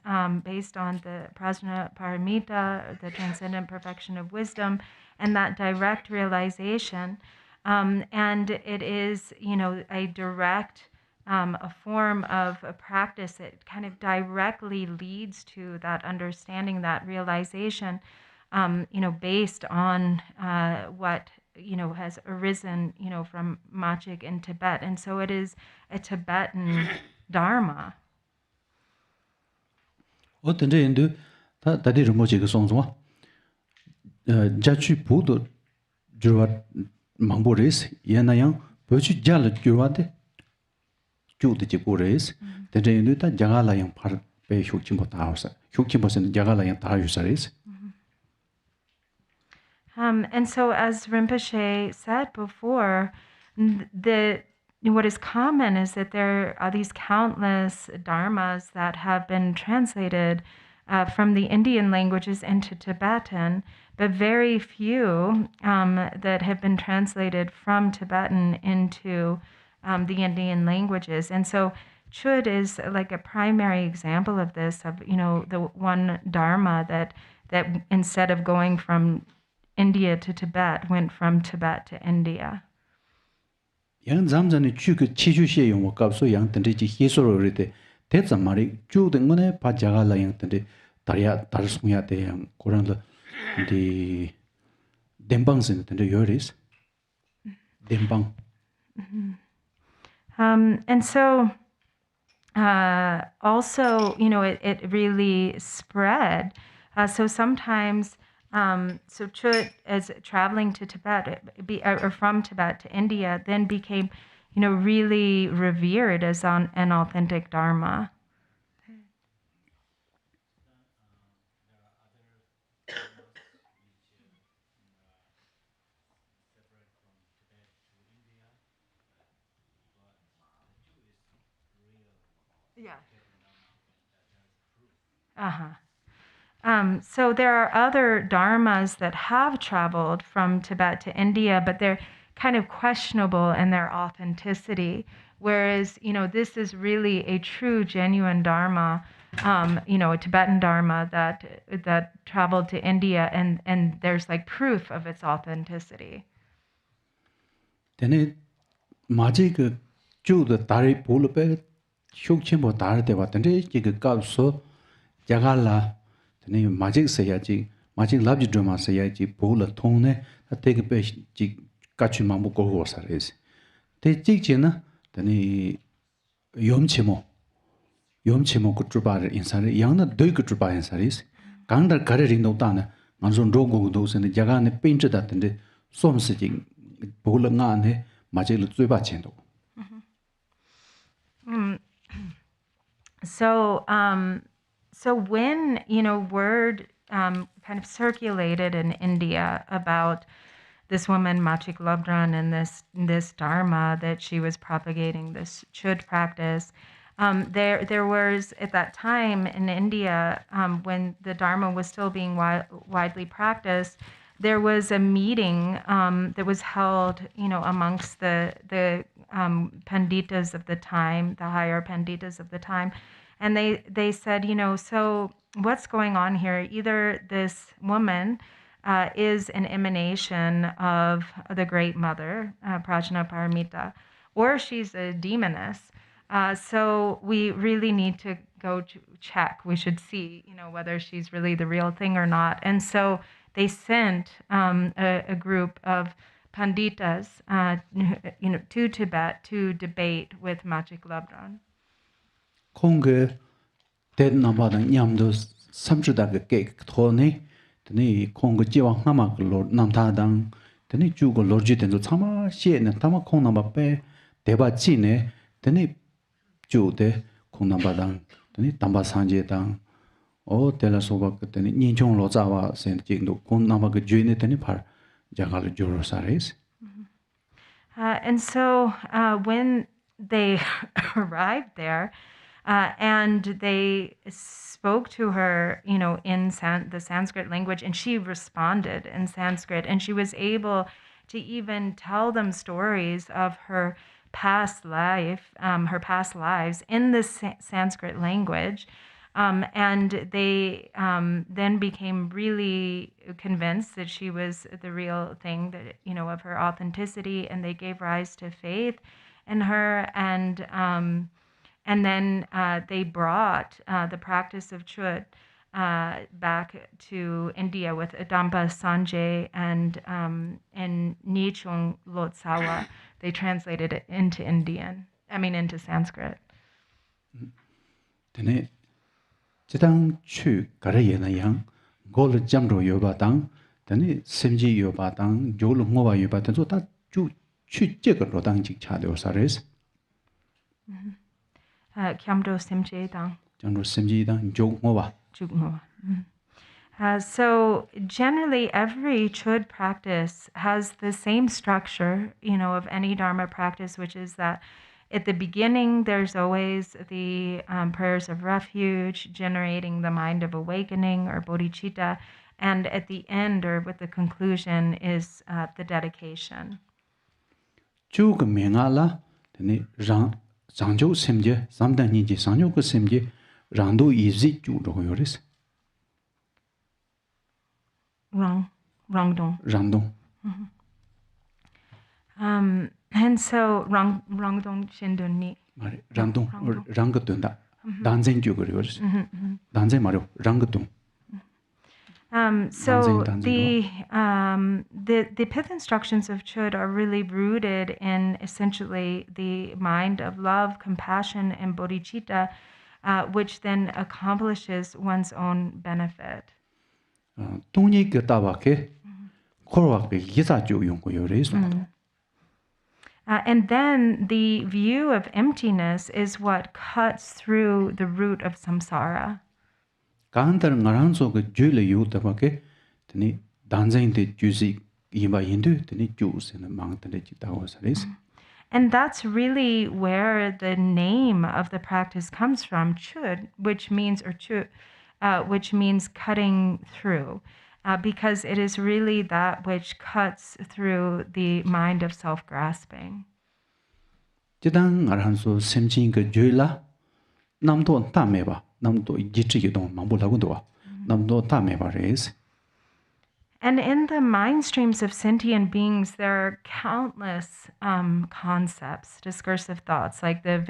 based on the prajna paramita, the transcendent perfection of wisdom, and that direct realization. And it is, a direct, a form of a practice that kind of directly leads to that understanding, that realization, based on what, has arisen, from Machik in Tibet. And so it is a Tibetan Dharma. What the day do that did Rimpache songs? Jachu Pudo Jurat Mamboris, Yanayang, Perchu Jala Jurate, Chud the Jipures, the day do that Jagalayang part by Hukimbot House, Hukimbos and Jagalayang Tarusaris. And so, as Rinpoche said before, what is common is that there are these countless dharmas that have been translated from the Indian languages into Tibetan, but very few that have been translated from Tibetan into the Indian languages. And so Chud is like a primary example of this, of, the one dharma that instead of going from India to Tibet, went from Tibet to India. Yang Zamzani Chuk Chishu Yung Kapso Yang Tendiji Hisoro Rite, Tetsamari, Chu the Mone Pajagala Yang Tende, Taria Tarsmuya de Yang Koranda, the Dembangs in the Yoris. Dembang. And so also, it really spread. So sometimes, so Chud, as traveling to Tibet, or from Tibet to India, then became, really revered as an authentic Dharma. So there are other dharmas that have traveled from Tibet to India, but they're kind of questionable in their authenticity. Whereas, this is really a true, genuine dharma, a Tibetan dharma that traveled to India, and there's like proof of its authenticity. Then magic Chu the Tari Pulpe, Shukchimbo Tarte, what the Jigga so Jagala. Magic Sayaji, 마직 랍지 드마사야지 보라 통네 take pe ji kachu mambu go sares te jigjena tani yomchemo ku truba insare yang na doi ku truba insaris kangda kare ring do dana nganjon rogo do sen jaga ne paint da tende somse jing bola nga ne maje lu zuiba chen do. So when, word kind of circulated in India about this woman, Machik Labdran, and this Dharma that she was propagating, this Chud practice, there was, at that time in India, when the Dharma was still being widely practiced, there was a meeting that was held, amongst the panditas of the time, the higher panditas of the time. And they said, so what's going on here? Either this woman is an emanation of the Great Mother, Prajna Paramita, or she's a demoness. So we really need to go to check. We should see, whether she's really the real thing or not. And so they sent a group of panditas, to Tibet to debate with Machik Labdran. Konge dead number nyamdo samjuda ke thone tani kongo jiwa nama lord namta dang tani jugo lorji tenzo chama she ne tama kong namba pe deba chi ne tani ju de kong namba dang tani tamba sanje dang o tela soba tani ninchong lo zawa sen jingdo kong namba ge ju ne tani par jagal juro sares. And so when they arrived there, and they spoke to her, in the Sanskrit language, and she responded in Sanskrit, and she was able to even tell them stories of her past life, her past lives in the Sanskrit language. And they then became really convinced that she was the real thing, that, of her authenticity, and they gave rise to faith in her. And then they brought the practice of Chud back to India with Adampa Sanjay and Nichung Lotsawa. They translated it into into Sanskrit. Tene chitang chu kare na yang gol jamro yoba tang tene semji yoba tang jol ngoba yoba tang so ta chu je ko dang jik cha de sares. Kyamdo Simje Dang. Jamro semji dang jol ngoba. So generally, every Chud practice has the same structure, of any Dharma practice, which is that at the beginning, there's always the prayers of refuge, generating the mind of awakening or bodhicitta, and at the end, or with the conclusion, is the dedication. Chug mengala tene Zhangzhou semje samdan ni ji Zhangzhou ko semje rando izi ju ro yoris. Rangdong. Rangdong. And so Rangdong Shindun ni. Rangdong rangatun da danzen ju ro yoris. Danzen mario rangatun. So the pith instructions of Chud are really rooted in essentially the mind of love, compassion, and bodhicitta, which then accomplishes one's own benefit. 동이 겼다바케 코로와케 기사주 용고 요레스. And then the view of emptiness is what cuts through the root of samsara. 간다르 나란소 그 줄레 요다바케 드니 단자인데 주시 이바 인도 드니 주스는 망한테 지다고 사레스. And that's really where the name of the practice comes from, Chud, which means cutting through, because it is really that which cuts through the mind of self-grasping. 지당 알한소 셈진 그 줄라 남도 타메바 남도 이지치기도 망불하고도 남도 타메바레스. And in the mind streams of sentient beings, there are countless concepts, discursive thoughts, like the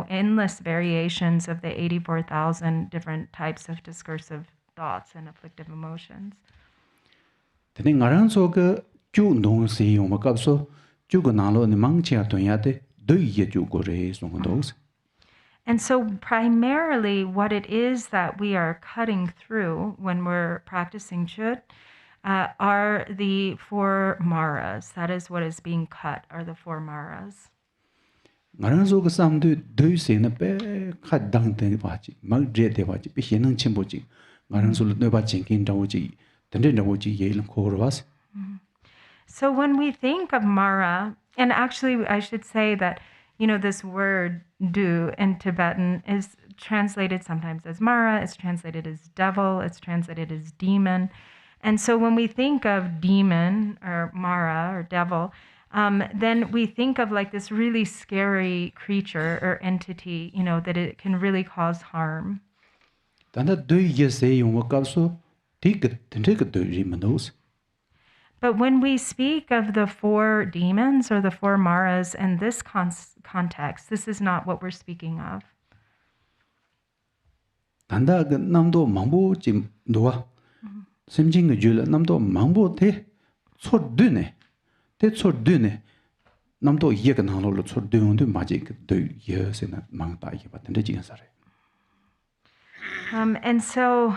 endless variations of the 84,000 different types of discursive thoughts and afflictive emotions. Tene ngarang so ge ju dong se yong ma kap so ju go na lo ni mang chia ton ya de de ye ju go re so ngos. And so primarily what it is that we are cutting through when we're practicing Chöd are the 4 maras. That is what is being cut, are the 4 maras. Ngarang so ge sam de se na pe khat dang de ba ji mag je de ba ji pe hin nang chen bo ji ngarang so le ba jing kin daw ji den de daw ji ye lang ko ro was. So when we think of Mara, and actually I should say that, this word du in Tibetan is translated sometimes as Mara, it's translated as devil, it's translated as demon. And so when we think of demon or Mara or devil, then we think of like this really scary creature or entity, that it can really cause harm. Tanda de ye se yong ma kap so ti ge den de ge de ri ma nos. But when we speak of the 4 demons or the 4 maras in this context, this is not what we're speaking of. Tanda ge nam do mang bo ji do wa. Sim jing ge ju le nam do mang bo te chor de ne. Te chor de ne. Nam do ye ge na lo chor de yong de ma ji ge de ye se na mang ta ye ba den de ji sa re. And so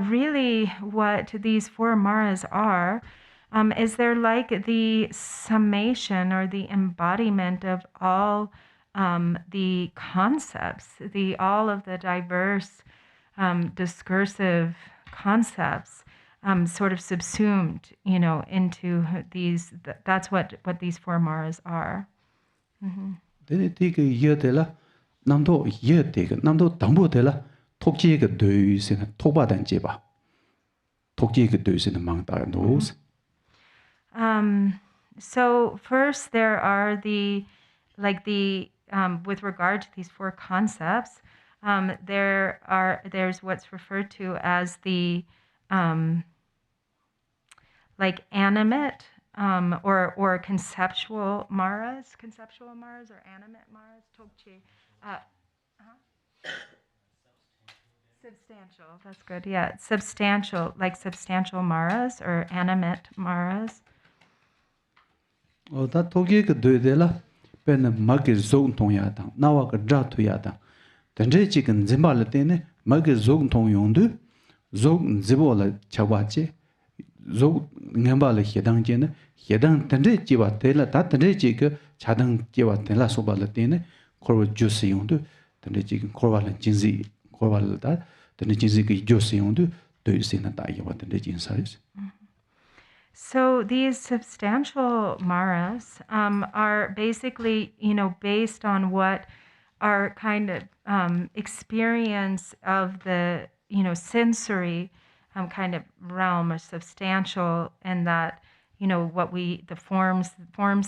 really what these 4 maras are, is they're like the summation or the embodiment of all the concepts, all of the diverse discursive concepts sort of subsumed, into these, that's what these 4 maras are. Dene ti ge ye de la nam do ye de ge nam do dang bo de la tok ji ge de se na tok ba dan ji ba. Tok ji ge de se na mang ta nos. So first there are with regard to these 4 concepts, there's what's referred to as the like animate or conceptual maras or animate maras. Tokchi. Substantial. That's good. Yeah, substantial maras or animate maras. Da togi ge de la pen ma ge zong tong ya dang na wa ge zha tu ya dang den zhe ji gen zhen ba le de ne ma ge zong tong yong de zong zi bo le cha wa ji zong ngen ba le he dang ji ne he dang den zhe ji wa de la da den zhe ji ge cha dang ji wa de la so ba le de ne ko ju si yong de den zhe ji gen ko wa le jin zi ko wa le da den zhe ji ge ju si yong de si na da ye wa den zhe jin sa ri. So these substantial maras are basically, based on what our kind of experience of the, sensory kind of realm or substantial, and that, the forms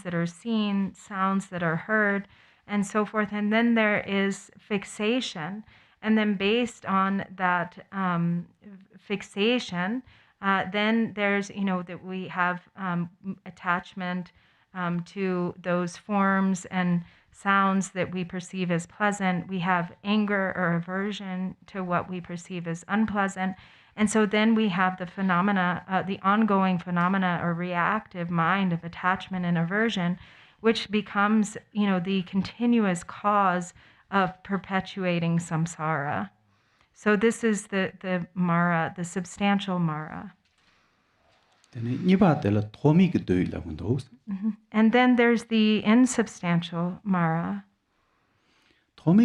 that are seen, sounds that are heard, and so forth. And then there is fixation. And then based on that fixation, then there's, that we have attachment to those forms and sounds that we perceive as pleasant. We have anger or aversion to what we perceive as unpleasant. And so then we have the phenomena, the ongoing phenomena or reactive mind of attachment and aversion, which becomes, the continuous cause of perpetuating samsara. So this is the mara, the substantial mara. And then there's the insubstantial mara. And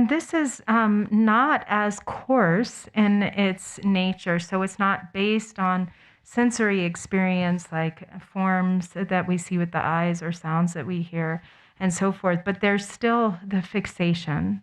this is not as coarse in its nature, so it's not based on sensory experience like forms that we see with the eyes or sounds that we hear and so forth, but there's still the fixation.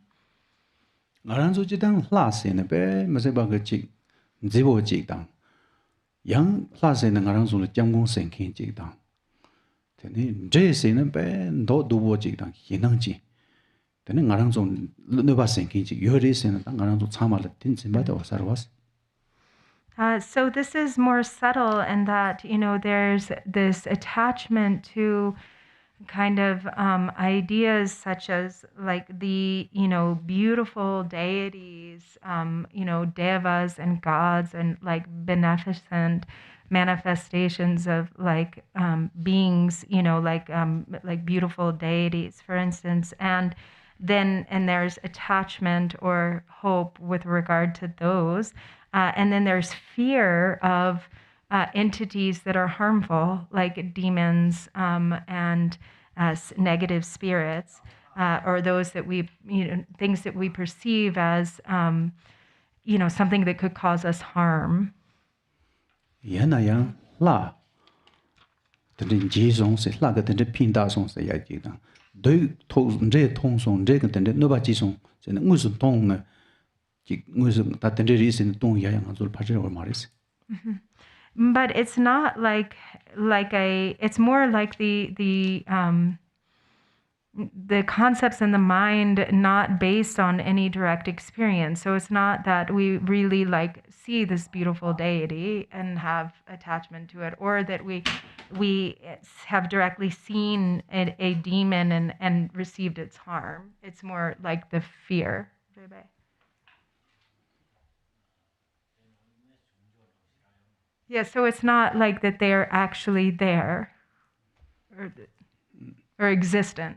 So this is more subtle in that, there's this attachment to kind of ideas such as like the, beautiful deities, devas and gods and like beneficent manifestations of like beings, like beautiful deities, for instance. And there's attachment or hope with regard to those. And then there's fear of entities that are harmful, like demons and negative spirits, or those that we, things that we perceive as, something that could cause us harm. Yanayang la. The Jizong se la ga the Pinda song se ya ji da. Do tong song the no ba ji song se na ngus tong na ji ngus ta the reason tong ya yang azul pa or maris. But it's not like it's more like the concepts in the mind not based on any direct experience. So it's not that we really like see this beautiful deity and have attachment to it, or that we have directly seen a demon and received its harm. It's more like the fear. Yeah, so it's not like that they're actually there or existent.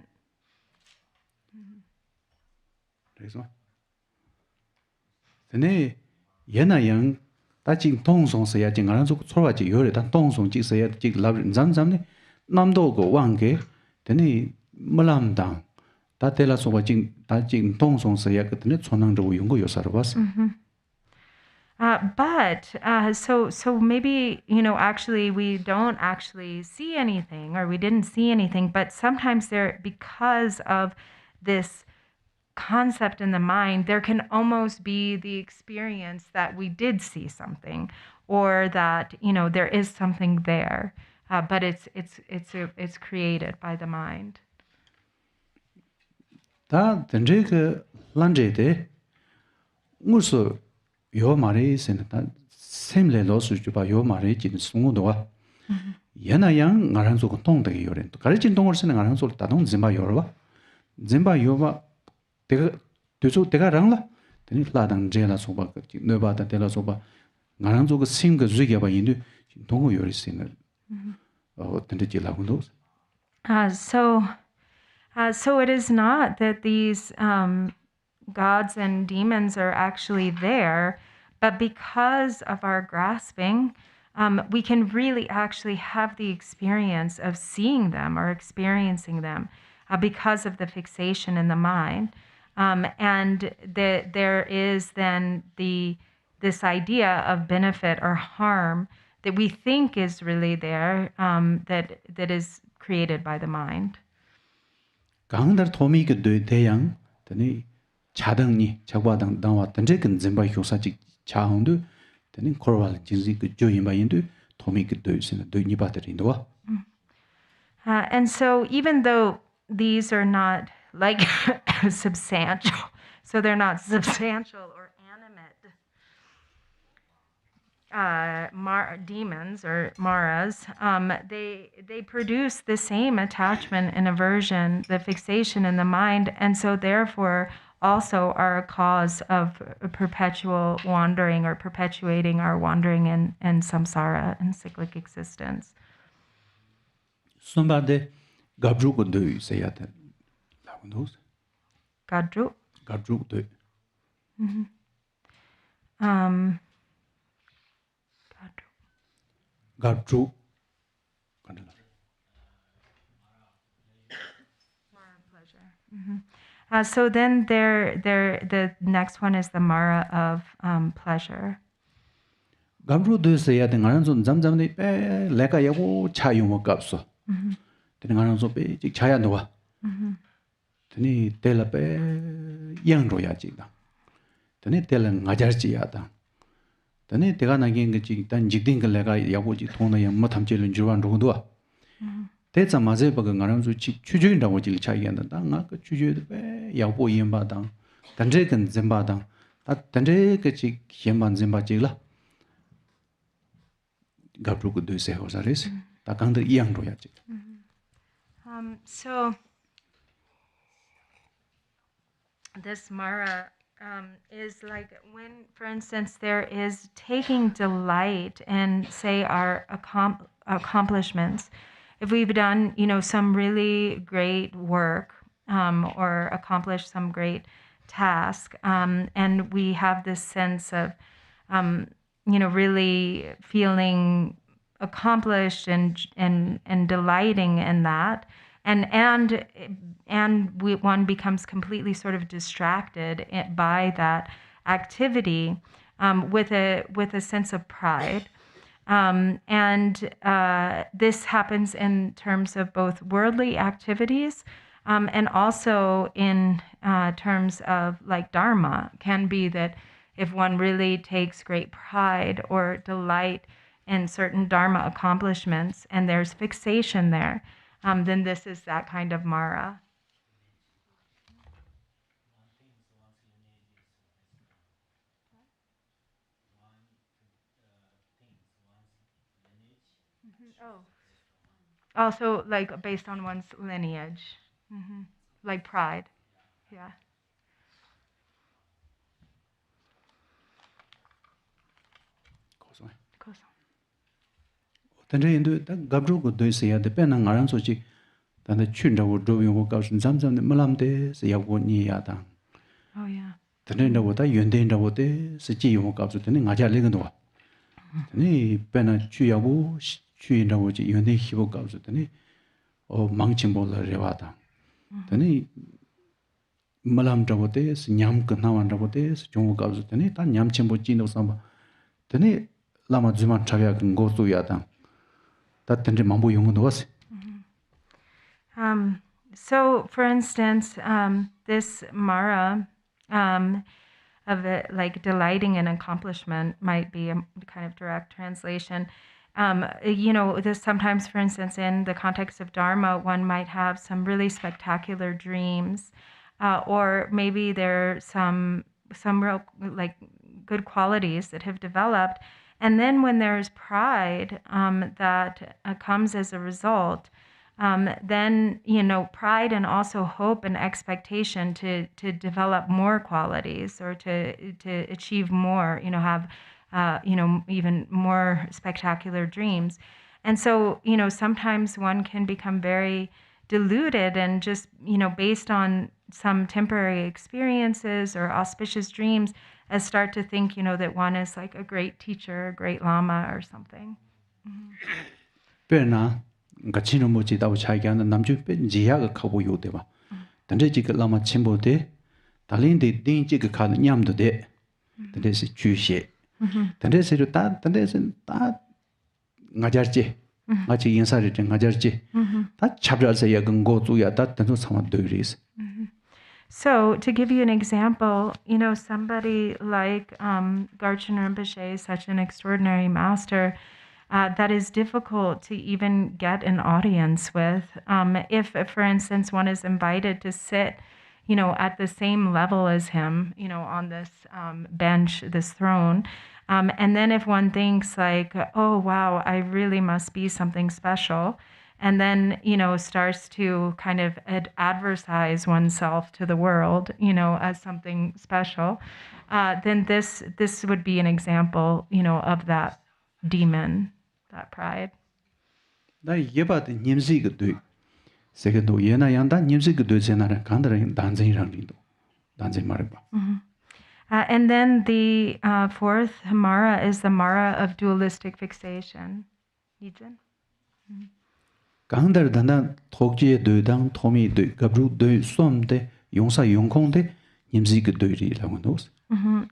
Tene yanayang ta jing tong song se ya jing ran zu chorwa ji yore ta tong song ji se ya ji lab zam zam ne nam do go wang ge tene malam dang ta te la so ba jing ta jing tong song se ya ge tene chonang zhu yung go yo sar bas. So maybe, actually we don't actually see anything, or we didn't see anything, but sometimes because of this concept in the mind, there can almost be the experience that we did see something, or that, there is something there, but it's created by the mind. Ta tenje ge lanje de ngusu yo mari sen ta semle lo su ju ba yo mari jin sungu do wa yana yang ngaran su ko tong de yo ren to kare jin tong or sen ngaran su ta dong zimba yo ba zimba yo ba de de su de ga rang la de la dang je la so ba ji ne ba da de la so ba ngaran su ko sim ge zu ge ba yin de dong yo ri sen de ji la gun do. So it is not that these gods and demons are actually there, but because of our grasping, we can really actually have the experience of seeing them or experiencing them because of the fixation in the mind. And there is then this idea of benefit or harm that we think is really there, that is created by the mind. 강달 토미 그 대양 되니 자등니 작바당 당와 던제 근 zemba 효사직 자홍도 되니 코로발 진지 그 조임바인도 토미 그 되시는 되니 바들인도. And so even though these are not like substantial, so they're not substantial or animate demons or maras, they produce the same attachment and aversion, the fixation in the mind, and so therefore also are a cause of perpetual wandering or perpetuating our wandering in samsara and cyclic existence. Somebody Gabru could do say at those. Gadru? Gabru do. Gabru. So then the next one is the Mara of pleasure. Gabru do say at the Garanzon Zamzamni, Leka Yago, Chayumo Gapso. The Garanzo be Chayanoa. Teni Telape Yang Royajida. Teni Telan Najarjiada. Teni Tegana Gengi, then Jigten Lega Yawoji Tona and Matamjil and Juan Rodua. That's a Mazeba Garanzo Chujin Dawajil Chayan, the Danga, Chuju, Yapo Yembadang, Tanjek and Zimbadang, that Tanjek Yemban Zimbajilla. gabru ko do se ho sares ta kang der yang ro ya chi So this Mara is like when, for instance, there is taking delight in, say, our accomplishments. If we've done, some really great work or accomplished some great task, and we have this sense of, really feeling accomplished and delighting in that, one becomes completely sort of distracted by that activity with a sense of pride. This happens in terms of both worldly activities and also in terms of like Dharma. Can be that if one really takes great pride or delight in certain Dharma accomplishments and there's fixation there, then this is that kind of Mara. Also, like based on one's lineage, like pride, yeah. tendre indu ta gabru ko do se ya de pe na ngaran so chi ta na chun da wo do yo ko ka sun zam zam de malam de se ya wo ni ya da Oh yeah. tendre da wo ta yuen de da wo de se ji yo ka su de nga ja le gen do wa ni pe na chu ya wo chu da wo ji yuen de hi wo ka su de ni o mang chim bo la re wa da ni malam da wo de se nyam ka na wan da wo de se jong wo ka su de ni ta nyam chim bo ji no sam ba de ni lama zuma cha ya go su ya da. So, for instance, this Mara of it, like delighting in accomplishment might be a kind of direct translation. This sometimes, for instance, in the context of Dharma, one might have some really spectacular dreams, or maybe there are some real like good qualities that have developed. And then when there's pride that comes as a result, then, pride and also hope and expectation to develop more qualities or to achieve more, have, even more spectacular dreams. And so, sometimes one can become very deluded and just, based on some temporary experiences or auspicious dreams, as start to think, that one is like a great teacher, a great Lama or something. Perna, Garchen Rinpoche da chai gan namju pe jiya ga khabu yo de ba. Tande ji ga Lama chimbo de, dalin de din ji ga kha nyam de. Tande se chu she. Tande se tande se ta ngajar je. Nga chi yin sa re ngajar je. Ta chabra se ya gan go zu ya ta tan so sama de ris. So, to give you an example, somebody like Garchen Rinpoche is such an extraordinary master that is difficult to even get an audience with. If, for instance, one is invited to sit, at the same level as him, on this bench, this throne, and then if one thinks like, oh, wow, I really must be something special, and then, starts to kind of advertise oneself to the world, as something special, then this would be an example, of that demon, that pride. Da yeba de nimzi ge du. Se ge do yena yang da nimzi ge du se na kan da dan zin rang ri do. Dan zin ma ba. And then the fourth Mara is the Mara of dualistic fixation. Yijin? Gangdar danda thokje de dang thomi de gabru de som de yongsa yongkong de nimzi ge de ri la ndos.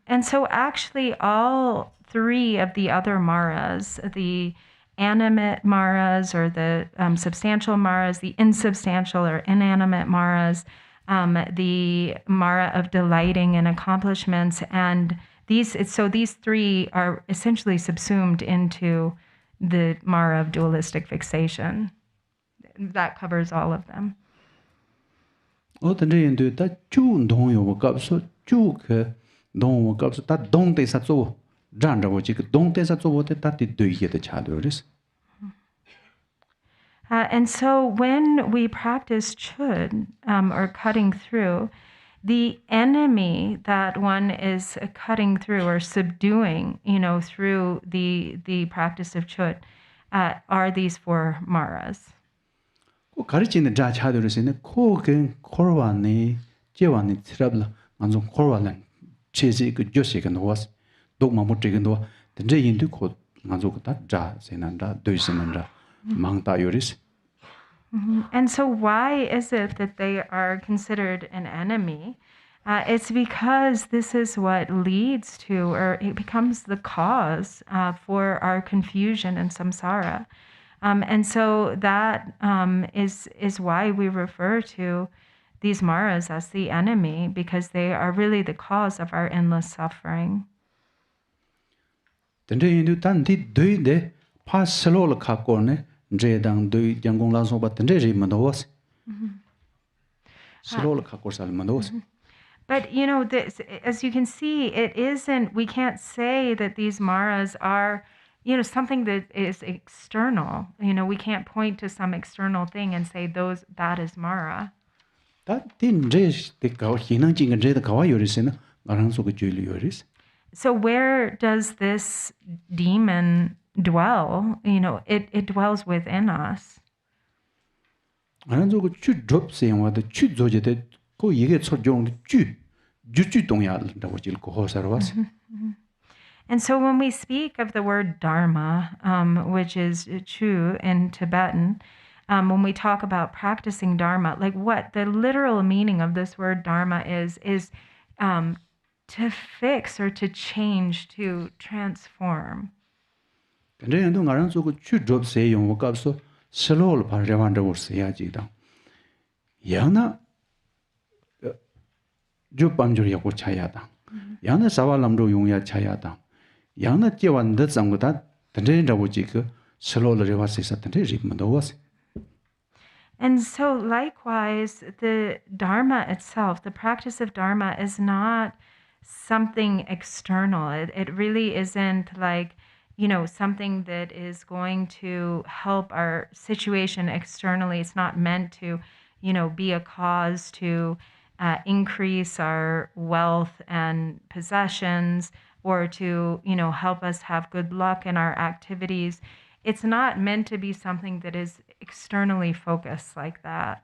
And so actually all three of the other Maras, the animate Maras or the substantial Maras, the insubstantial or inanimate Maras, the Mara of delighting in accomplishments, and these three are essentially subsumed into the Mara of dualistic fixation. That covers all of them. O tendre yin de ta chu dong yo ga so chu ke dong wo ga so ta dong de sa zo Jandawo Jig don't tesa zobo de tati do ye the chadoris. And so when we practice chud, or cutting through, the enemy that one is cutting through or subduing, through the practice of chud, are these four maras. Ko karichin da chadoris in ko gen korwani, jewani trabla, anzo korwalan, chesi good josi and was, dogma motrigan, the day into code, anzo da, senanda, doisenanda, mangta yoris. And so why is it that they are considered an enemy? It's because this is what leads to, or it becomes the cause for our confusion and samsara. And so that is why we refer to these maras as the enemy, because they are really the cause of our endless suffering. The day into tanti do de pass solo kakorne. Jedang do Jangong Lazo, but the Jeji Mandos. Slow Kakorsal Mandos. But this, as you can see, it isn't, we can't say that these maras are, something that is external. We can't point to some external thing and say that is mara. That didn't raise the cow, Hinang and Jada Kawayoris, Aranso Julioris. So where does this demon dwell? It dwells within us. Aranso Chud drop saying what the Chud Zojete, go ye get so young, Juju Dongyal, that was Ilko was. And so when we speak of the word dharma, which is chu in Tibetan, when we talk about practicing dharma, like what the literal meaning of this word dharma is to fix or to change, to transform. And then Aranso Chud drop say you woke up so slow Parjavanda was Sayajida. Yana Jupanjuria Chayada. Yana Savalamdo Yunya Chayada. Yana Jewan the Zanguda, the Renda Wujika, slow the Riva Satan Mandowas. And so likewise, the dharma itself, the practice of dharma is not something external. It really isn't like, something that is going to help our situation externally. It's not meant to, be a cause to increase our wealth and possessions or to, help us have good luck in our activities. It's not meant to be something that is externally focused like that.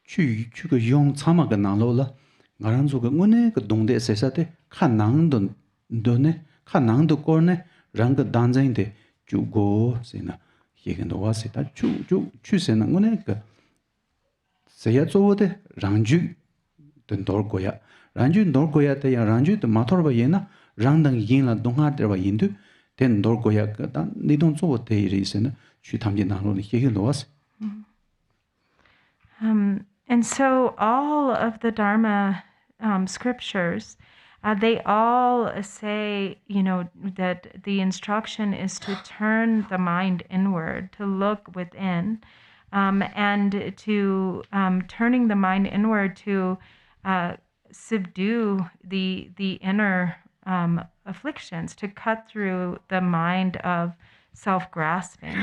Chu Yong Tamaganalola. Garanzuga Mune, Donde Sesate, Kanang Done, Kanang do Corne, Ranga Danzing de Jugo, Sena, Higan the Wasita, Chusena Muneka. Sayazo de Ranju, the Dorgoya, Ranju Dorgoya, the Ranju, the Matorba Yena, Randang Yina Donga Deva Yindu, then Dorgoya, they don't know what they reason, Chutamjinano, Higan was. And so all of the Dharma scriptures, they all say, that the instruction is to turn the mind inward, to look within, and to turning the mind inward to subdue the inner afflictions, to cut through the mind of self-grasping,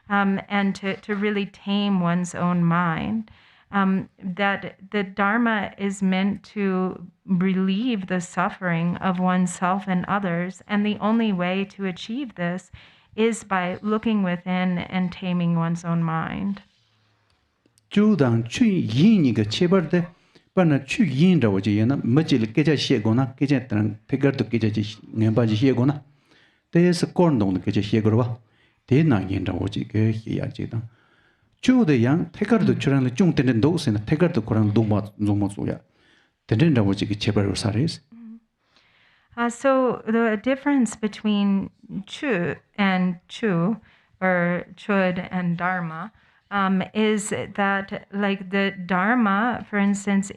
and to really tame one's own mind. That the Dharma is meant to relieve the suffering of oneself and others, and the only way to achieve this is by looking within and taming one's own mind. Judang Chu Yiniga Cheberde, Bana Chu Yinda Wajana, Majil Keja Shegona, Kejetan, Tegar to Keja Nembaji Shegona. There's a corn on the Keja Shegorva. They na Yinda Wajika Hiajida. Chu the young, take her to Churan Jungten and those and take her to Koran Duma Zomosuya. The Denda Wajiki Cheber Saris. So the difference between Chu and Chu, or Chud and Dharma, is that, like, the Dharma, for instance,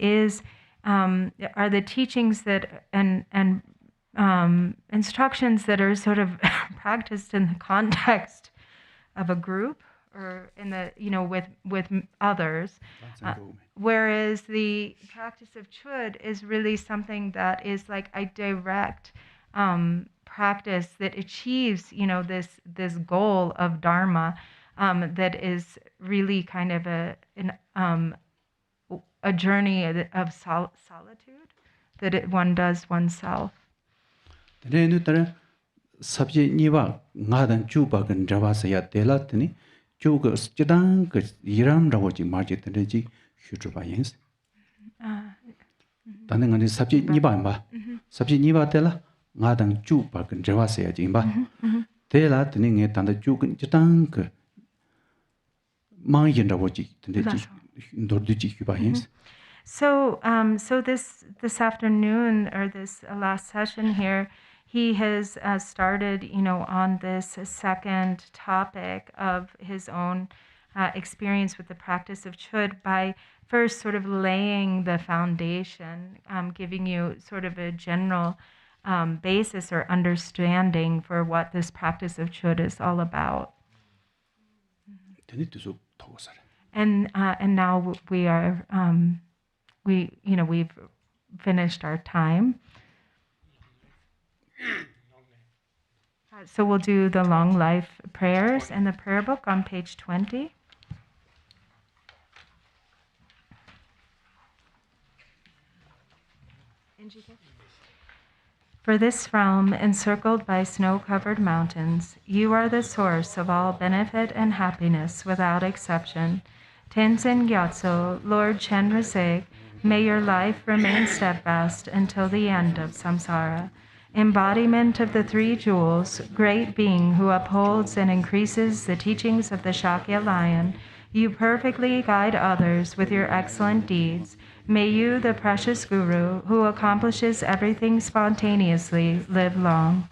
are the teachings that and instructions that are sort of practiced in the context of a group or in the with others, whereas the practice of Chud is really something that is like a direct practice that achieves, this goal of Dharma, that is really kind of a journey of solitude that one does oneself. Subject niwa ngadan chuba gan jawa saya telatni chuga chidang ka yiram rawoji marjit ji hutuba yens. Tanengani subject niba ba. Subject niba tela ngadan chuba gan jawa saya jimba. Telatni nge tanda chugan chidang ka mangyin rawoji ji ndorduji huba yens. So this afternoon, or this last session here, he has started, on this second topic of his own experience with the practice of Chud by first sort of laying the foundation, giving you sort of a general basis or understanding for what this practice of Chud is all about. And now we are we've finished our time. So we'll do the long life prayers in the prayer book on page 20. For this realm, encircled by snow-covered mountains, you are the source of all benefit and happiness without exception. Tenzin Gyatso, Lord Chenrezig, may your life remain steadfast until the end of samsara. Embodiment of the three jewels, great being who upholds and increases the teachings of the Shakya lion, you perfectly guide others with your excellent deeds. May you, the precious Guru, who accomplishes everything spontaneously, live long.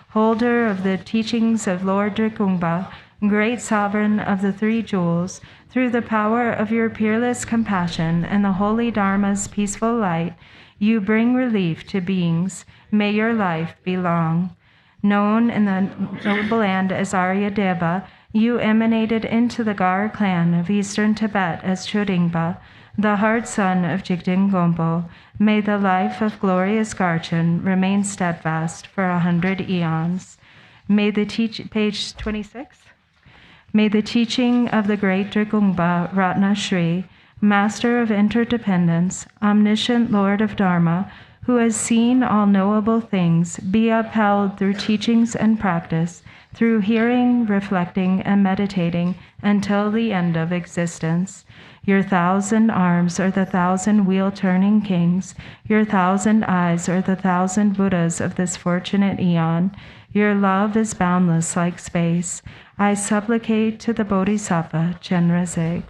Holder of the teachings of Lord Drikungpa, great sovereign of the three jewels, through the power of your peerless compassion and the holy Dharma's peaceful light, you bring relief to beings. May your life be long. Known in the noble land as Arya Deva, you emanated into the Gar clan of eastern Tibet as Chodingpa, the hard son of Jigten Sumgon. May the life of glorious Garchen remain steadfast for 100 eons. May the page 26. May the teaching of the great Drikungpa Ratna Shri, Master of Interdependence, Omniscient Lord of Dharma, who has seen all knowable things, be upheld through teachings and practice, through hearing, reflecting, and meditating until the end of existence. Your 1,000 arms are the 1,000 wheel-turning kings. Your 1,000 eyes are the 1,000 Buddhas of this fortunate eon. Your love is boundless like space. I supplicate to the Bodhisattva, Chenrezig.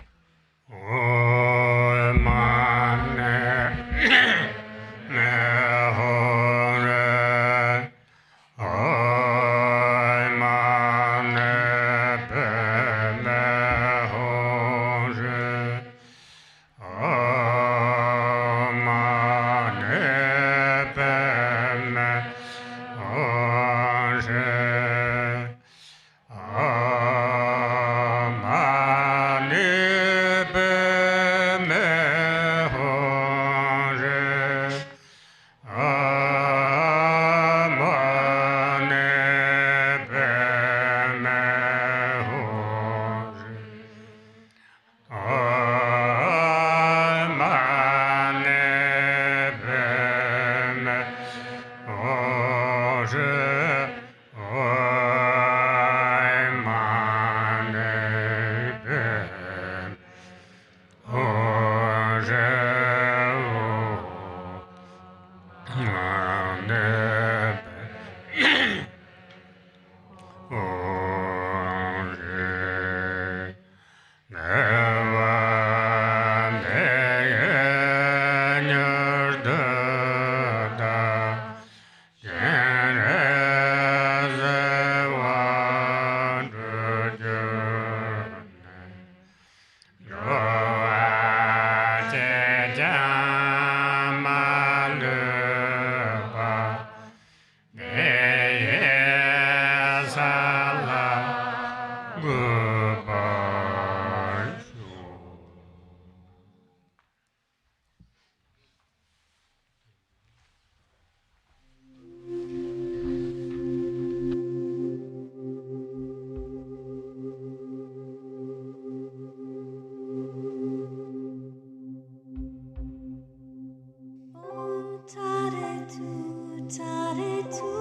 to